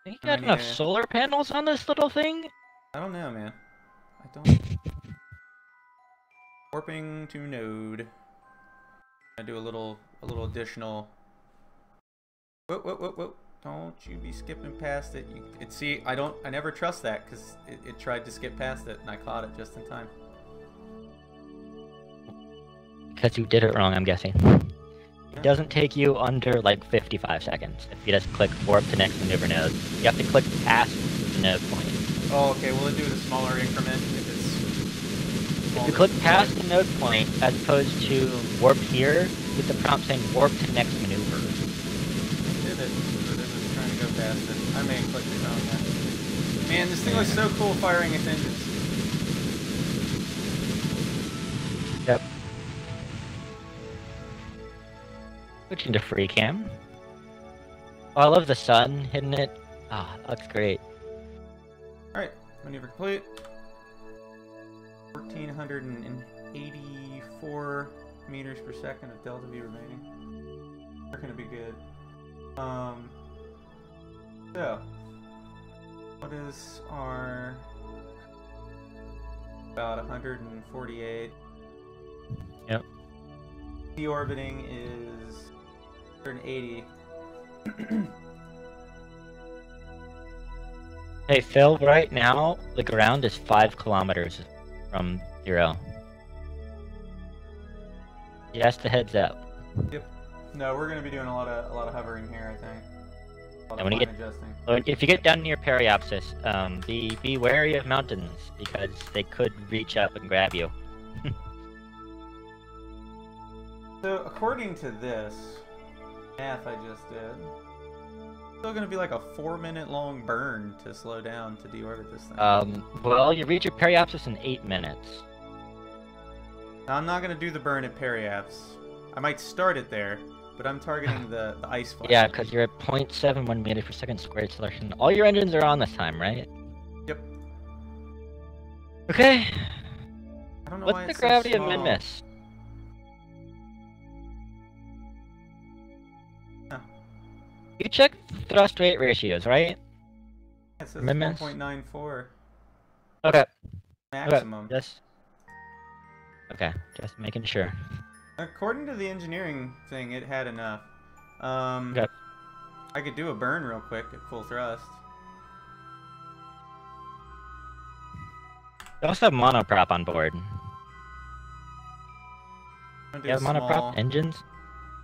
Think you got enough solar panels on this little thing? I don't know, man. I don't. Warping to node. I do a little additional. Whoa, whoa, whoa, whoa! Don't you be skipping past it. See, I never trust that because it tried to skip past it and I caught it just in time. Because you did it wrong, I'm guessing. It doesn't take you under like 55 seconds if you just click warp to next maneuver node. You have to click past the node point. Oh, okay. Will it do it a smaller increment if it's? If you click past the node point as opposed to warp here, with the prompt saying warp to next maneuver. I did it, but it was trying to go past it. I may have clicked it wrong then. Man, this thing was so cool firing its engines. Yep. Switching to free cam. Oh, I love the sun hitting it. Ah, that looks great. Alright, maneuver complete. 1,484 meters per second of delta V remaining. They're gonna be good. So, what is our about 148? Yep. Deorbiting is 180. Hey Phil, right now the ground is 5 kilometers from 0. Just a heads up. Yep. No, we're gonna be doing a lot of hovering here, I think. And when you get, if you get down near Periapsis, be wary of mountains because they could reach up and grab you. So according to this math I just did, it's still gonna be like a 4-minute long burn to slow down to deorbit this thing. Well, you reach your Periapsis in 8 minutes. Now, I'm not gonna do the burn at Periapsis. I might start it there, but I'm targeting the ice flat. Yeah, because you're at 0.71 meters per second squared acceleration. All your engines are on this time, right? Yep. Okay. I don't know What's why the it's gravity so of small. Minmus? Huh. You check thrust weight ratios, right? It says Minmus? 1.94 Okay. maximum. Okay. Okay, just making sure. According to the engineering thing, it had enough. Okay. I could do a burn real quick at full thrust. You also have monoprop on board. You have monoprop engines?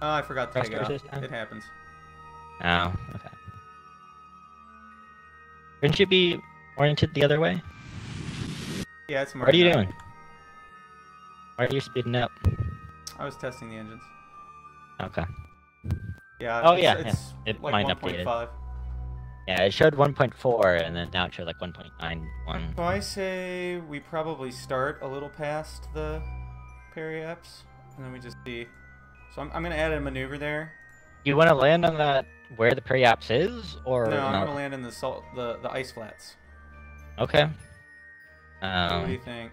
Oh, I forgot to take it off. Thrusters this time? It happens. Oh, okay. Shouldn't you be oriented the other way? Yeah, it's more. What are you doing? Why are you speeding up? I was testing the engines. Okay. Yeah. Oh, It's It like might 1.5. Yeah, it showed 1.4, and then now it showed like 1.91. So I say we probably start a little past the periaps, and then we just see. So I'm gonna add a maneuver there. You want to land on that where the periaps is, or No, I'm gonna land in the ice flats. Okay. What do you think?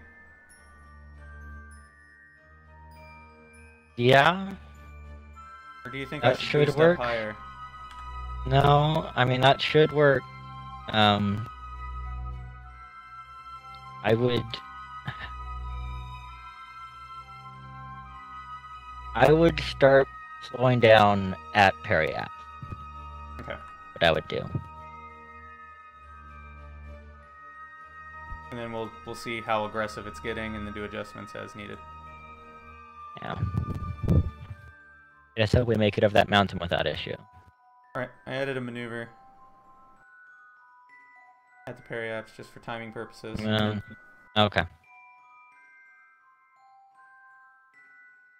Yeah. Or do you think That I should boost work. up higher? No, I mean that should work. I would start slowing down at periaps. Okay. What I would do. And then we'll see how aggressive it's getting, and then do adjustments as needed. Yeah. I hope we make it over that mountain without issue. Alright, I added a maneuver at the periaps just for timing purposes. Okay.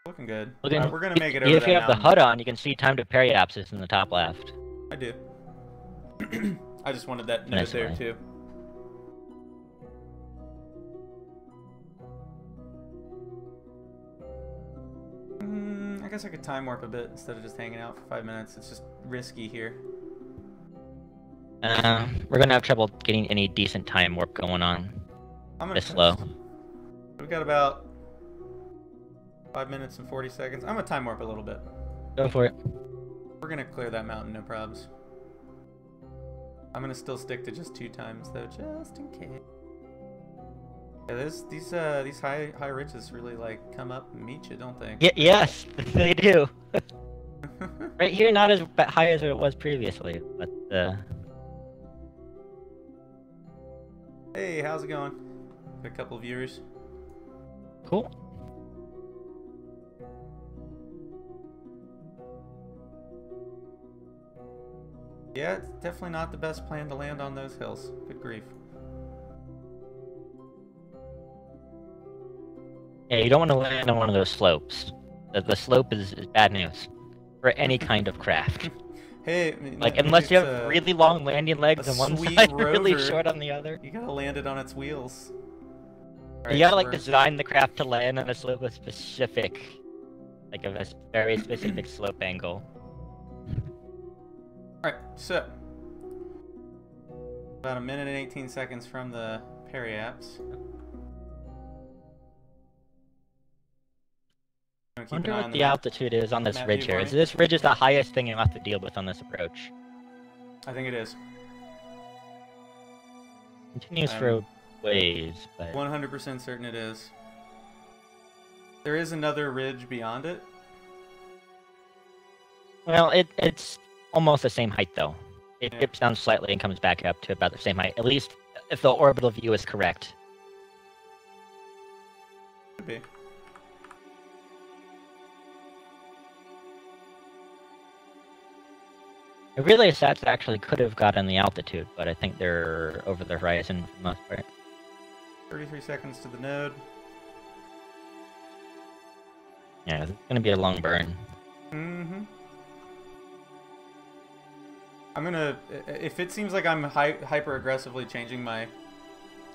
Looking good. Looking, we're gonna make it over if that you have mountain. the HUD on, you can see time to periapsis in the top left. I do. I just wanted that note Nice there way. too. I guess I could time warp a bit instead of just hanging out for 5 minutes. It's just risky here. We're gonna have trouble getting any decent time warp going on. I'm gonna This slow. We've got about 5 minutes and 40 seconds. I'm gonna time warp a little bit. Go for it. We're gonna clear that mountain, no probs. I'm gonna still stick to just 2 times though, just in case. Yeah, these high ridges really like come up and meet you, don't they? Yes, they do. Right here, not as high as it was previously, but Hey, how's it going? Got a couple of viewers. Cool. Yeah, it's definitely not the best plan to land on those hills. Good grief. Yeah, you don't want to land on one of those slopes. The slope is bad news for any kind of craft. Hey, like unless you have really long landing legs on one side, really short on the other. You gotta land it on its wheels. You gotta like design the craft to land on a slope with specific, like a very specific slope angle. Alright, so about 1 minute and 18 seconds from the periaps. I wonder what the altitude is on this ridge here. Is this ridge the highest thing you'll have to deal with on this approach? I think it is. Continues for a ways, but 100% certain it is. There is another ridge beyond it. Well, it's almost the same height though. It dips down slightly and comes back up to about the same height. At least if the orbital view is correct. Could be. I realize sats actually could have gotten the altitude, but I think they're over the horizon for the most part. 33 seconds to the node. Yeah, it's gonna be a long burn. Mm-hmm. I'm gonna, if it seems like I'm hyper aggressively changing my,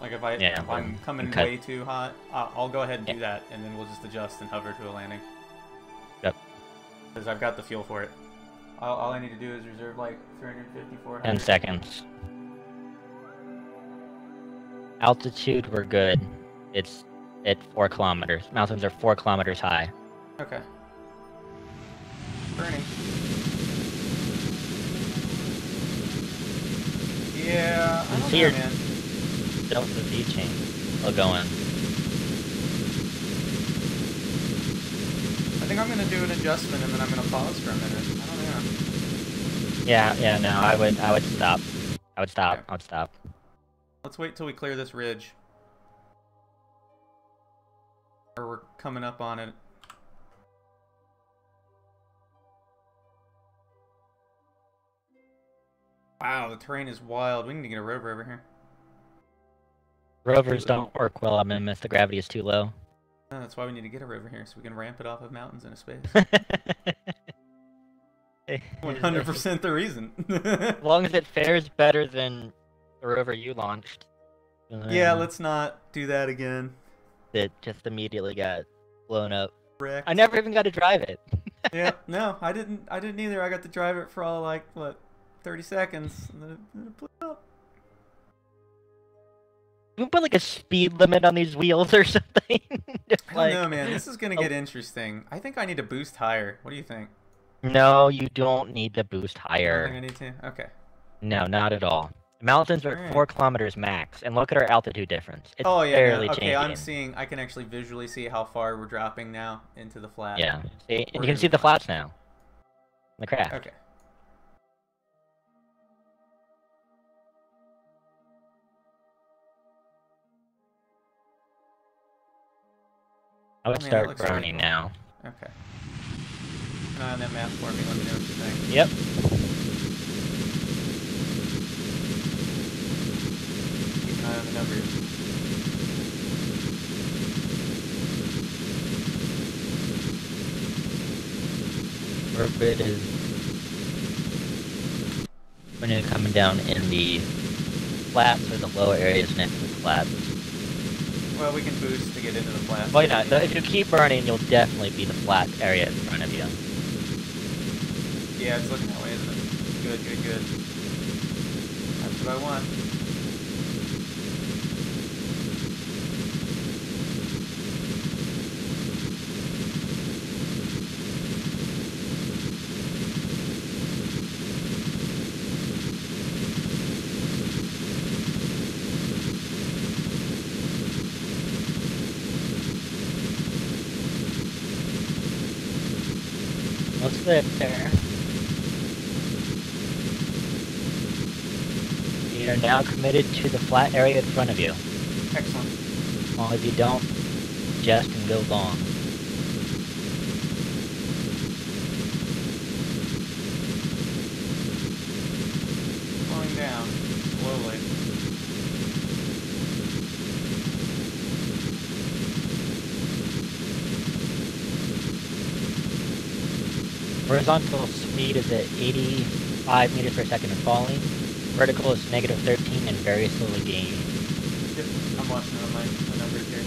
like if I'm coming way too hot, I'll go ahead and do that, and then we'll just adjust and hover to a landing. Yep. Because I've got the fuel for it. All I need to do is reserve like 350, 400. 10 seconds. Altitude, we're good. It's at 4 kilometers. Mountains are 4 kilometers high. Okay. Burning. Yeah, I don't know, man. Delta V chain. I'll go in. I think I'm gonna do an adjustment and then I'm gonna pause for a minute. I don't know. Yeah, no, I would stop. I would stop. Okay. I would stop. Let's wait till we clear this ridge. Or we're coming up on it. Wow, the terrain is wild. We need to get a rover over here. Rovers don't work well on Minmus. The gravity is too low. Oh, that's why we need to get a rover here, so we can ramp it off of mountains into space. 100% the reason. As long as it fares better than the rover you launched. Yeah, let's not do that again. It just immediately got blown up. Wrecked. I never even got to drive it. Yeah, no, I didn't either. I got to drive it for all like, what, 30 seconds, and then it blew up. We put like a speed limit on these wheels or something. I don't know, man. This is gonna get interesting. I think I need to boost higher. What do you think? No, you don't need to boost I higher. think I need to. Okay. No, not at all. Mountains are at 4 kilometers max, and look at our altitude difference. It's barely Okay, changing. I'm seeing. I can actually visually see how far we're dropping now into the flat. Yeah, see, and you can see the flats now. The craft. Okay. I would Man, start burning now. Okay. Keep an eye on that map for me. Let me know what you think. Yep. Keep an eye on the numbers. Orbit is when you're coming down in the flats or the lower areas next to the flats. Well, we can boost to get into the flat. Well, yeah, if you keep burning, you'll definitely be the flat area in front of you. Yeah, it's looking that way, isn't it? Good, good, good. That's what I want. What's that there? You are now committed to the flat area in front of you. Excellent. Well, if you don't, just can go long. Slowing down slowly. Horizontal speed is at 85 meters per second and falling. Vertical is negative 13 and very slowly gaining. Yep, I'm watching it on my numbers here.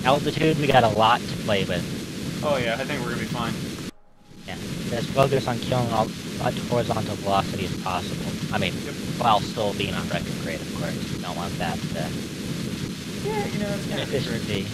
Altitude, we got a lot to play with. Oh yeah, I think we're gonna be fine. Yeah, just focus on killing as much horizontal velocity as possible. I mean, while still being on retrograde, of course. You don't want that Yeah, you know, it's kind of inefficiency.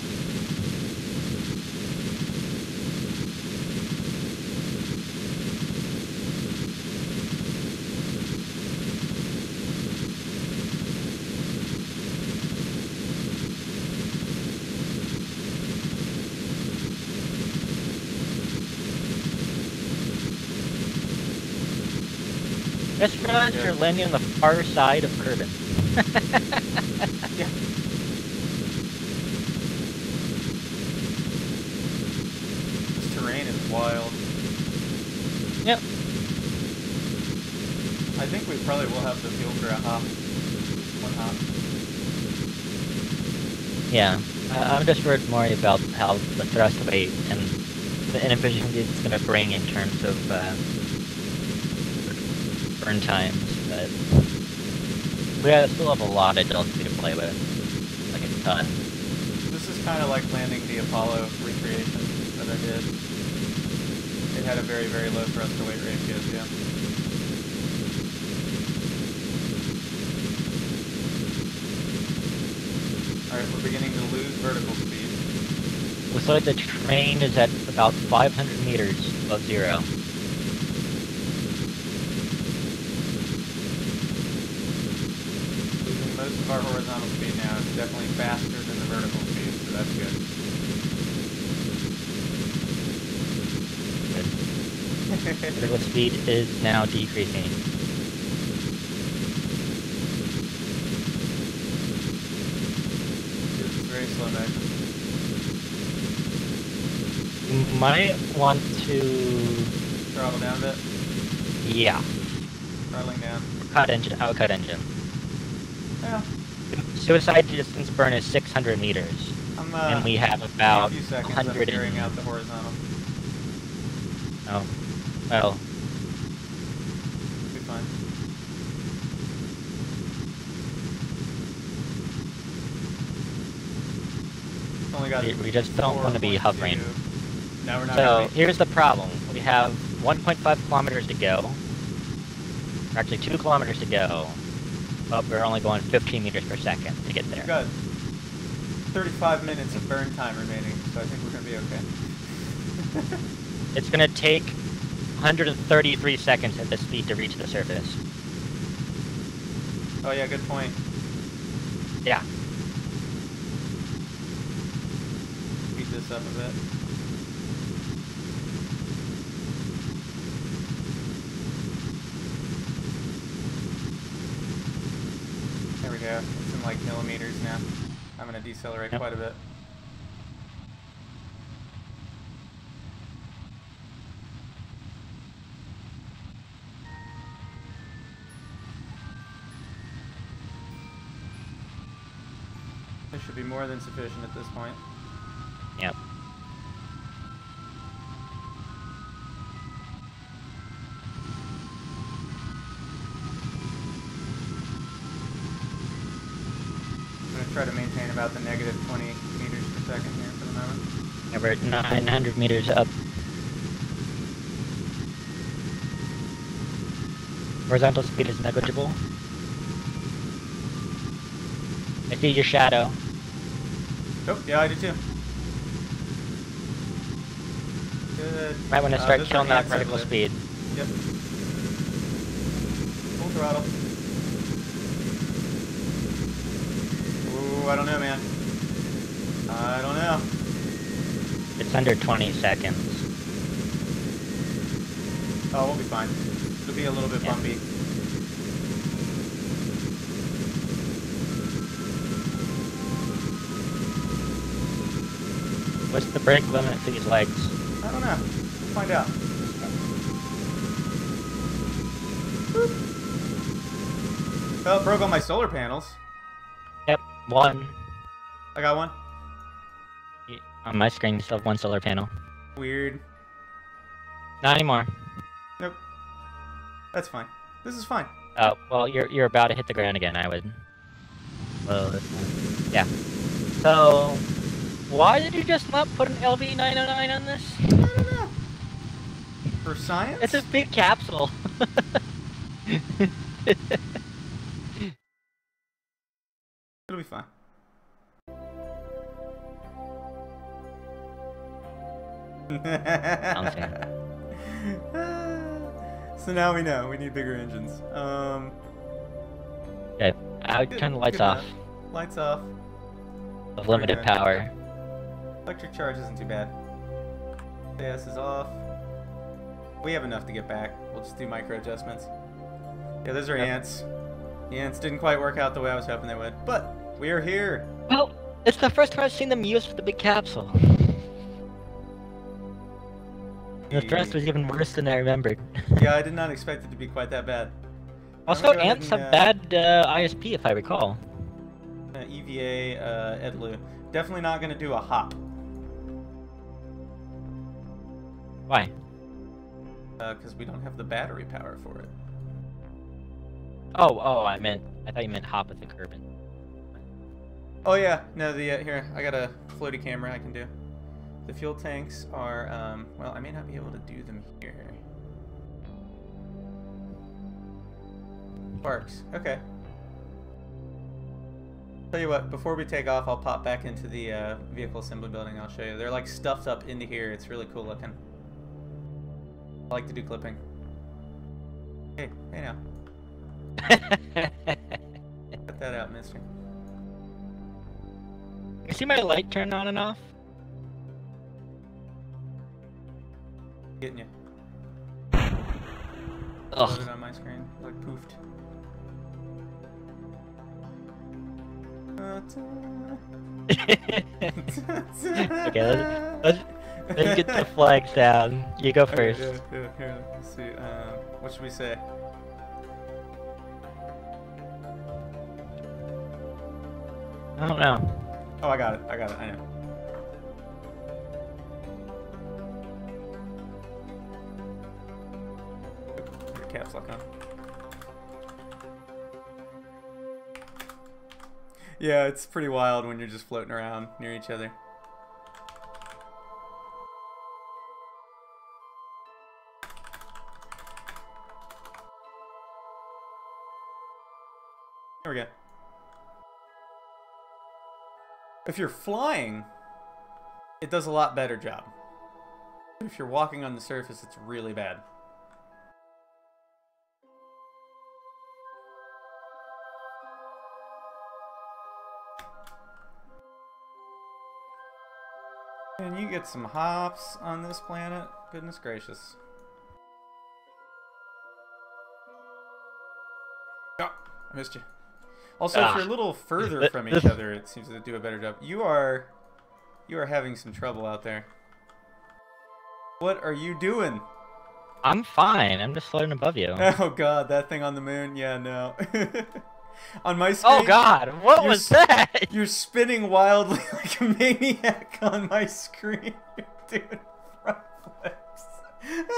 Just realize you're landing on the far side of Kerbal. Yeah. This terrain is wild. Yep. I think we probably will have the fuel for a hop. One hop. Yeah. I'm just worried more about how the thrust weight and the inefficiency it's going to bring in terms of burn times, but we still have a lot of delta to play with. Like a ton. This is kind of like landing the Apollo recreation that I did. It had a very, very low thrust to weight ratio too. Alright, we're beginning to lose vertical speed. Looks like the train is at about 500 meters above zero. Losing most of our horizontal speed now. It's definitely faster than the vertical speed, so that's good. Vertical speed is now decreasing. It's very slow motion. You might want to... Throttle down a bit. Yeah. Throttling down. Cut engine. I'll cut engine. Yeah. Suicide distance burn is 600 meters. And we have about a few seconds 100 I'm carrying out the horizontal. Oh. Well. Be fine. Only got We just don't want to be hovering. No, we're not. So, here's the problem. We have 1.5 kilometers to go. Or actually, 2 kilometers to go. But we're only going 15 meters per second to get there. We've got 35 minutes of burn time remaining, so I think we're going to be okay. It's going to take 133 seconds at this speed to reach the surface. Oh yeah, good point. Yeah. Speed this up a bit. There we go. It's in like millimeters now. I'm going to decelerate quite a bit. This should be more than sufficient at this point. Yep. I'm going to try to maintain about the negative 20 meters per second here for the moment. Yeah, we're at 900 meters up. Horizontal speed is negligible. I see your shadow. Oh, yeah, I do too. Good. Might want to start those killing are that ants, vertical I believe. speed. Yep. Full throttle. Ooh, I don't know, man. I don't know. It's under 20 seconds. Oh, we'll be fine. It'll be a little bit bumpy. What's the brake limit for these legs? I don't know. We'll find out. Well, it broke all my solar panels. Yep, one. I got one. On my screen, you still have one solar panel. Weird. Not anymore. Nope. That's fine. This is fine. Oh, well, you're about to hit the ground again, I would. Well, yeah. So, why did you just not put an LV909 on this? I don't know. For science? It's a big capsule. It'll be fine. So now we know we need bigger engines. Okay, I'll turn the lights off. Lights off. Of limited power. Electric charge isn't too bad. AS is off. We have enough to get back. We'll just do micro adjustments. Yeah, those are ants. The ants didn't quite work out the way I was hoping they would, but we are here. Well, it's the first time I've seen them used with the big capsule. The thrust was even worse than I remembered. Yeah, I did not expect it to be quite that bad. Also, ants have bad ISP, if I recall. EVA, Edlu. Definitely not going to do a hop. Why? Because we don't have the battery power for it. Oh, I thought you meant hop with the Kerbal. Oh yeah, no, here, I got a floaty camera I can do. The fuel tanks are, well, I may not be able to do them here. Sparks. Okay. Tell you what, before we take off, I'll pop back into the vehicle assembly building. I'll show you. They're like stuffed up into here. It's really cool looking. I like to do clipping. Hey now. Cut that out, mister. You see my light turn on and off? Getting you. Ugh. Loaded on my screen. Like poofed. Okay, let's get the flags down. You go first. Okay, here, let's see. What should we say? I don't know. Oh, I got it. I know. Put the caps lock on. Yeah, it's pretty wild when you're just floating around near each other. There we go. If you're flying, it does a lot better job. If you're walking on the surface, it's really bad. Can you get some hops on this planet? Goodness gracious. Oh, I missed you. Also, if you're a little further from each other, it seems to do a better job. You are having some trouble out there. What are you doing? I'm fine. I'm just floating above you. Oh god, that thing on the moon? Yeah, no. On my screen. Oh god, what was that? You're spinning wildly like a maniac on my screen. You're doing front flips.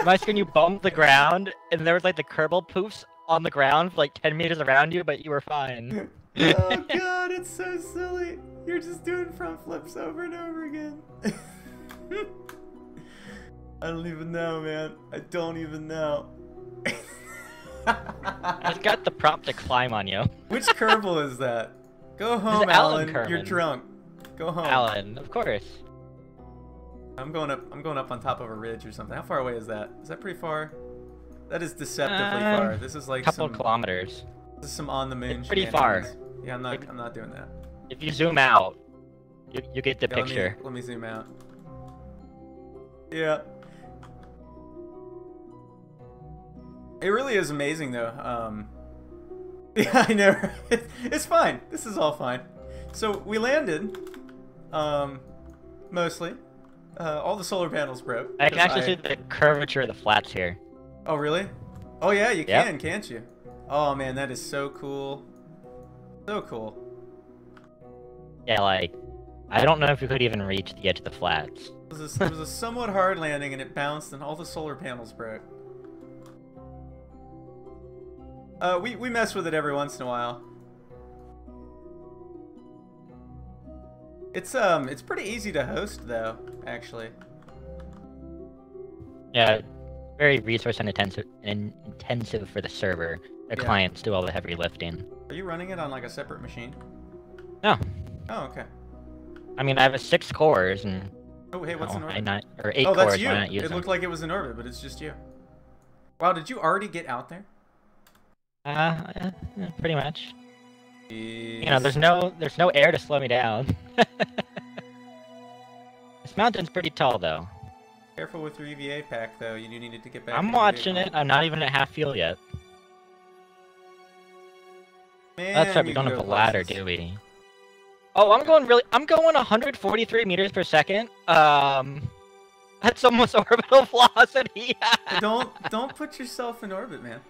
My screen, you bumped the ground, and there was like the Kerbal poofs on the ground for like 10 meters around you, but you were fine. Oh god, it's so silly. You're just doing front flips over and over again. I don't even know, man. I don't even know. I've got the prop to climb on you. Which Kerbal is that? Go home, Alan. You're drunk. Go home. Alan, of course. I'm going up on top of a ridge or something. How far away is that? Is that pretty far? That is deceptively far. This is like a couple kilometers. This is some on the moon. It's pretty far. Yeah, I'm not doing that. If you zoom out, you get the picture. Let me zoom out. Yeah. It really is amazing, though. Yeah, I know. It's fine. This is all fine. So we landed. Mostly. All the solar panels broke. I can actually see the curvature of the flats here. Oh, really? Oh, yeah, you can, can't you? Oh, man, that is so cool. So cool. Yeah, like, I don't know if you could even reach the edge of the flats. It was a somewhat hard landing, and it bounced, and all the solar panels broke. We mess with it every once in a while. It's pretty easy to host, though, actually. Yeah, very resource intensive for the server. The clients do all the heavy lifting. Are you running it on like a separate machine? No. Oh, okay. I mean, I have 6 cores and. Oh, hey, what's in orbit? Or 8 cores. That's you. Why not use it looked like it was in orbit, but it's just you. Wow, did you already get out there? Pretty much. Jeez. You know, there's no air to slow me down. This mountain's pretty tall, though. Careful with your EVA pack, though. You do need it to get back. I'm watching it. I'm not even at half fuel yet. Man, That's right. We don't have a ladder, do we? Oh, I'm going 143 meters per second. That's almost orbital velocity. Don't put yourself in orbit, man.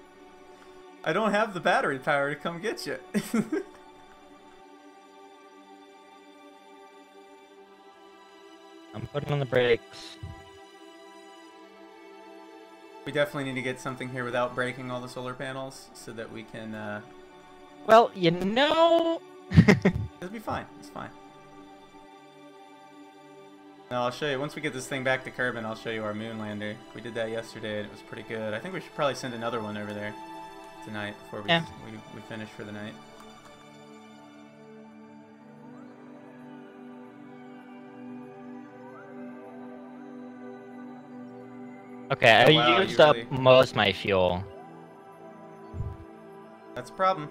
I don't have the battery power to come get you. I'm putting on the brakes. We definitely need to get something here without breaking all the solar panels so that we can, Well, you know... It'll be fine. It's fine. No, I'll show you. Once we get this thing back to Kerbin, I'll show you our moon lander. We did that yesterday, and it was pretty good. I think we should probably send another one over there tonight before we finish for the night. Okay, Oh, wow, I used up most of my fuel. That's a problem.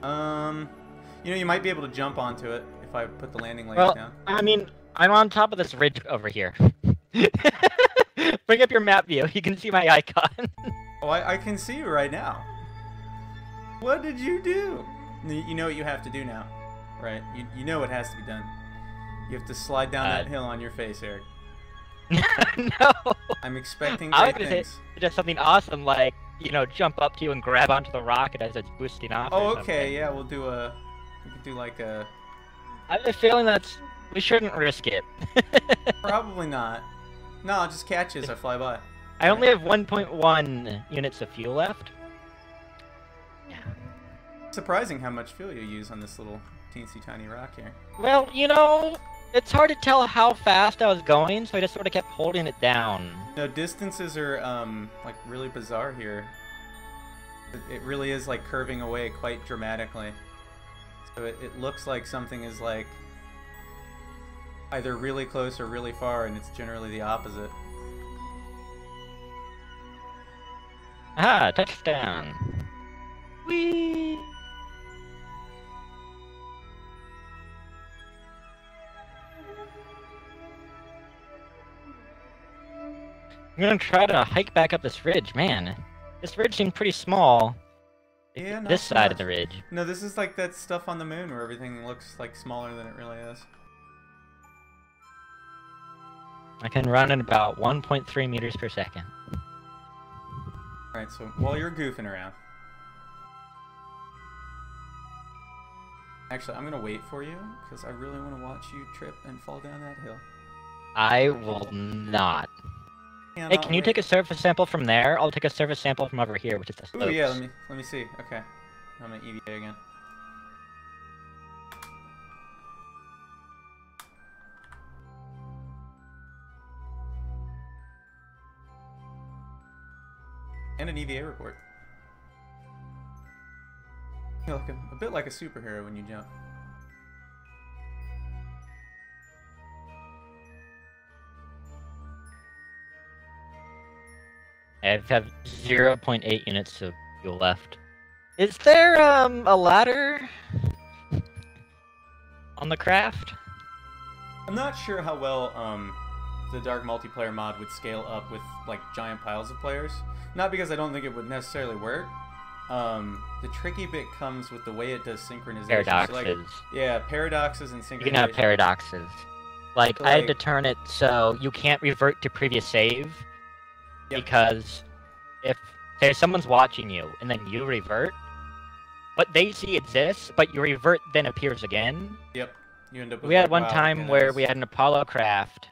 You know, you might be able to jump onto it if I put the landing legs down. I mean, I'm on top of this ridge over here. Bring up your map view. You can see my icon. Oh, I can see you right now. What did you do? You know what you have to do now, right? You know what has to be done. You have to slide down that hill on your face, Eric. No. I'm expecting I great was things. say just something awesome like, you know, jump up to you and grab onto the rocket as it's boosting off. Oh, or okay, yeah, we could do like a... I have a feeling we shouldn't risk it. Probably not. No, I'll just catch you as I fly by. I only have 1.1 units of fuel left. Yeah. Surprising how much fuel you use on this little teensy tiny rock here. Well, you know, it's hard to tell how fast I was going, so I just sort of kept holding it down. No, distances are, like, really bizarre here. It really is, like, curving away quite dramatically. So it looks like something is, like, either really close or really far, and it's generally the opposite. Ah, touchdown. Whee! I'm gonna try to hike back up this ridge, man. This ridge seemed pretty small. Yeah, this side of the ridge. No, this is like that stuff on the moon where everything looks like smaller than it really is. I can run at about 1.3 meters per second. Alright, so while you're goofing around... Actually, I'm gonna wait for you, because I really want to watch you trip and fall down that hill. I will not. Hey, can you take a surface sample from there? I'll take a surface sample from over here, which is the slopes. Oh yeah, let me see. Okay, I'm at EVA again. And an EVA report. You look a bit like a superhero when you jump. I have 0.8 units of fuel left. Is there a ladder on the craft? I'm not sure how well the Dark Multiplayer mod would scale up with like giant piles of players. Not because I don't think it would necessarily work. The tricky bit comes with the way it does synchronization. Paradoxes. So, like, yeah, paradoxes and synchronization. You can have paradoxes. Like, So, I had to turn it so you can't revert to previous save. Yep. Because if, say, someone's watching you and then you revert, what they see exists, but your revert then appears again. Yep. You end up with We had like, one wild time cannons. where we had an Apollo craft,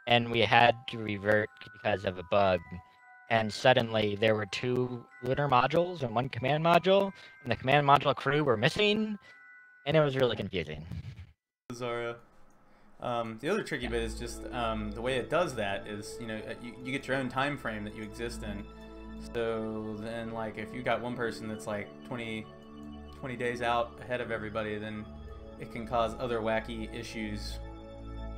and we had to revert because of a bug. And suddenly there were 2 lunar modules and 1 command module, and the command module crew were missing, and it was really confusing. Bizarro. The other tricky bit is just the way it does that is, you know, you get your own time frame that you exist in. So then, like, if you got one person that's like 20 days out ahead of everybody, then it can cause other wacky issues.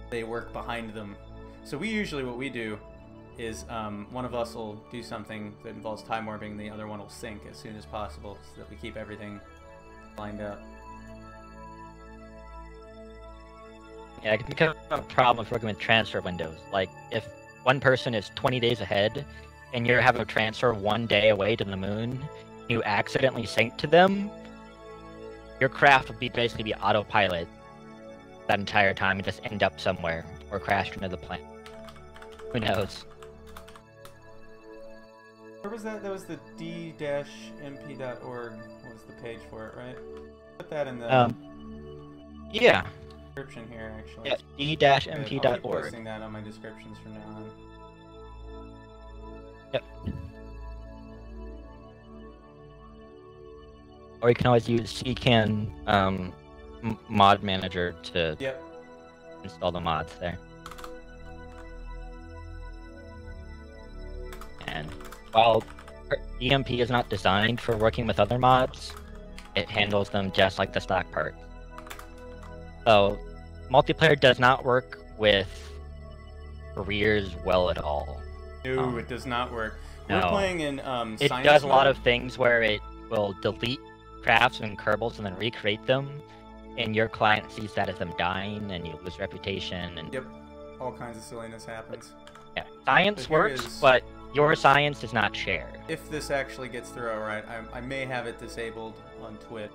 They work behind them. So we usually, what we do is one of us will do something that involves time warping, and the other one will sync as soon as possible so that we keep everything lined up. Yeah, it can become a problem with working with transfer windows. Like, if one person is 20 days ahead, and you have a transfer 1 day away to the moon, you accidentally sync to them, your craft will basically be autopilot that entire time and just end up somewhere, or crash into the planet. Who knows? Where was that? That was the d-mp.org was the page for it, right? Put that in the Yeah. description here, actually. Yeah, I'll be d-mp.org. posting that on my descriptions from now on. Yep. Or you can always use CCAN mod manager to Yep. install the mods there. And while EMP is not designed for working with other mods, it handles them just like the stock parts. So, multiplayer does not work with careers well at all. No, it does not work. No. We're playing in It science does a lot mode. of things where it will delete crafts and Kerbals and then recreate them, and your client sees that as them dying, and you lose reputation. And Yep, all kinds of silliness happens. yeah, science So here works, is- but your science is not shared. If this actually gets through alright, I may have it disabled on Twitch.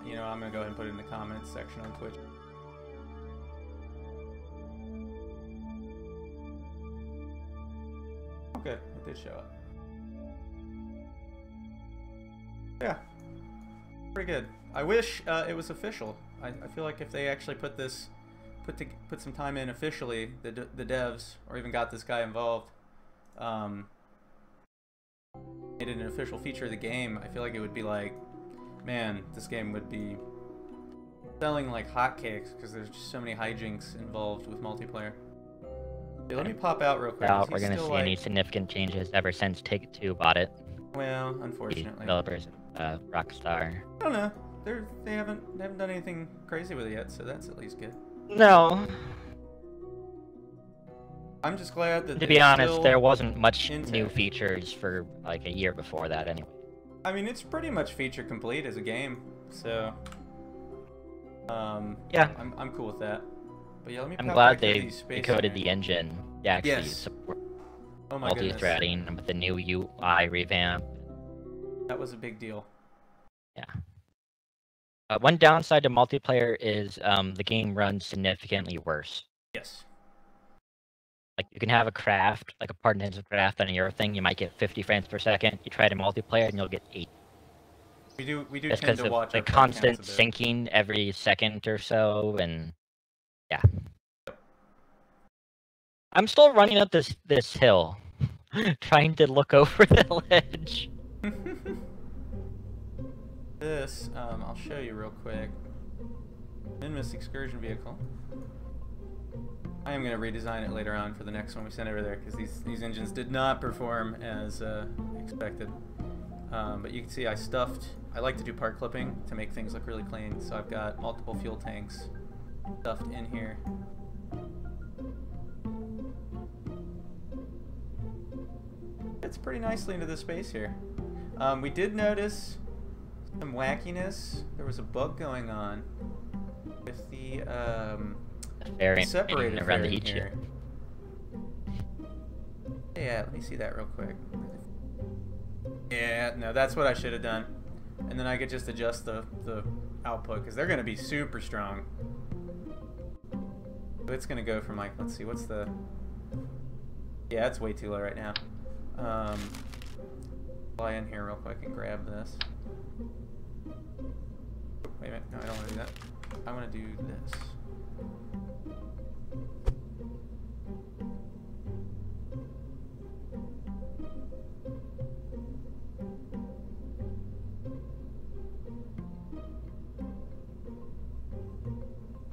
You know, I'm gonna go ahead and put it in the comments section on Twitch. Oh, good. It did show up. Yeah. Pretty good. I wish it was official. I feel like if they actually put this, put some time in officially, the devs, or even got this guy involved, made it an official feature of the game, I feel like it would be like, man, this game would be selling like hotcakes because there's just so many hijinks involved with multiplayer. Hey, let me pop out real quick. Doubt we're gonna see any significant changes ever since Take-Two bought it. Well, The unfortunately. developers, Rockstar. I don't know. They haven't done anything crazy with it yet, so that's at least good. No. I'm just glad that To be honest, still there wasn't much intact. new features for like a year before that anyway. I mean, it's pretty much feature complete as a game, so Yeah. I'm cool with that. But yeah, let me I'm pop glad back to they these space decoded marines. the engine. Yeah, actually Yes. support Oh my goodness, multi-threading with the new UI revamp. that was a big deal. Yeah. One downside to multiplayer is the game runs significantly worse. Yes. Like you can have a craft, like a part-intensive craft on your thing, you might get 50 frames per second. You try to multiplayer and you'll get 8. We do Just tend because to of watch the our frame constant counts a bit. syncing every second or so, and yeah. I'm still running up this hill, trying to look over the ledge. This, I'll show you real quick. Minmus excursion vehicle. I am going to redesign it later on for the next one we send over there, because these engines did not perform as expected. But you can see I like to do part clipping to make things look really clean, so I've got multiple fuel tanks stuffed in here. Fits pretty nicely into the space here. We did notice some wackiness. There was a bug going on with the separator around the fairing heat here. Yeah, let me see that real quick. Yeah, no, that's what I should have done. And then I could just adjust the output, because they're going to be super strong. So it's going to go from like, let's see, what's the... Yeah, it's way too low right now. Fly in here real quick and grab this. Wait a minute, no, I don't want to do that. I want to do this.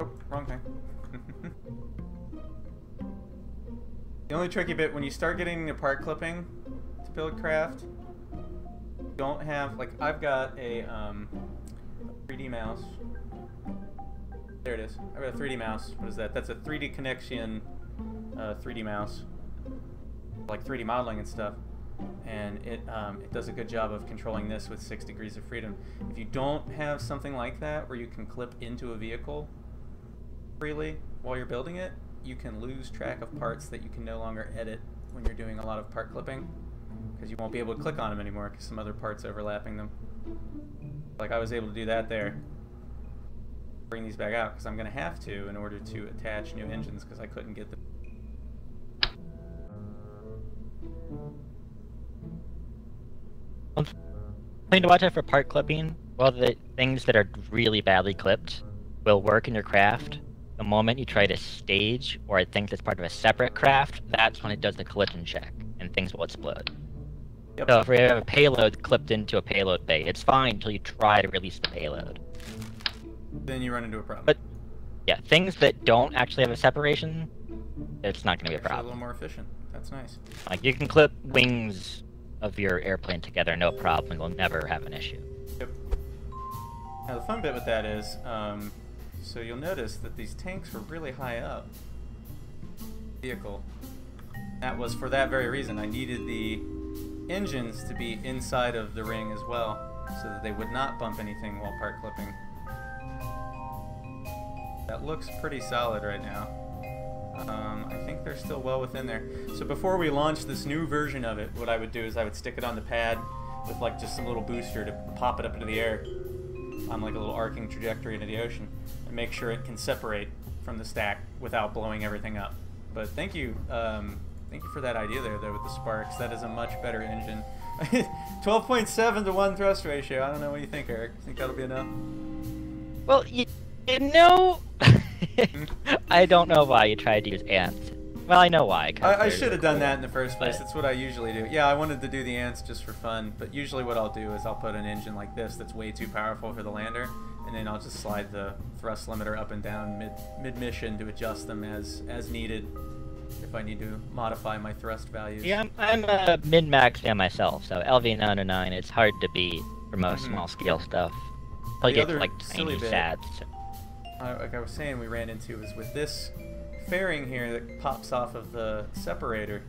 Oh, wrong thing. The only tricky bit, when you start getting into part clipping to build craft, don't have, like, I've got a 3D mouse. There it is. I've got a 3D mouse. What is that? That's a 3D connection 3D mouse. Like 3D modeling and stuff. And it does a good job of controlling this with 6 degrees of freedom. If you don't have something like that where you can clip into a vehicle freely while you're building it, you can lose track of parts that you can no longer edit when you're doing a lot of part clipping, because you won't be able to click on them anymore because some other parts overlapping them. Like I was able to do that there. Bring these back out because I'm going to have to in order to attach new engines, because I couldn't get the... Something to watch out for part clipping. Well, the things that are really badly clipped will work in your craft. The moment you try to stage, or it thinks it's part of a separate craft, that's when it does the collision check, and things will explode. Yep. So if we have a payload clipped into a payload bay, it's fine until you try to release the payload. Then you run into a problem. But Yeah, things that don't actually have a separation, it's not going to be a Actually, a problem. little more efficient. That's nice. Like, you can clip wings of your airplane together, no problem. You'll never have an issue. Yep. Now the fun bit with that is, so you'll notice that these tanks were really high up. Vehicle. That was for that very reason. I needed the engines to be inside of the ring as well, so that they would not bump anything while part clipping. That looks pretty solid right now. I think they're still well within there. So before we launch this new version of it, what I would do is I would stick it on the pad with like just some little booster to pop it up into the air on like a little arcing trajectory into the ocean and make sure it can separate from the stack without blowing everything up. But thank you for that idea there though with the sparks. That is a much better engine. 12.7 to 1 thrust ratio. I don't know what you think, Eric. Think that'll be enough? Well, you know, I don't know why you tried to use ants. Well, I know why. I should have done that in the first place. That's what I usually do. Yeah, I wanted to do the ants just for fun, but usually what I'll do is I'll put an engine like this that's way too powerful for the lander, and then I'll just slide the thrust limiter up and down mid-mission to adjust them as needed if I need to modify my thrust values. Yeah, I'm a min-max fan myself, so LV909, it's hard to beat for most small-scale stuff. Until you get to, like, tiny sads. Like I was saying, we ran into is with this fairing here that pops off of the separator.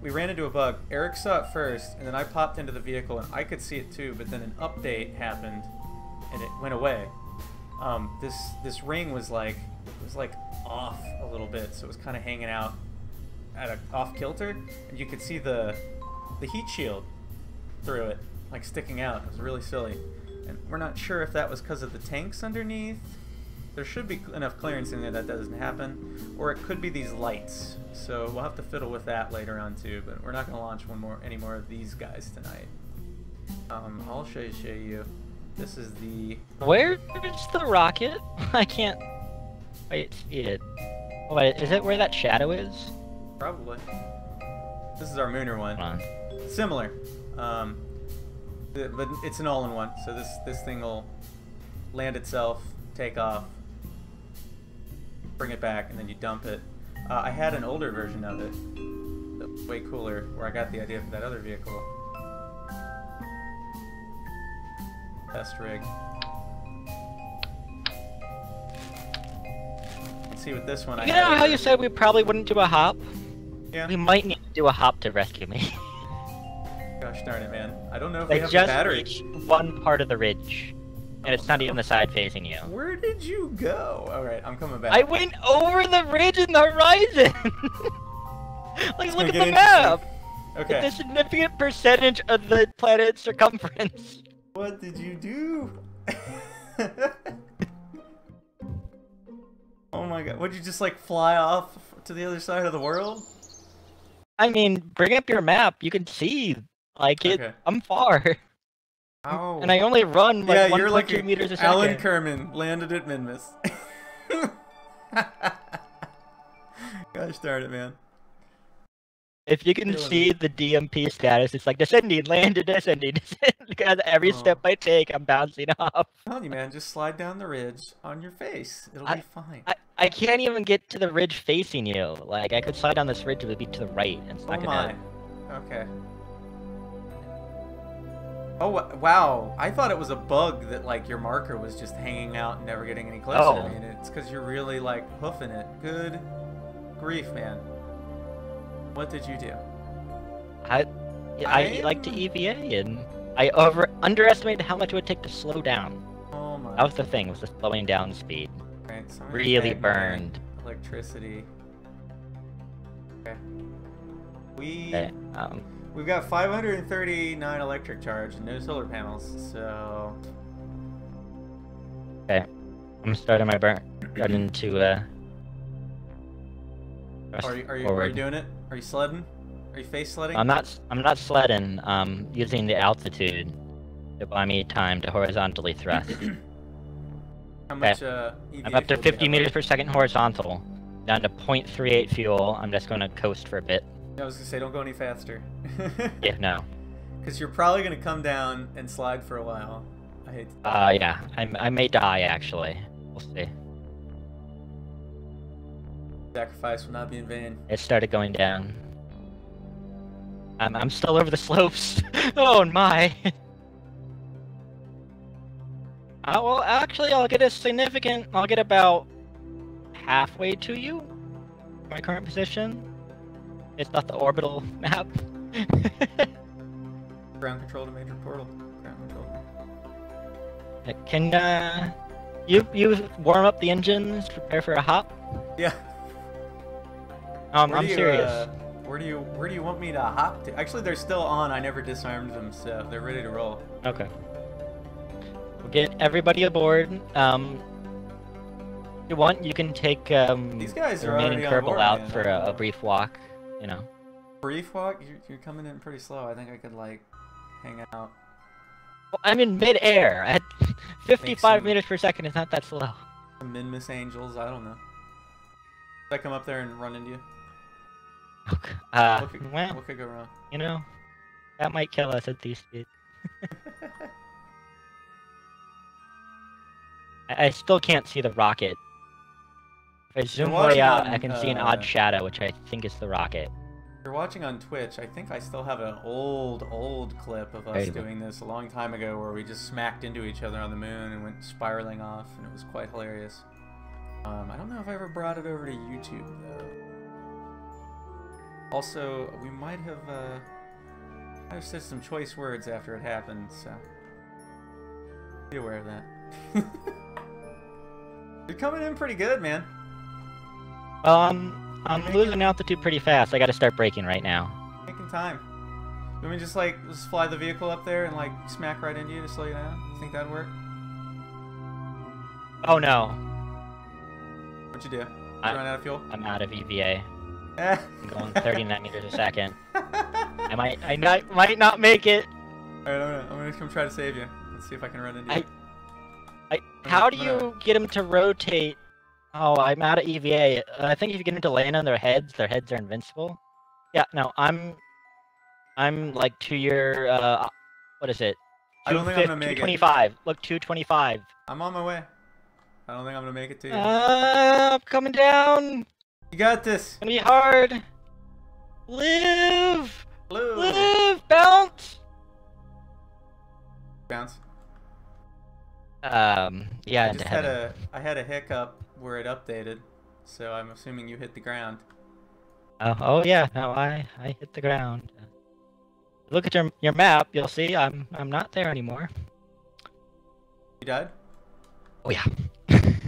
We ran into a bug. Eric saw it first, and then I popped into the vehicle, and I could see it too. But then an update happened, and it went away. This ring was like off a little bit, so it was kind of hanging out at off kilter, and you could see the heat shield through it, like sticking out. It was really silly. And we're not sure if that was because of the tanks underneath. There should be enough clearance in there that doesn't happen, or it could be these lights. So we'll have to fiddle with that later on too. But we're not going to launch any more of these guys tonight. I'll show you. This is the. Where's the rocket? I can't. Wait, see it. Oh, wait, is it where that shadow is? Probably. This is our Mooner one. Hold on. Similar. But it's an all-in-one, so this thing will land itself, take off, bring it back, and then you dump it. I had an older version of it, that was way cooler, where I got the idea for that other vehicle. Test rig. Let's see what this one. You know how you said we probably wouldn't do a hop? Yeah. We might need to do a hop to rescue me. Gosh darn it, man. I don't know if They we have just the battery. reached one part of the ridge, and it's not even the side facing you. Where did you go? Alright, I'm coming back. I went over the ridge in the horizon! Like, look at the get map! Okay. It's a significant percentage of the planet's circumference. What did you do? Oh my god. Would you just like fly off to the other side of the world? I mean, bring up your map. You can see. Like, Okay. I'm far. Oh. And I only run like yeah, 1.2 you're like meters a second. Alan Kerman landed at Minmus. Gosh darn it, man. If you can see the DMP status, it's like descending, landed, descending, descending. Because every step I take, I'm bouncing off. I'm telling you, man, just slide down the ridge on your face. It'll be fine. I can't even get to the ridge facing you. Like, I could slide down this ridge, it would be to the right. And it's not gonna... Okay. Oh, wow. I thought it was a bug that, like, your marker was just hanging out and never getting any closer. Oh. I mean, it's because you're really, like, hoofing it. Good grief, man. What did you do? I like to EVA, and I underestimated how much it would take to slow down. Oh my. That was the thing, was the slowing down speed. Right, so Really burned. Electricity. Okay. Okay, We've got 539 electric charge and no solar panels, so... okay. I'm starting my burn. Starting to, Are you doing it? Are you sledding? Are you face sledding? I'm not sledding. Using the altitude to buy me time to horizontally thrust. How much, I'm EVA up to fuel do you 50 have? meters per second horizontal. Down to 0.38 fuel. I'm just gonna coast for a bit. I was gonna say, don't go any faster. Yeah, no. Because you're probably gonna come down and slide for a while. I hate to Yeah. I may die, actually. We'll see. Sacrifice will not be in vain. It started going down. I'm still over the slopes. Oh my. Well, actually, I'll get a significant. I'll get about halfway to you. My current position. It's not the orbital map. Ground control to major portal. Ground control. Can you warm up the engines? Prepare for a hop. Yeah. I'm serious. Where do you want me to hop to? Actually, they're still on. I never disarmed them, so they're ready to roll. Okay. We'll get everybody aboard. If you want, you can take These guys the are remaining already on Kerbal board, out man. for a brief walk. You know. Brief walk? You're coming in pretty slow. I think I could like hang out. Well, I'm in mid-air at 55 meters per second. It's not that slow. Minmus angels. I don't know. Should I come up there and run into you? Okay. What could go wrong? You know, that might kill us at these speeds. I still can't see the rocket. If I zoom way out, I can see an odd shadow, which I think is the rocket. If you're watching on Twitch, I think I still have an old clip of us doing this a long time ago where we just smacked into each other on the moon and went spiraling off, and it was quite hilarious. I don't know if I ever brought it over to YouTube, though. Also, we might have said some choice words after it happened, so be aware of that. You're coming in pretty good, man. Well, I'm losing altitude pretty fast. I gotta start braking right now. Taking time. You want me to just fly the vehicle up there and like smack right into you to slow you down? You think that'd work? Oh no. What'd you do? Run out of fuel? I'm out of EVA. I'm going 39 meters a second. I might not make it. Alright, I'm gonna come try to save you. Let's see if I can run into you. How do you get them to rotate? Oh, I'm out of EVA. I think if you get them to land on their heads are invincible. Yeah, no, I'm like to your what is it? I don't think I'm gonna make 225. Look, 225. I'm on my way. I don't think I'm gonna make it to you. I'm coming down. You got this. It's gonna be hard. Live. Live. Bounce. Bounce. Yeah. I had a hiccup where it updated, so I'm assuming you hit the ground. Oh yeah. No, I hit the ground. Look at your map. You'll see I'm not there anymore. You died? Oh yeah.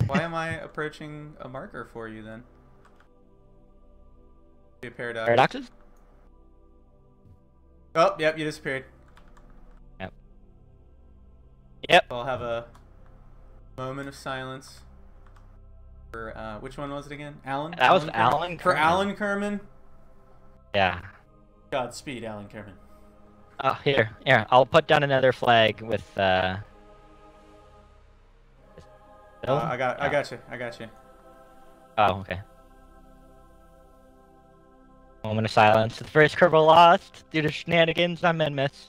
Why am I approaching a marker for you then? Be a paradox. Paradoxes? Oh, yep, you disappeared. Yep. I'll have a moment of silence for which one was it again? Alan? That was Alan Kerman. For Alan Kerman? Yeah. Godspeed, Alan Kerman. Oh, here. I'll put down another flag with I got you. Oh, okay. Moment of silence. The first Kerbal lost due to shenanigans on Minmus.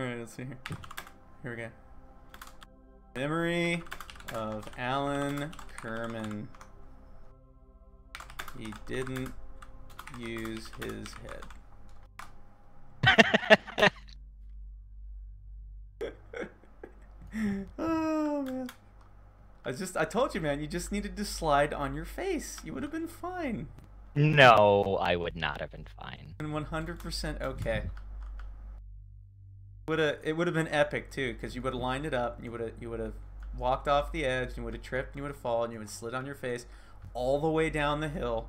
Alright, let's see here. Here we go. Memory of Alan Kerman. He didn't use his head. Oh man. I told you, man, you just needed to slide on your face. You would have been fine. No, I would not have been fine. And 100% okay. It would have been epic too, because you would have lined it up, and you would have walked off the edge, and you would have tripped, and you would have fallen, and you would have slid on your face all the way down the hill,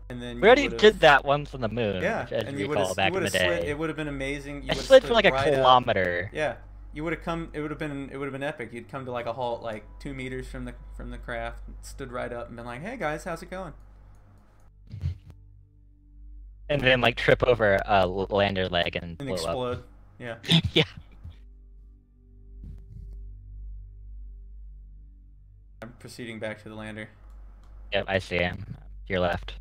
and then we already did that once on the moon. Yeah, and you recall back in the day. It would have been amazing. I slid for like a kilometer. Yeah, you would have come. It would have been epic. You'd come to like a halt, like 2 meters from the craft, stood right up, and been like, "Hey guys, how's it going?" And then like trip over a lander leg and blow explode. Up. Yeah. Yeah. I'm proceeding back to the lander. Yep, I see him. To your left.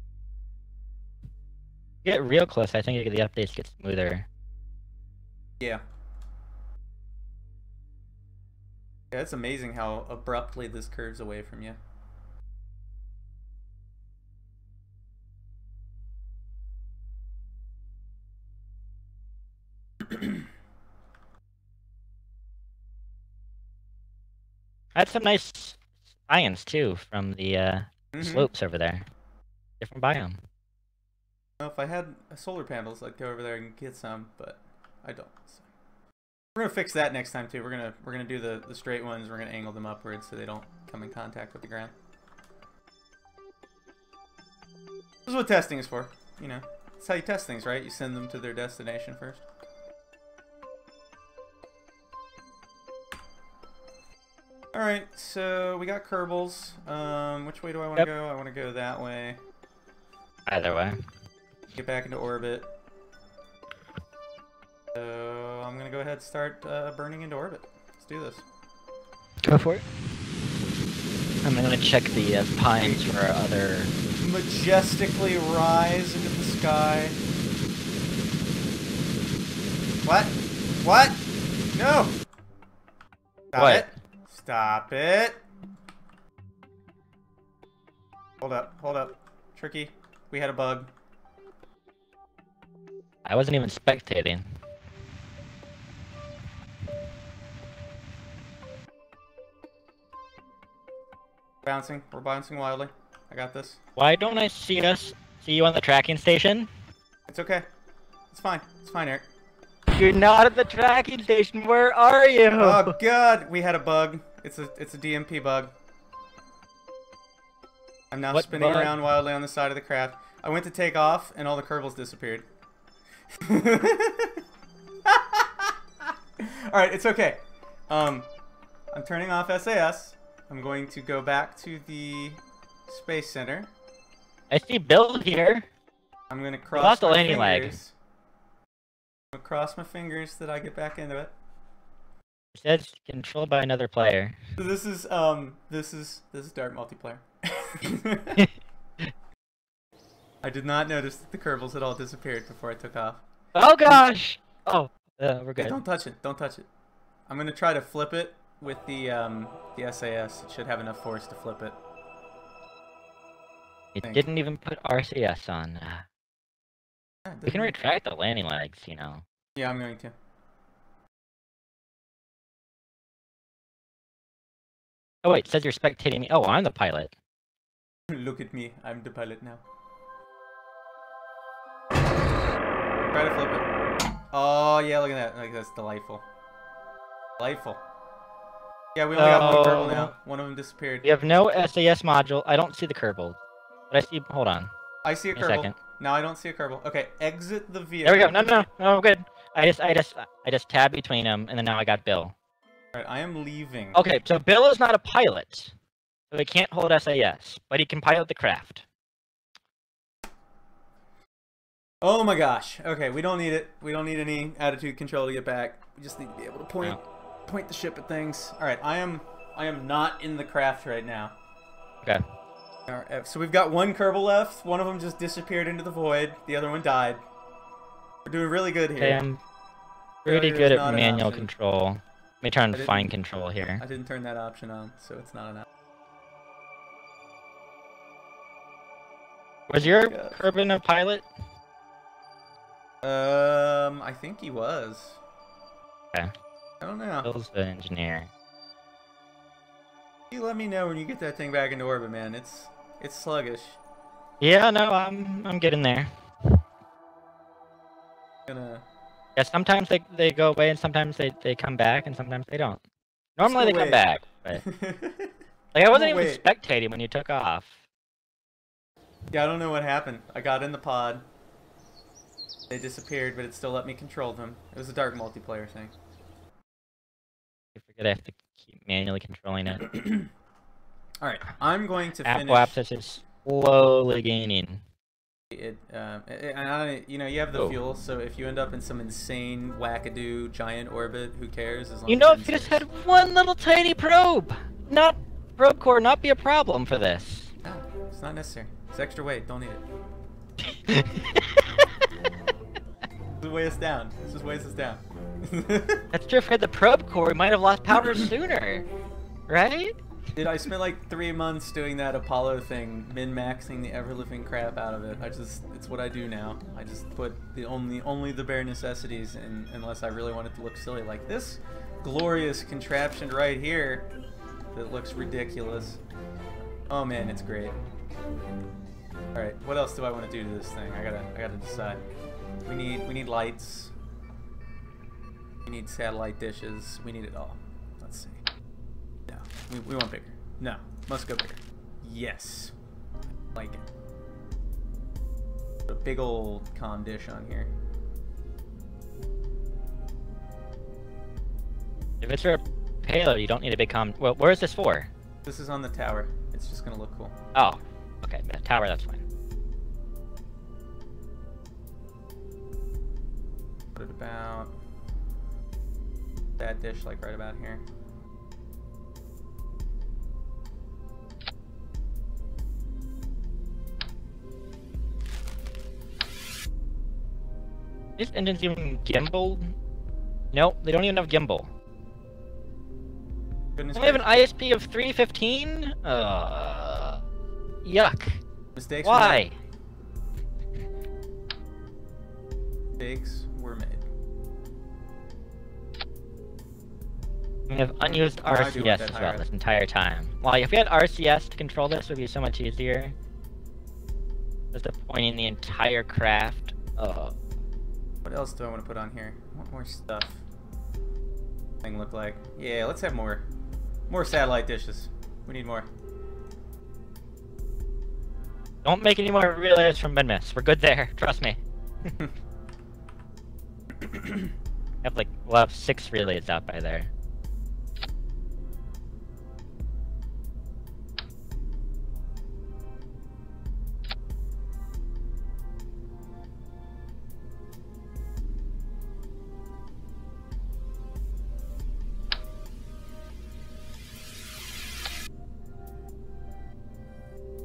You get real close, I think the updates get smoother. Yeah. Yeah, it's amazing how abruptly this curves away from you. Had some nice science too from the slopes over there. Different biome. Well, if I had solar panels, I'd go over there and get some, but I don't. So. We're gonna fix that next time too. We're gonna do the straight ones. We're gonna angle them upwards so they don't come in contact with the ground. This is what testing is for. You know, that's how you test things, right? You send them to their destination first. All right, so we got Kerbals. Which way do I want to go? I want to go that way. Either way. Get back into orbit. So I'm gonna go ahead and start burning into orbit. Let's do this. Go for it. I'm gonna check the pines for our other. Majestically rise into the sky. What? What? No! Stop What? it. Stop it. Hold up, hold up. Tricky. We had a bug. I wasn't even spectating. Bouncing. We're bouncing wildly. I got this. Why don't I see you on the tracking station? It's okay. It's fine. It's fine, Eric. You're not at the tracking station. Where are you? Oh god, we had a bug. It's a DMP bug. I'm now spinning around wildly on the side of the craft. I went to take off and all the Kerbals disappeared. Alright, it's okay. I'm turning off SAS. I'm going to go back to the Space Center. I see Bill here. I'm gonna cross my fingers. Lag. I'm gonna cross my fingers that I get back into it. It says controlled by another player. So this is Dark Multiplayer. I did not notice that the Kerbals had all disappeared before I took off. Oh gosh! Oh, we're good. Hey, don't touch it. Don't touch it. I'm gonna try to flip it with the SAS. It should have enough force to flip it. It didn't even put RCS on. Yeah, We can retract the landing legs, you know. Yeah, I'm going to. Oh wait, it says you're spectating me. Oh, I'm the pilot. Look at me. I'm the pilot now. Try to flip it. Oh, yeah, look at that. Like, that's delightful. Delightful. Yeah, we only got one Kerbal now. One of them disappeared. We have no SAS module. I don't see the Kerbal. But I see... Hold on. I see a Kerbal. Second. Now I don't see a Kerbal. Okay, exit the vehicle. There we go. No, good. I just tabbed between them, and then now I got Bill. Alright, I am leaving. Okay, so Bill is not a pilot. So he can't hold SAS, but he can pilot the craft. Oh my gosh. Okay, we don't need it. We don't need any attitude control to get back. We just need to be able to point the ship at things. Alright, I am not in the craft right now. Okay. Alright, so we've got one Kerbal left. One of them just disappeared into the void. The other one died. We're doing really good here. Okay, I'm pretty good at manual control. Let me turn fine control here. I didn't turn that option on, so it's not an option. Was your Kerbin a pilot? I think he was. Okay. I don't know. Bill's the engineer. You let me know when you get that thing back into orbit, man. It's sluggish. Yeah, no, I'm getting there. Yeah, sometimes they go away, and sometimes they come back, and sometimes they don't. Normally they come back, but like I wasn't even spectating when you took off. Yeah, I don't know what happened. I got in the pod. They disappeared, but it still let me control them. It was a Dark Multiplayer thing. I forget I have to keep manually controlling it. Alright, I'm going to finish... Apple access is slowly gaining. You know, you have the fuel, so if you end up in some insane, wackadoo, giant orbit, who cares? As long you know, if you just had one little tiny probe, probe core, not be a problem for this. No, it's not necessary. It's extra weight. Don't need it. This weighs us down. This just weighs us down. That's true. If we had the probe core, we might have lost power sooner, right? Dude, I spent like 3 months doing that Apollo thing, min-maxing the ever-living crap out of it. It's what I do now. I just put only the bare necessities in, unless I really want it to look silly. Like this glorious contraption right here that looks ridiculous. Oh man, it's great. Alright, what else do I want to do to this thing? I gotta decide. We need lights. We need satellite dishes. We need it all. Let's see. No. We want bigger. No. Must go bigger. Yes. Like it. Put a big old comm dish on here. If it's for a payload, you don't need a big comm. Well, where is this for? This is on the tower. It's just gonna look cool. Oh. Okay, yeah, tower, that's fine. Put it about that dish, like right about here. These engines even gimbal? Nope, they don't even have gimbal. Goodness We have an gracious. ISP of 315? Yuck. Mistakes Why? Mistakes were made. We have unused What do I do with RCS that as well higher? this entire time. Well, if we had RCS to control this, it would be so much easier. Just pointing the entire craft. What else do I want to put on here? What more stuff? Thing look like? Yeah, let's have more satellite dishes. We need more. Don't make any more relays from Minmus. We're good there. Trust me. We'll have 6 relays out by there.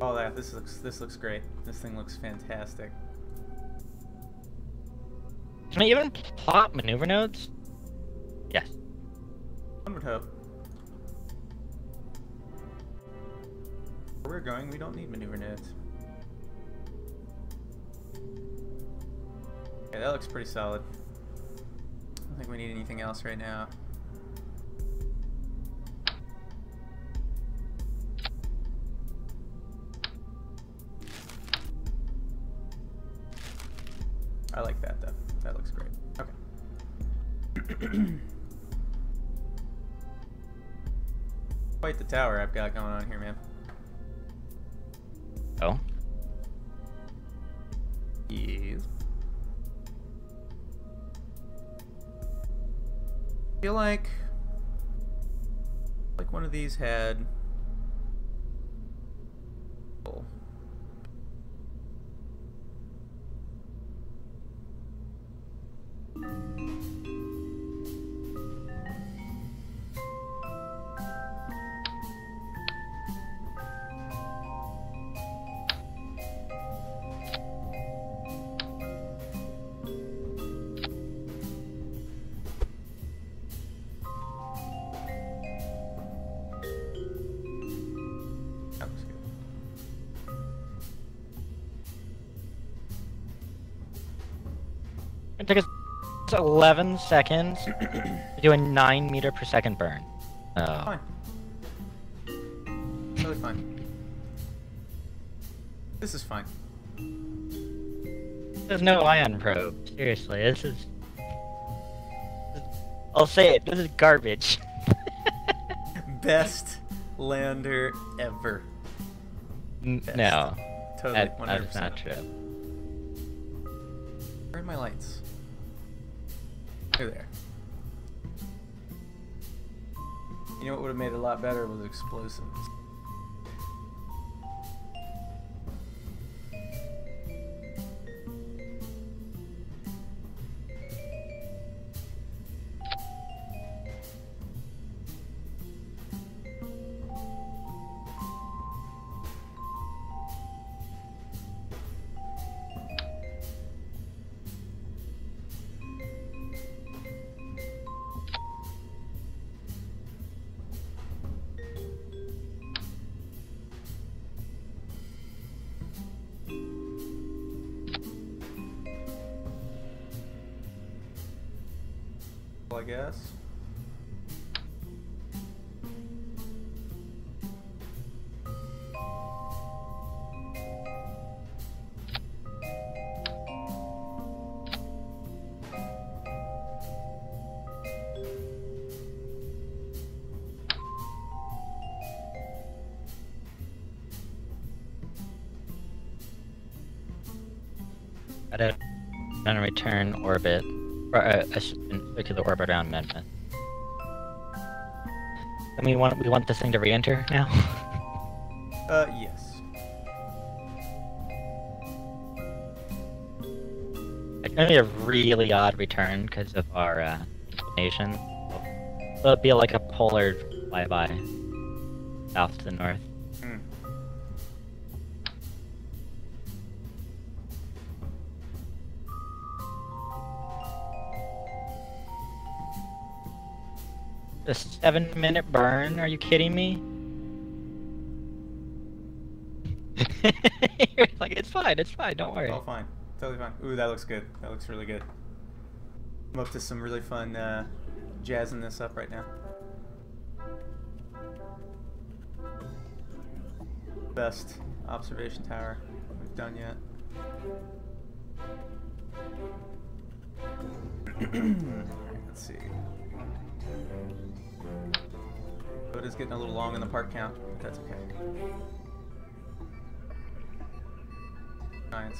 Oh, that this looks great. This thing looks fantastic. Can I even plot maneuver nodes? Yes. One would hope. Where we're going, we don't need maneuver nodes. Okay, that looks pretty solid. I don't think we need anything else right now. I like that though. That looks great. Okay. Quite the tower I've got going on here, man. Oh? Yes. I feel like one of these had. Oh. That looks good. It took us 11 seconds to do a 9 meter per second burn. Oh. Fine. Totally fine. This is fine. There's no ion probe. Seriously, this is... I'll say it, this is garbage. Best lander ever. Best. No. Totally, 100%. That's not true. Where are my lights? They're there. You know what would have made it a lot better was explosives. I guess. At a return orbit, or a circular orbit around Minmus. And we want this thing to re-enter now. Yes. It's gonna be a really odd return because of our inclination. So it'll be like a polar flyby, south to the north. Hmm. A 7-minute burn? Are you kidding me? You're like, it's fine, don't worry. Oh, fine. Totally fine. Ooh, that looks good. That looks really good. I'm up to some really fun jazzing this up right now. Best observation tower we've done yet. Let's see. Oh, it is getting a little long in the part count, but that's okay. Science.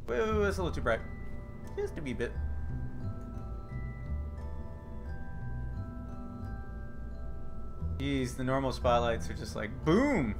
Whoa, that's a little too bright. Just a wee bit. Jeez, the normal spotlights are just like, boom!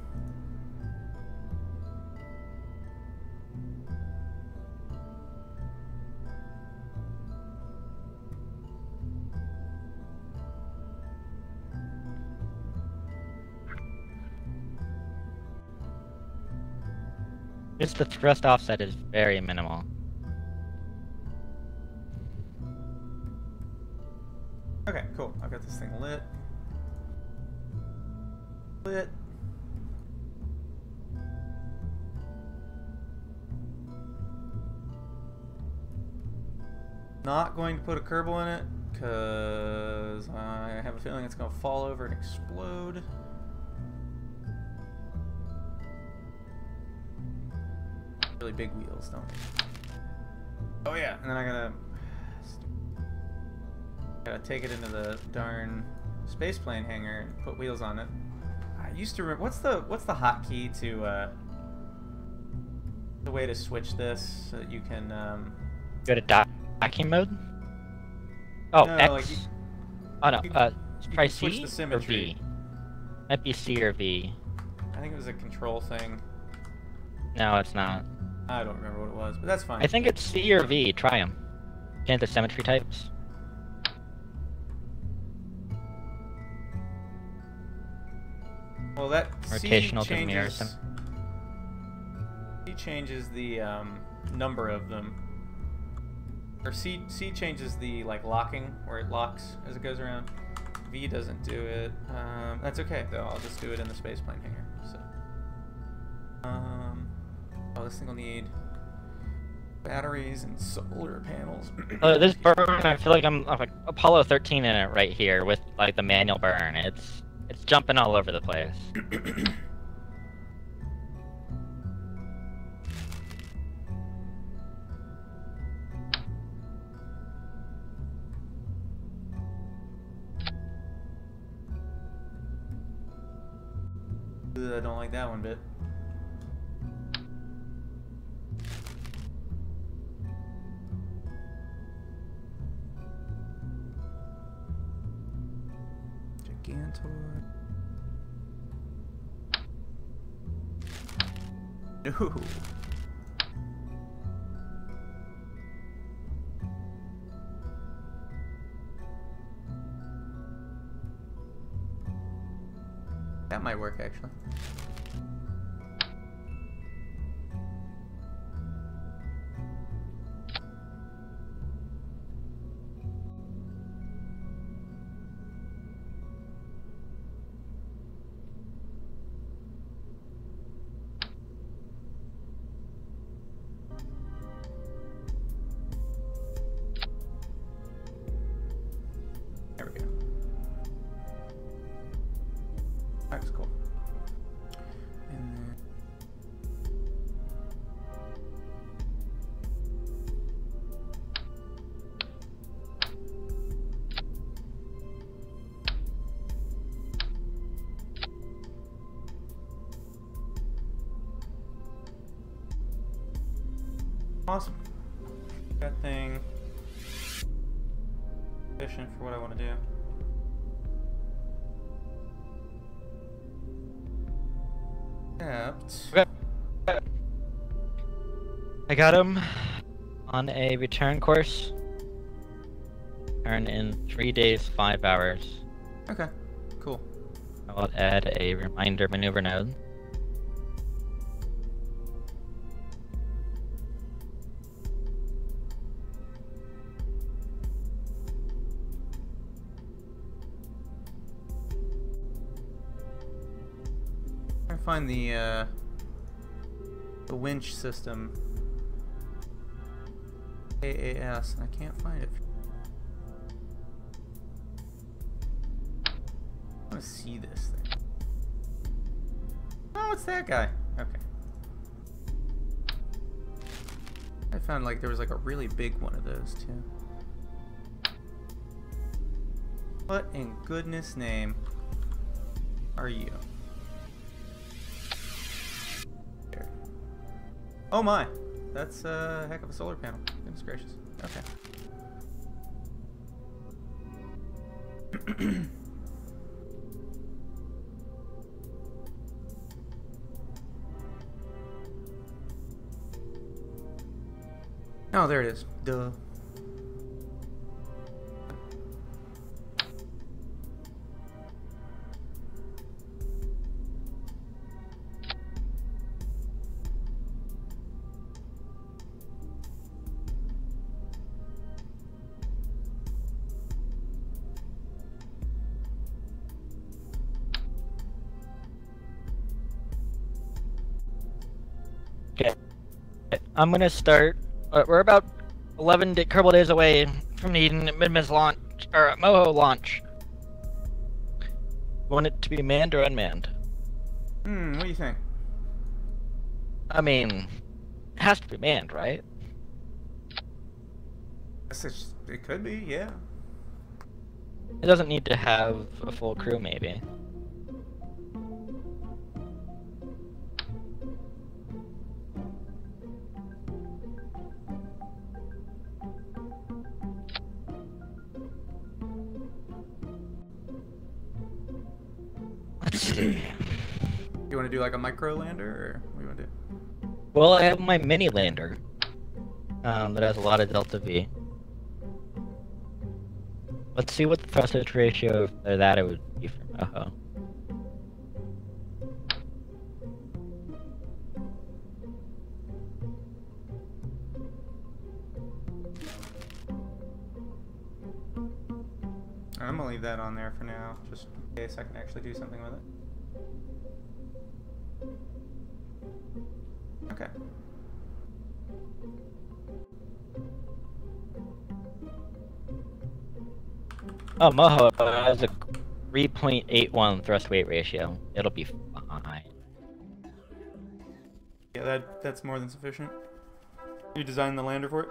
Just the thrust offset is very minimal. Okay, cool. I've got this thing lit. Lit. Not going to put a Kerbal in it, because I have a feeling it's going to fall over and explode. Really big wheels, don't they? Oh yeah, and then I gotta take it into the darn spaceplane hangar and put wheels on it. I used to remember what's the hotkey to the way to switch this so that you can Go to docking mode. Oh, no, X. like Oh no, try switch C the or symmetry. V. Might be C or V. I think it was a control thing. No, it's not. I don't remember what it was, but that's fine. I think it's C or V. Try them. Change the symmetry types. Well, that Rotational C to mirror changes. C changes the number of them. Or C changes the locking where it locks as it goes around. V doesn't do it. That's okay though. I'll just do it in the spaceplane hangar. So. Oh, this thing will need batteries and solar panels. This burn, I feel like I'm like Apollo 13 in it right here with like the manual burn. It's jumping all over the place. I don't like that one bit. Gigantor. No. That might work actually. Awesome. That thing efficient for what I want to do. Except... Okay. I got him on a return course. Turn in 3 days, 5 hours. Okay, cool. I will add a reminder maneuver node. I'm trying to find the winch system. AAS, and I can't find it. I want to see this thing. Oh, it's that guy. Okay. I found like there was like a really big one of those too. What in goodness name are you? There. Oh my! That's a heck of a solar panel. Goodness gracious. Okay. Oh, there it is. Duh. Okay. I'm gonna start. We're about 11 Kerbal days away from needing Minmus launch or Moho launch. Want it to be manned or unmanned? What do you think? I mean, it has to be manned, right? It could be, yeah. It doesn't need to have a full crew, maybe. Let's see. You want to do like a micro lander, or what do you want to do? Well, I have my mini lander that has a lot of delta V. Let's see what the thrust ratio for that it would be for Moho. I'm gonna leave that on there for now, just in case I can actually do something with it. Okay. Oh, Moho has a 3.81 thrust weight ratio. It'll be fine. Yeah, that's more than sufficient. You designed the lander for it?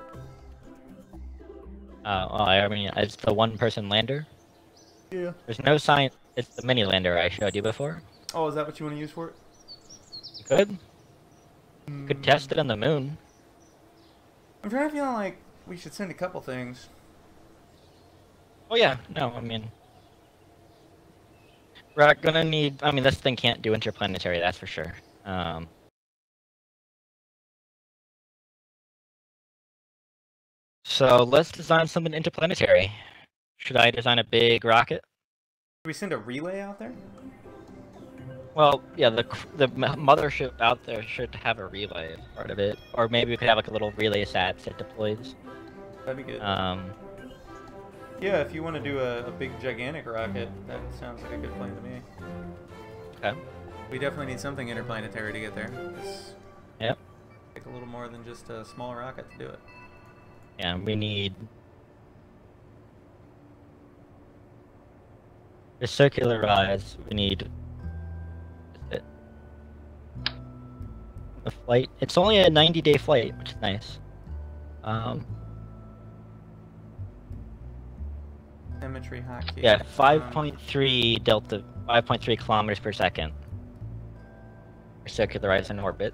Well, I mean, it's the one-person lander. Yeah. There's no sign. It's the mini lander I showed you before. Oh, is that what you want to use for it? You could. You could test it on the moon. I'm trying to feel like we should send a couple things. Oh yeah, no, I mean... We're gonna need... I mean, this thing can't do interplanetary, that's for sure. So let's design something interplanetary. Should I design a big rocket? Should we send a relay out there? Well, yeah, the mothership out there should have a relay as part of it. Or maybe we could have like a little relay sat that deploys. That'd be good. Yeah, if you want to do a big gigantic rocket, that sounds like a good plan to me. Okay. We definitely need something interplanetary to get there. Yep. Take a little more than just a small rocket to do it. Yeah, we need... To circularize, we need... A flight. It's only a 90-day flight, which is nice. Symmetry hotkey. Yeah, 5.3 delta, 5.3 kilometers per second. Circularize in orbit.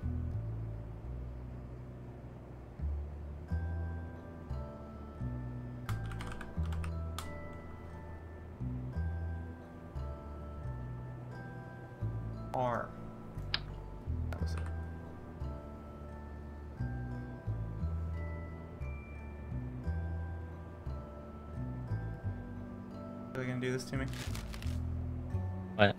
actually gonna do this to me? What?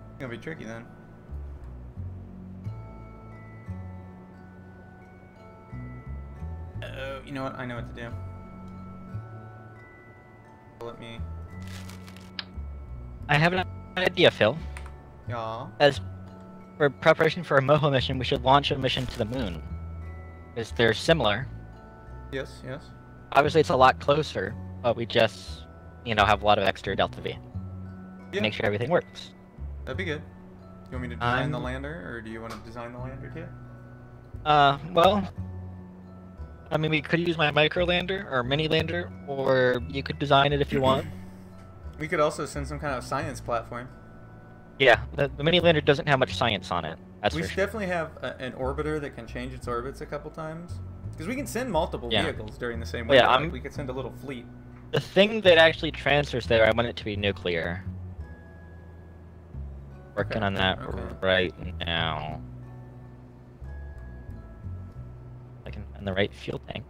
It's gonna be tricky then. Oh, you know what? I know what to do. Let me. I have an idea, Phil. Yeah. As for preparation for a Moho mission, we should launch a mission to the moon. Because they're similar. Yes, yes. Obviously, it's a lot closer, but we just, have a lot of extra Delta V. Yeah. Make sure everything works. That'd be good. You want me to design the lander, or do you want to design the lander too? Well, I mean, we could use my micro lander or mini lander, or you could design it if you want. We could also send some kind of science platform. Yeah, the mini lander doesn't have much science on it. That's We for should sure. definitely have an orbiter that can change its orbits a couple times. Because we can send multiple vehicles during the same window. Yeah, like we could send a little fleet. The thing that actually transfers there, I want it to be nuclear. Working on that right now. I can find the right fuel tank.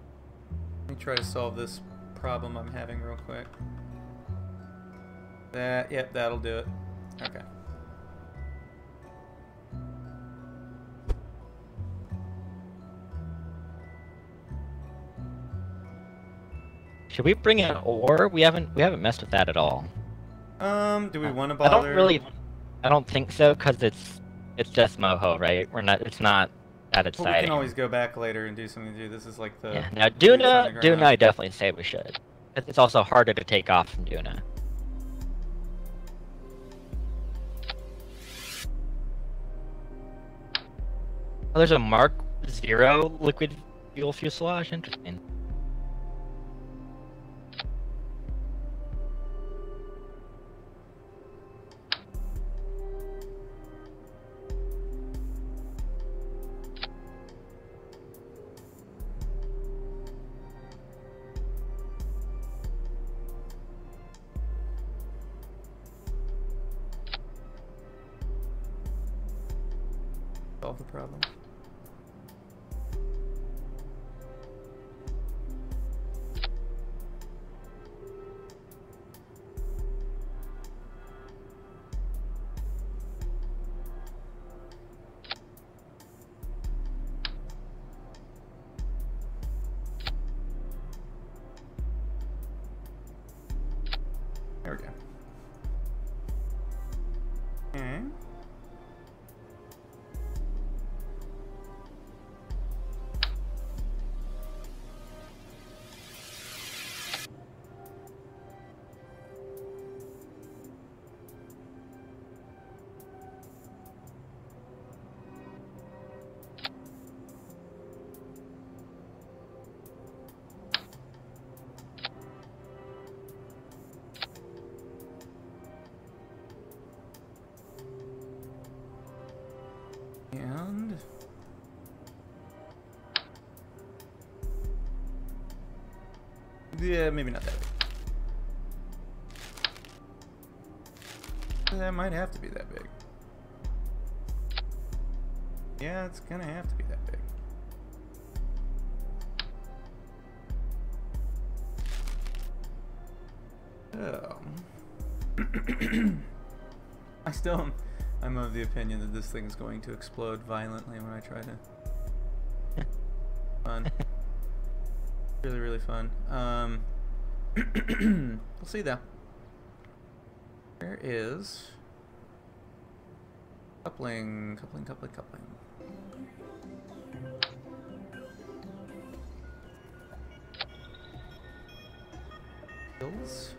Let me try to solve this problem I'm having real quick. Yep, that'll do it. Okay. Should we bring in ore? We haven't messed with that at all. Do we want to bother? I don't think so, because it's just Moho, right? It's not that exciting. Well, we can always go back later and do something too. This is like the... Yeah, now Duna I definitely say we should. It's also harder to take off from Duna. Oh, there's a Mark 0 liquid fuel fuselage? Interesting. Solve the problem. There we go. Okay. And yeah, maybe not that big. That might have to be that big. Yeah, it's gonna have to be that big. Oh. I'm of the opinion that this thing is going to explode violently when I try to. Fun. Really, really fun. We'll see though. Where is coupling? Skills.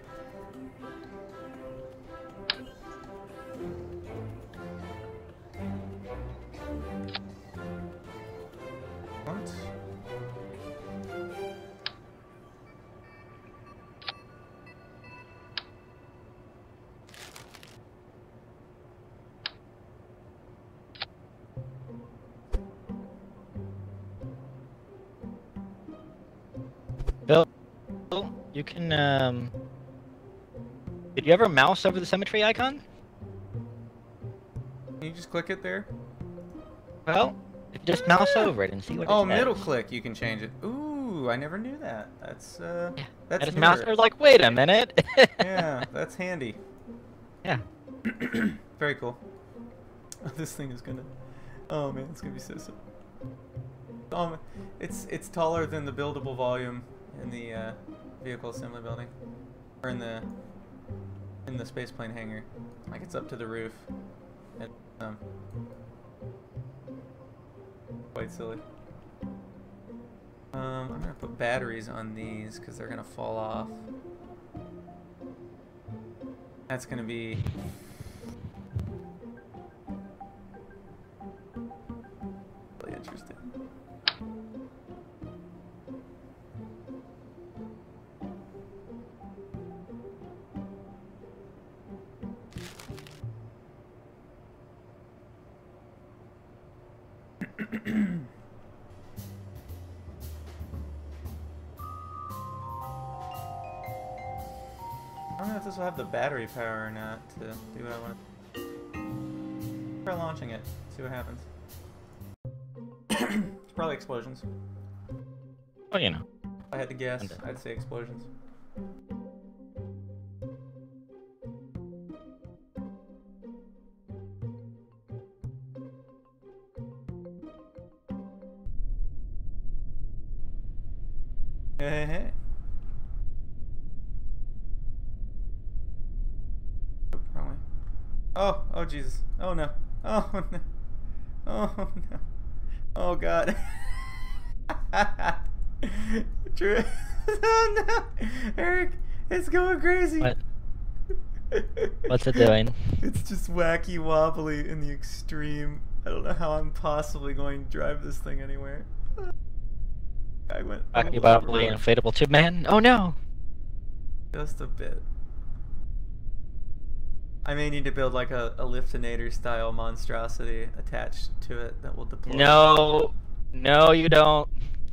Bill, You can, Did you ever mouse over the cemetery icon? Can you just click it there? Well, if you just mouse over it and see what it Oh, says. middle click, you can change it. Ooh, I never knew that. That's I that's just mouse newer. over, like, wait a minute. Yeah, that's handy. Yeah. Very cool. This thing is gonna. Oh man, it's gonna be so sick. It's taller than the buildable volume in the vehicle assembly building, or in the spaceplane hangar. Like it's up to the roof. And, quite silly. I'm gonna put batteries on these because they're gonna fall off. That's gonna be really interesting. I don't know if this will have the battery power or not to do what I want to. Try launching it, see what happens. It's probably explosions. Oh, you know. If I had to guess, I'd say explosions. Hey, hey. Oh, wrong way. Oh, Jesus. Oh, no. Oh, no. Oh, no. Oh, God. True. Oh, no. Eric, it's going crazy. What? What's it doing? It's just wacky wobbly in the extreme. I don't know how I'm possibly going to drive this thing anywhere. I went Wacky wobbly inflatable tube man? Oh no! Just a bit. I may need to build like a liftinator style monstrosity attached to it that will deploy. No! No, you don't.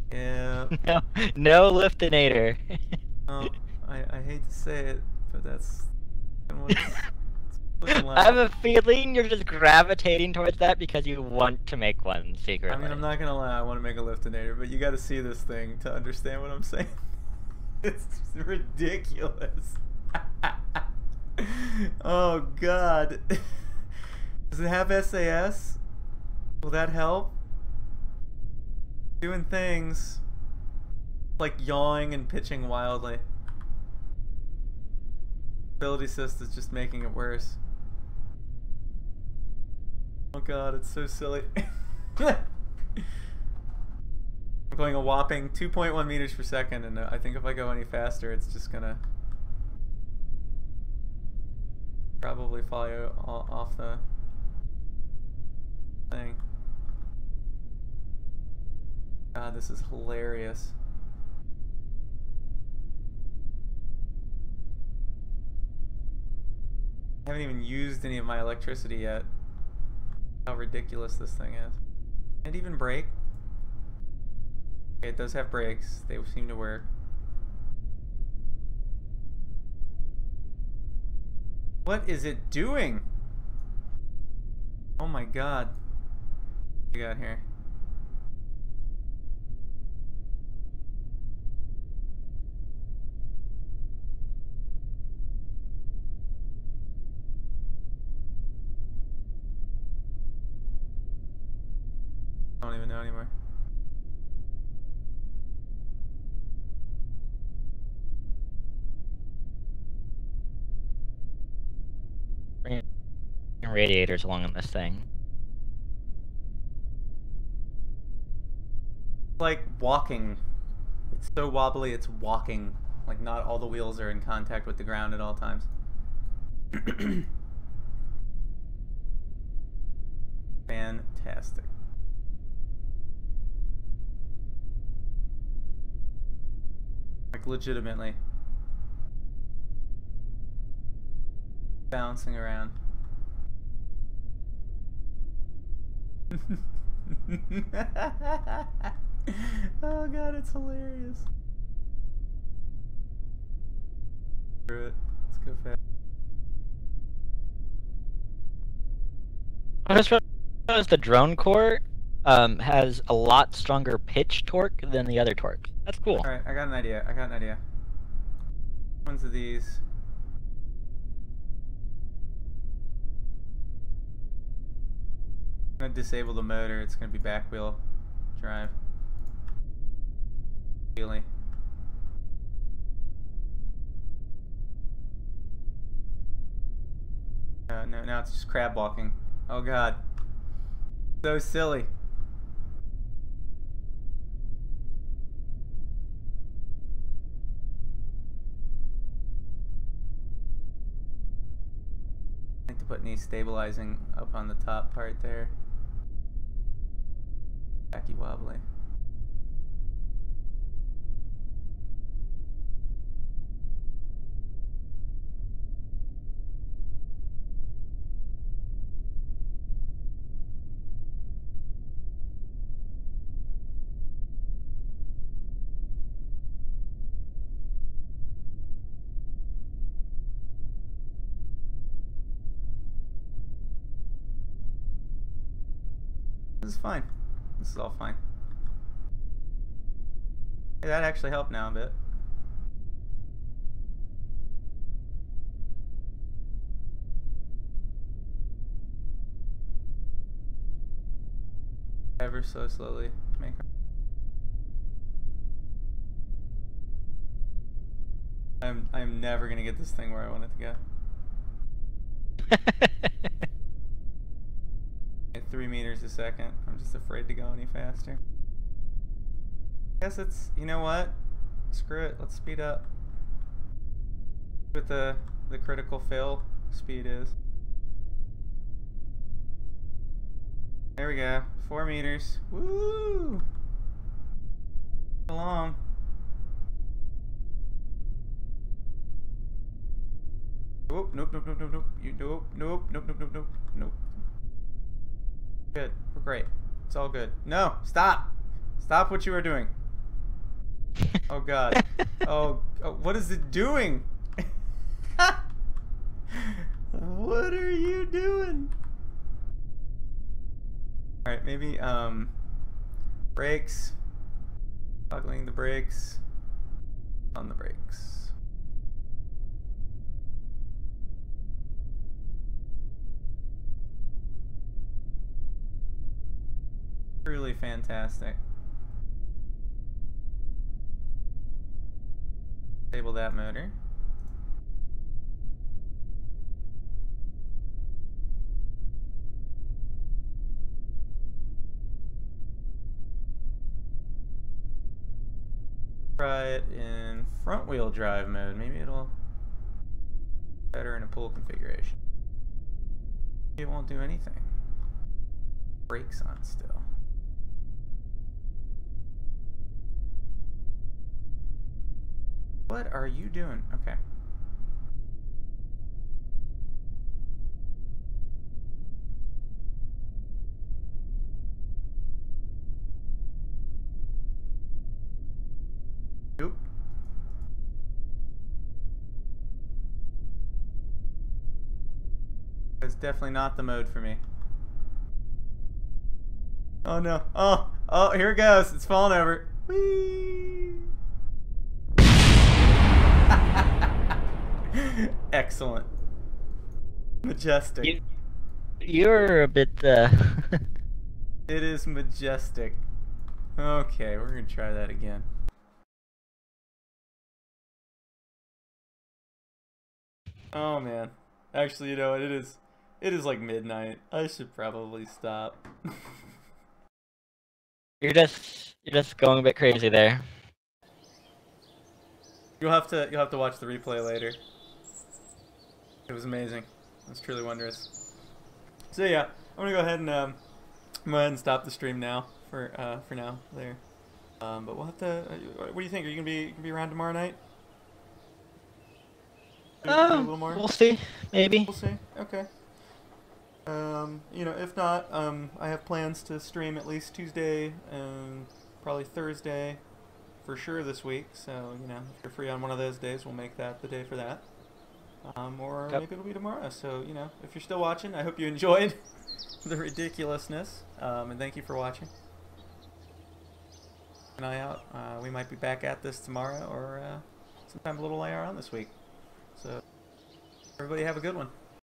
Yeah. No liftinator. Oh, I hate to say it, but that's I have a feeling you're just gravitating towards that because you want to make one secretly. I mean, I'm not gonna lie, I want to make a liftinator, but you gotta see this thing to understand what I'm saying. It's ridiculous. Oh God. Does it have SAS? Will that help? Doing things like yawing and pitching wildly. Ability assist is just making it worse. Oh God, it's so silly. I'm going a whopping 2.1 meters per second, and I think if I go any faster, it's just gonna probably fly off the thing. God, this is hilarious. I haven't even used any of my electricity yet. How ridiculous this thing is. Can it even brake? Okay, it does have brakes. They seem to work. What is it doing? Oh my God. What do we got here? I don't even know anymore. Bringing radiators along on this thing. Like walking. It's so wobbly, it's walking. Like not all the wheels are in contact with the ground at all times. Fantastic. Like legitimately. Bouncing around. Oh God, it's hilarious. Screw it. Let's go fast. I just realized the drone core has a lot stronger pitch torque than the other torque. That's cool. Alright, I got an idea. Which ones of these? I'm gonna disable the motor. It's gonna be back wheel drive. Really. No, now it's just crab walking. Oh god. So silly. I think to put knee stabilizing up on the top part there. Wacky wobbly. This is fine. This is all fine. Hey, that actually helped now a bit. Ever so slowly make I'm never gonna get this thing where I want it to go. At 3 meters a second. I'm just afraid to go any faster. Guess it's, you know what? Screw it, let's speed up. What the critical fail speed is. There we go. 4 meters. Woo! Along. Nope, nope, nope, nope, nope, nope. Nope, nope, nope, nope, nope, nope. Good. We're great. It's all good. No! Stop! Stop what you are doing. Oh god. Oh, what is it doing? What are you doing? Alright, maybe, brakes. Toggling the brakes. On the brakes. Truly fantastic. Disable that motor. Try it in front wheel drive mode. Maybe it'll better in a pull configuration. It won't do anything. Brakes on still. What are you doing? Okay. Nope. It's definitely not the mode for me. Oh no. Oh, here it goes. It's falling over. Whee! Excellent. Majestic. You're a bit, It is majestic. Okay, we're gonna try that again. Oh man. Actually, you know what? It is like midnight. I should probably stop. you're just going a bit crazy there. You'll have to watch the replay later. It was amazing. It was truly wondrous. So yeah, I'm gonna go ahead and stop the stream now for now there. But we'll have to. What do you think? Are you gonna be around tomorrow night? A little more? We'll see. Maybe. We'll see. Okay. You know, if not, I have plans to stream at least Tuesday and probably Thursday for sure this week. So, you know, if you're free on one of those days, we'll make that the day for that. or Yep. maybe it'll be tomorrow. So, you know, if you're still watching, I hope you enjoyed the ridiculousness. And thank you for watching. Keep an eye out. We might be back at this tomorrow or sometime a little later on this week. So, everybody have a good one.